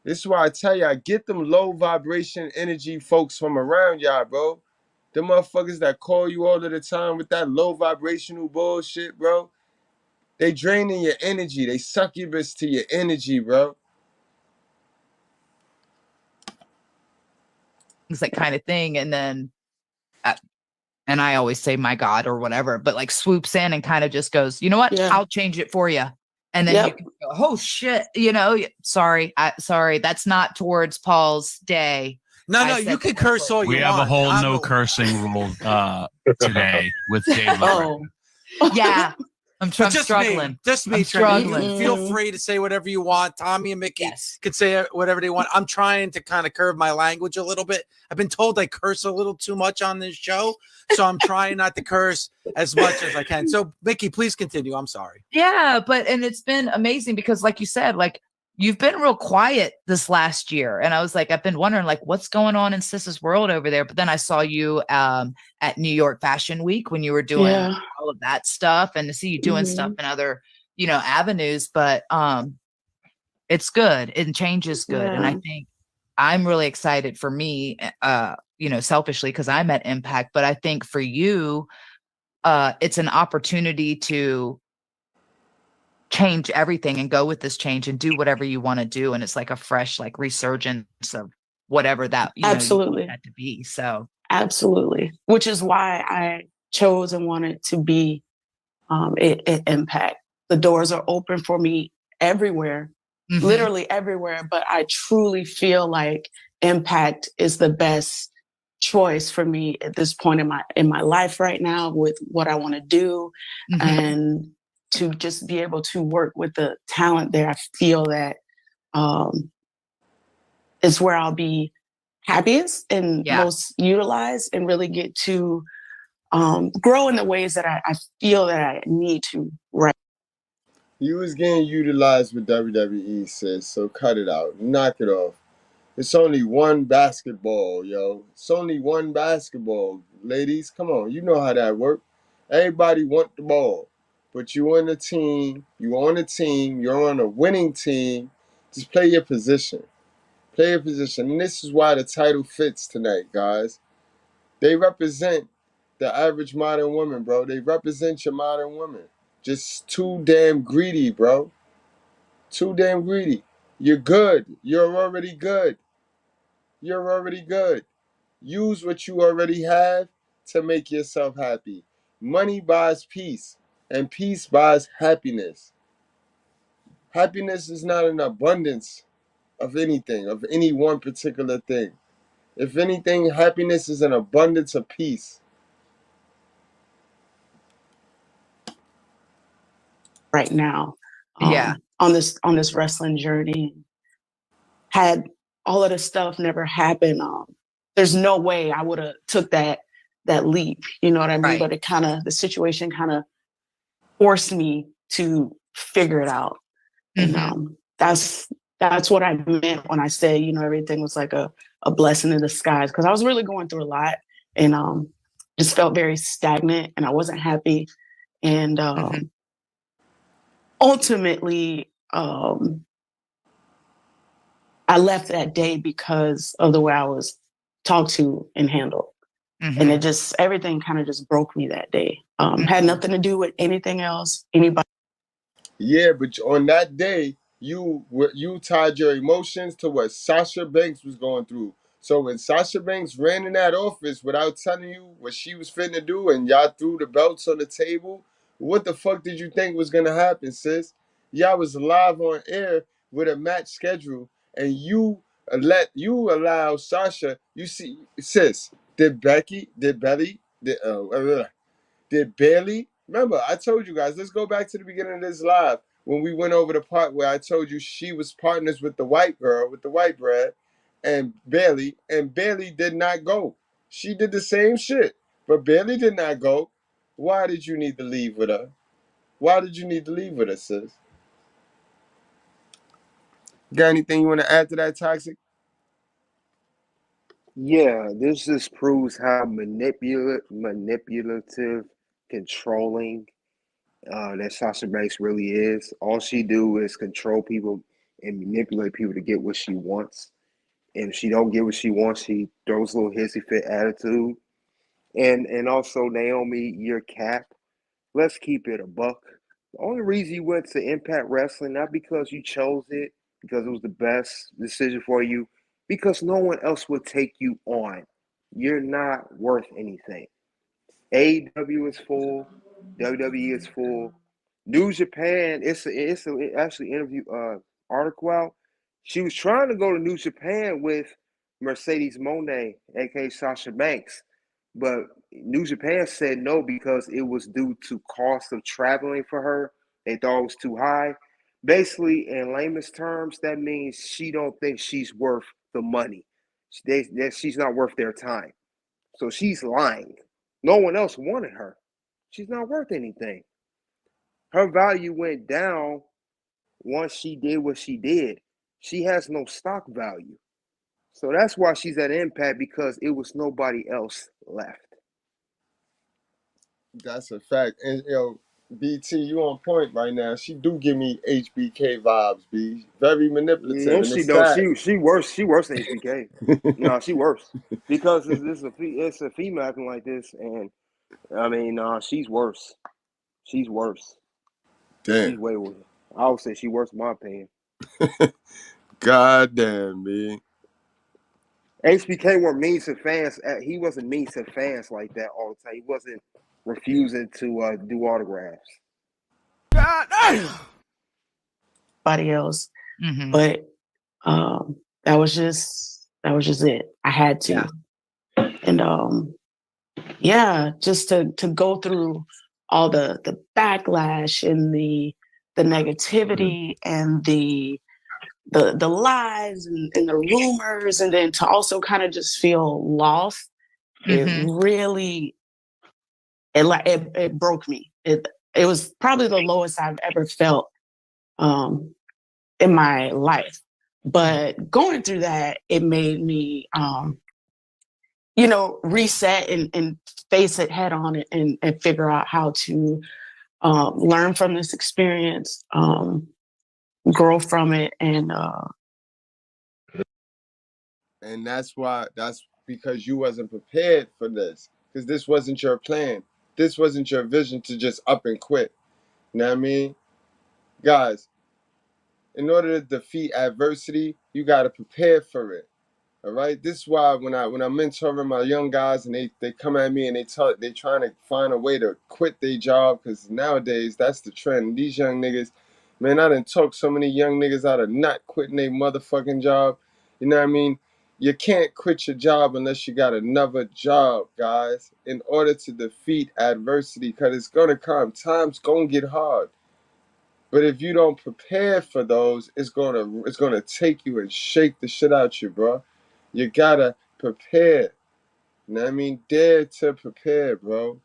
This is why I tell y'all, get them low vibration energy folks from around y'all, bro. The motherfuckers that call you all of the time with that low vibrational bullshit, bro. They draining your energy. They succubus to your energy, bro. It's that kind of thing. And then, and I always say my God or whatever, but like swoops in and kind of just goes, you know what? Yeah. I'll change it for you. And then you can go, oh shit, sorry. That's not towards Paul's day. No, you can curse all you want. We have a whole no cursing rule today with Dave. Yeah. I'm just struggling. Me, struggling. Feel free to say whatever you want. Tommy and Mickey could say whatever they want. I'm trying to kind of curb my language a little bit. I've been told I curse a little too much on this show, so I'm trying not to curse as much as I can. So, Mickey, please continue. I'm sorry. Yeah, and it's been amazing because, like you said, like you've been real quiet this last year, and I was like, I've been wondering, like, what's going on in Sis's world over there. But then I saw you at New York Fashion Week when you were doing all of that stuff, and to see you doing stuff in other, avenues. But it's good, and change is good, and I think I'm really excited for me, selfishly because I'm at Impact. But I think for you, it's an opportunity to change everything and go with this change and do whatever you want to do. And it's like a fresh, like resurgence of whatever that, absolutely you want that to be. So absolutely. Which is why I chose and wanted to be at Impact. The doors are open for me everywhere, literally everywhere. But I truly feel like Impact is the best choice for me at this point in my life right now with what I want to do. And to just be able to work with the talent there, I feel that is where I'll be happiest and most utilized and really get to grow in the ways that I feel that I need to right. You was getting utilized with WWE, sis, so cut it out. Knock it off. It's only one basketball, yo. It's only one basketball. Ladies, come on. You know how that works. Everybody want the ball. But you on a team. You're on a winning team. Just play your position. Play your position. And this is why the title fits tonight, guys. They represent the average modern woman, bro. They represent your modern woman. Just too damn greedy, bro. Too damn greedy. You're good. You're already good. You're already good. Use what you already have to make yourself happy. Money buys peace, and peace buys happiness. Happiness is not an abundance of anything, of any one particular thing. If anything, happiness is an abundance of peace. Right now, on this wrestling journey, had all of this stuff never happened, there's no way I would have took that leap. You know what I mean? But the situation kind of forced me to figure it out. And that's what I meant when I say, everything was like a blessing in disguise, because I was really going through a lot and just felt very stagnant and I wasn't happy. And ultimately, I left that day because of the way I was talked to and handled. And it just, everything kind of just broke me that day. Had nothing to do with anything else, anybody. Yeah, but on that day, you tied your emotions to what Sasha Banks was going through. So when Sasha Banks ran in that office without telling you what she was finna do and y'all threw the belts on the table, what the fuck did you think was gonna happen, sis? Y'all was live on air with a match schedule and you allow Sasha, you see, sis, did Bailey, remember, I told you guys, let's go back to the beginning of this live when we went over the part where I told you she was partners with the white girl, with the white bread, and Bailey did not go. She did the same shit, but Bailey did not go. Why did you need to leave with her? Why did you need to leave with her, sis? Got anything you want to add to that, Toxic? Yeah, this just proves how manipulative, controlling that Sasha Banks really is. All she do is control people and manipulate people to get what she wants. And if she don't get what she wants, she throws a little hissy fit attitude. And also, Naomi, your cap. Let's keep it a buck. The only reason you went to Impact Wrestling, not because you chose it, because it was the best decision for you, because no one else will take you on. You're not worth anything. AEW is full, WWE is full. New Japan, it's actually interview article out. She was trying to go to New Japan with Mercedes Moné, aka Sasha Banks, but New Japan said no because it was due to cost of traveling for her. They thought it was too high. Basically, in layman's terms, that means she don't think she's worth the money. She's not worth their time. So she's lying. No one else wanted her. She's not worth anything. Her value went down once she did what she did. She has no stock value. So that's why she's at Impact, because it was nobody else left. That's a fact. And BT, you on point right now. She do give me HBK vibes, B. Very manipulative, No, and she it's don't. sad. She worse. She worse than HBK. No, she worse because it's a female acting like this, and I mean, she's worse. She's worse. Damn. She's way worse. I would say she worse in my opinion. God damn, man. HBK were mean to fans. He wasn't mean to fans like that all the time. He wasn't refusing to do autographs. God damn. Everybody else, but that was just it. I had to, and just to go through all the backlash and the negativity and the lies and the rumors, and then to also kind of just feel lost. It really it broke me. It was probably the lowest I've ever felt in my life. But going through that, it made me reset and face it head on and figure out how to learn from this experience, grow from it, and that's because you wasn't prepared for this, because this wasn't your plan. This wasn't your vision to just up and quit. You know what I mean? Guys, in order to defeat adversity, you got to prepare for it. All right. This is why when I'm mentoring my young guys and they come at me and they trying to find a way to quit their job, because nowadays that's the trend. These young niggas, man, I done talked so many young niggas out of not quitting their motherfucking job. You know what I mean? You can't quit your job unless you got another job, guys, in order to defeat adversity, because it's gonna come. Time's gonna get hard. But if you don't prepare for those, it's gonna take you and shake the shit out you, bro. You gotta prepare. You know what I mean? Dare to prepare, bro.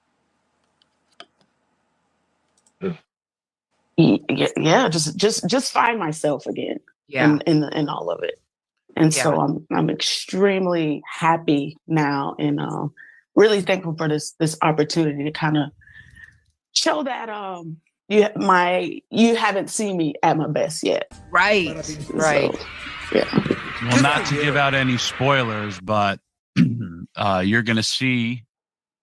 Yeah, just find myself again. In all of it. And so I'm extremely happy now, and really thankful for this opportunity to kind of show that you haven't seen me at my best yet. Right. So, yeah. Well, not to give out any spoilers, but you're going to see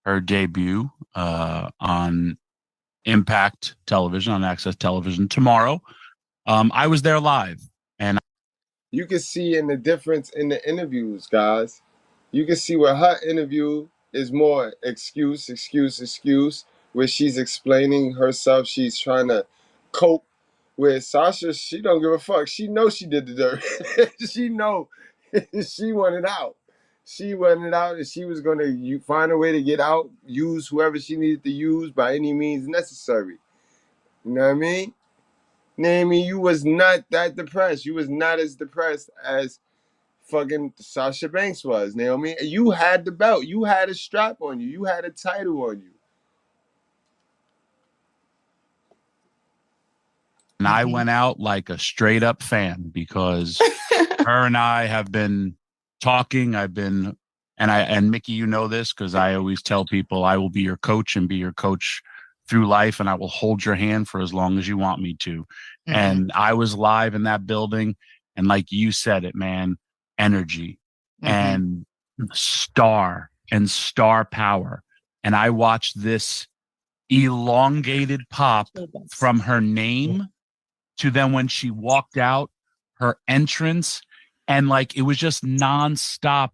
her debut on Impact Television, on Access Television tomorrow. I was there live, and you can see in the difference in the interviews, guys. You can see where her interview is more excuse, where she's explaining herself. She's trying to cope. Where Sasha, she don't give a fuck. She knows she did the dirt. She know she wanted out. She wanted out, and she was gonna find a way to get out. Use whoever she needed to use by any means necessary. You know what I mean? Naomi, you was not that depressed. You was not as depressed as fucking Sasha Banks was, Naomi. You had the belt. You had a strap on you. You had a title on you. And I went out like a straight up fan, because her and I have been talking. And Mickey, you know this, because I always tell people I will be your coach and be your coach through life, and I will hold your hand for as long as you want me to. Mm-hmm. And I was live in that building, and like you said it, man, energy and star power. And I watched this elongated pop from her name to then when she walked out, her entrance, And like, it was just nonstop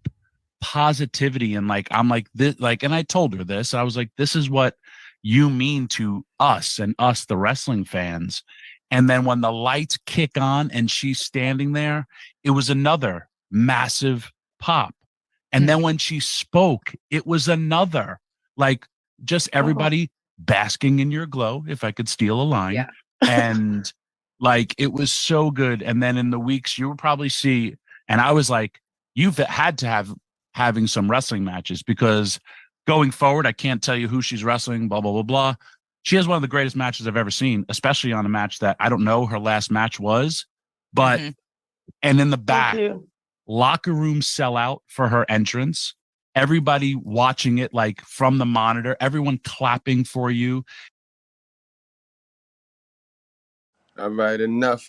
positivity. And like, I'm like, this, like, and I told her this, I was like, this is what you mean to us and us, the wrestling fans. And then when the lights kick on and she's standing there, it was another massive pop. And then when she spoke, it was another, like, just everybody basking in your glow, if I could steal a line. Yeah. And like, it was so good. And then in the weeks, you will probably see, and I was like, you've had to have having some wrestling matches, because going forward, I can't tell you who she's wrestling, blah, blah, blah, blah. She has one of the greatest matches I've ever seen, especially on a match that I don't know her last match was, but, and in the back, locker room sellout for her entrance, everybody watching it like from the monitor, everyone clapping for you. All right, enough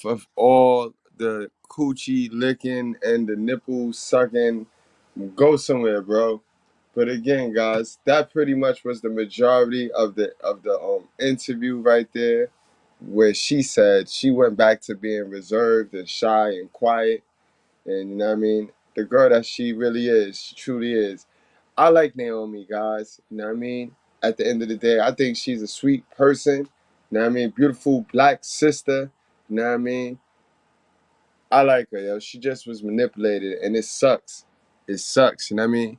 of all the coochie licking and the nipple sucking. Go somewhere, bro. But again, guys, that pretty much was the majority of the interview right there, where she said she went back to being reserved and shy and quiet. And you know what I mean? The girl that she really is, she truly is. I like Naomi, guys. You know what I mean? At the end of the day, I think she's a sweet person. You know what I mean? Beautiful black sister. You know what I mean? I like her, yo. She just was manipulated, and it sucks. It sucks, you know what I mean?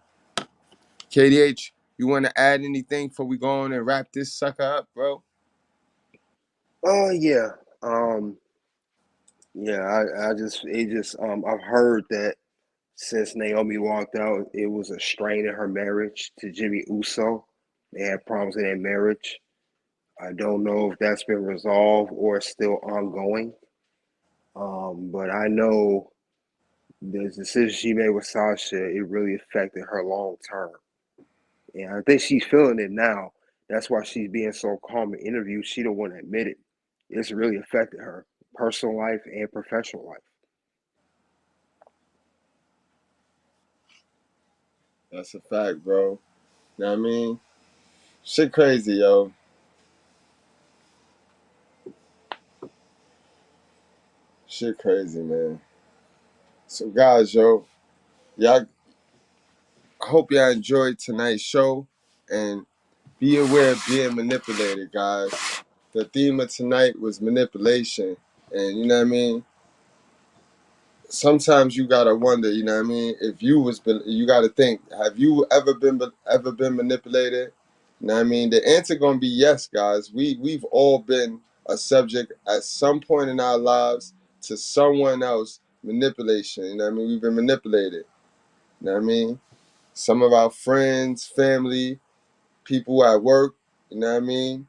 KDH, you want to add anything before we go on and wrap this sucker up, bro? Oh yeah. Yeah, I've heard that since Naomi walked out, it was a strain in her marriage to Jimmy Uso. They had problems in their marriage. I don't know if that's been resolved or still ongoing. But I know the decision she made with Sasha, it really affected her long term. And I think she's feeling it now. That's why she's being so calm in interviews. She don't want to admit it. It's really affected her personal life and professional life. That's a fact, bro. You know what I mean? Shit crazy, yo. Shit crazy, man. So, guys, yo, y'all, I hope y'all enjoyed tonight's show, and be aware of being manipulated, guys. The theme of tonight was manipulation, and you know what I mean? Sometimes you gotta wonder, you know what I mean? If you was, you gotta think, have you ever been manipulated? You know what I mean? The answer gonna be yes, guys. We've all been a subject at some point in our lives to someone else manipulation. You know what I mean? We've been manipulated. You know what I mean? Some of our friends, family, people at work. You know what I mean?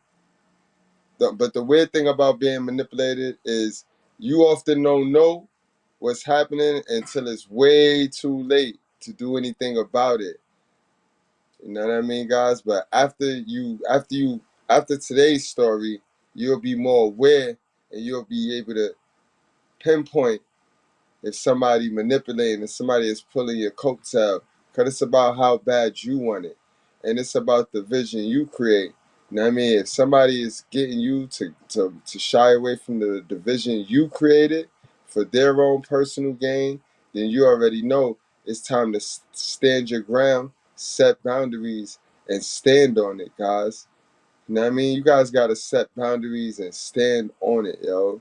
But the weird thing about being manipulated is you often don't know what's happening until it's way too late to do anything about it. You know what I mean, guys? But after today's story, you'll be more aware and you'll be able to pinpoint if somebody manipulating, if somebody is pulling your coattail. Because it's about how bad you want it. And it's about the vision you create. You know what I mean? If somebody is getting you to shy away from the vision you created for their own personal gain, then you already know it's time to stand your ground, set boundaries, and stand on it, guys. You know what I mean? You guys got to set boundaries and stand on it, yo.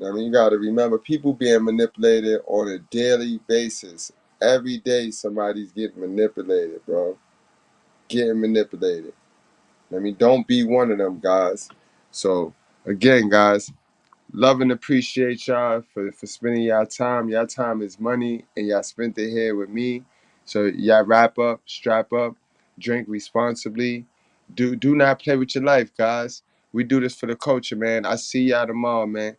I mean, you got to remember, people being manipulated on a daily basis. Every day, somebody's getting manipulated, bro. Getting manipulated. I mean, don't be one of them, guys. So, again, guys, love and appreciate y'all for spending y'all time. Y'all time is money, and y'all spent it here with me. So, y'all wrap up, strap up, drink responsibly. Do not play with your life, guys. We do this for the culture, man. I see y'all tomorrow, man.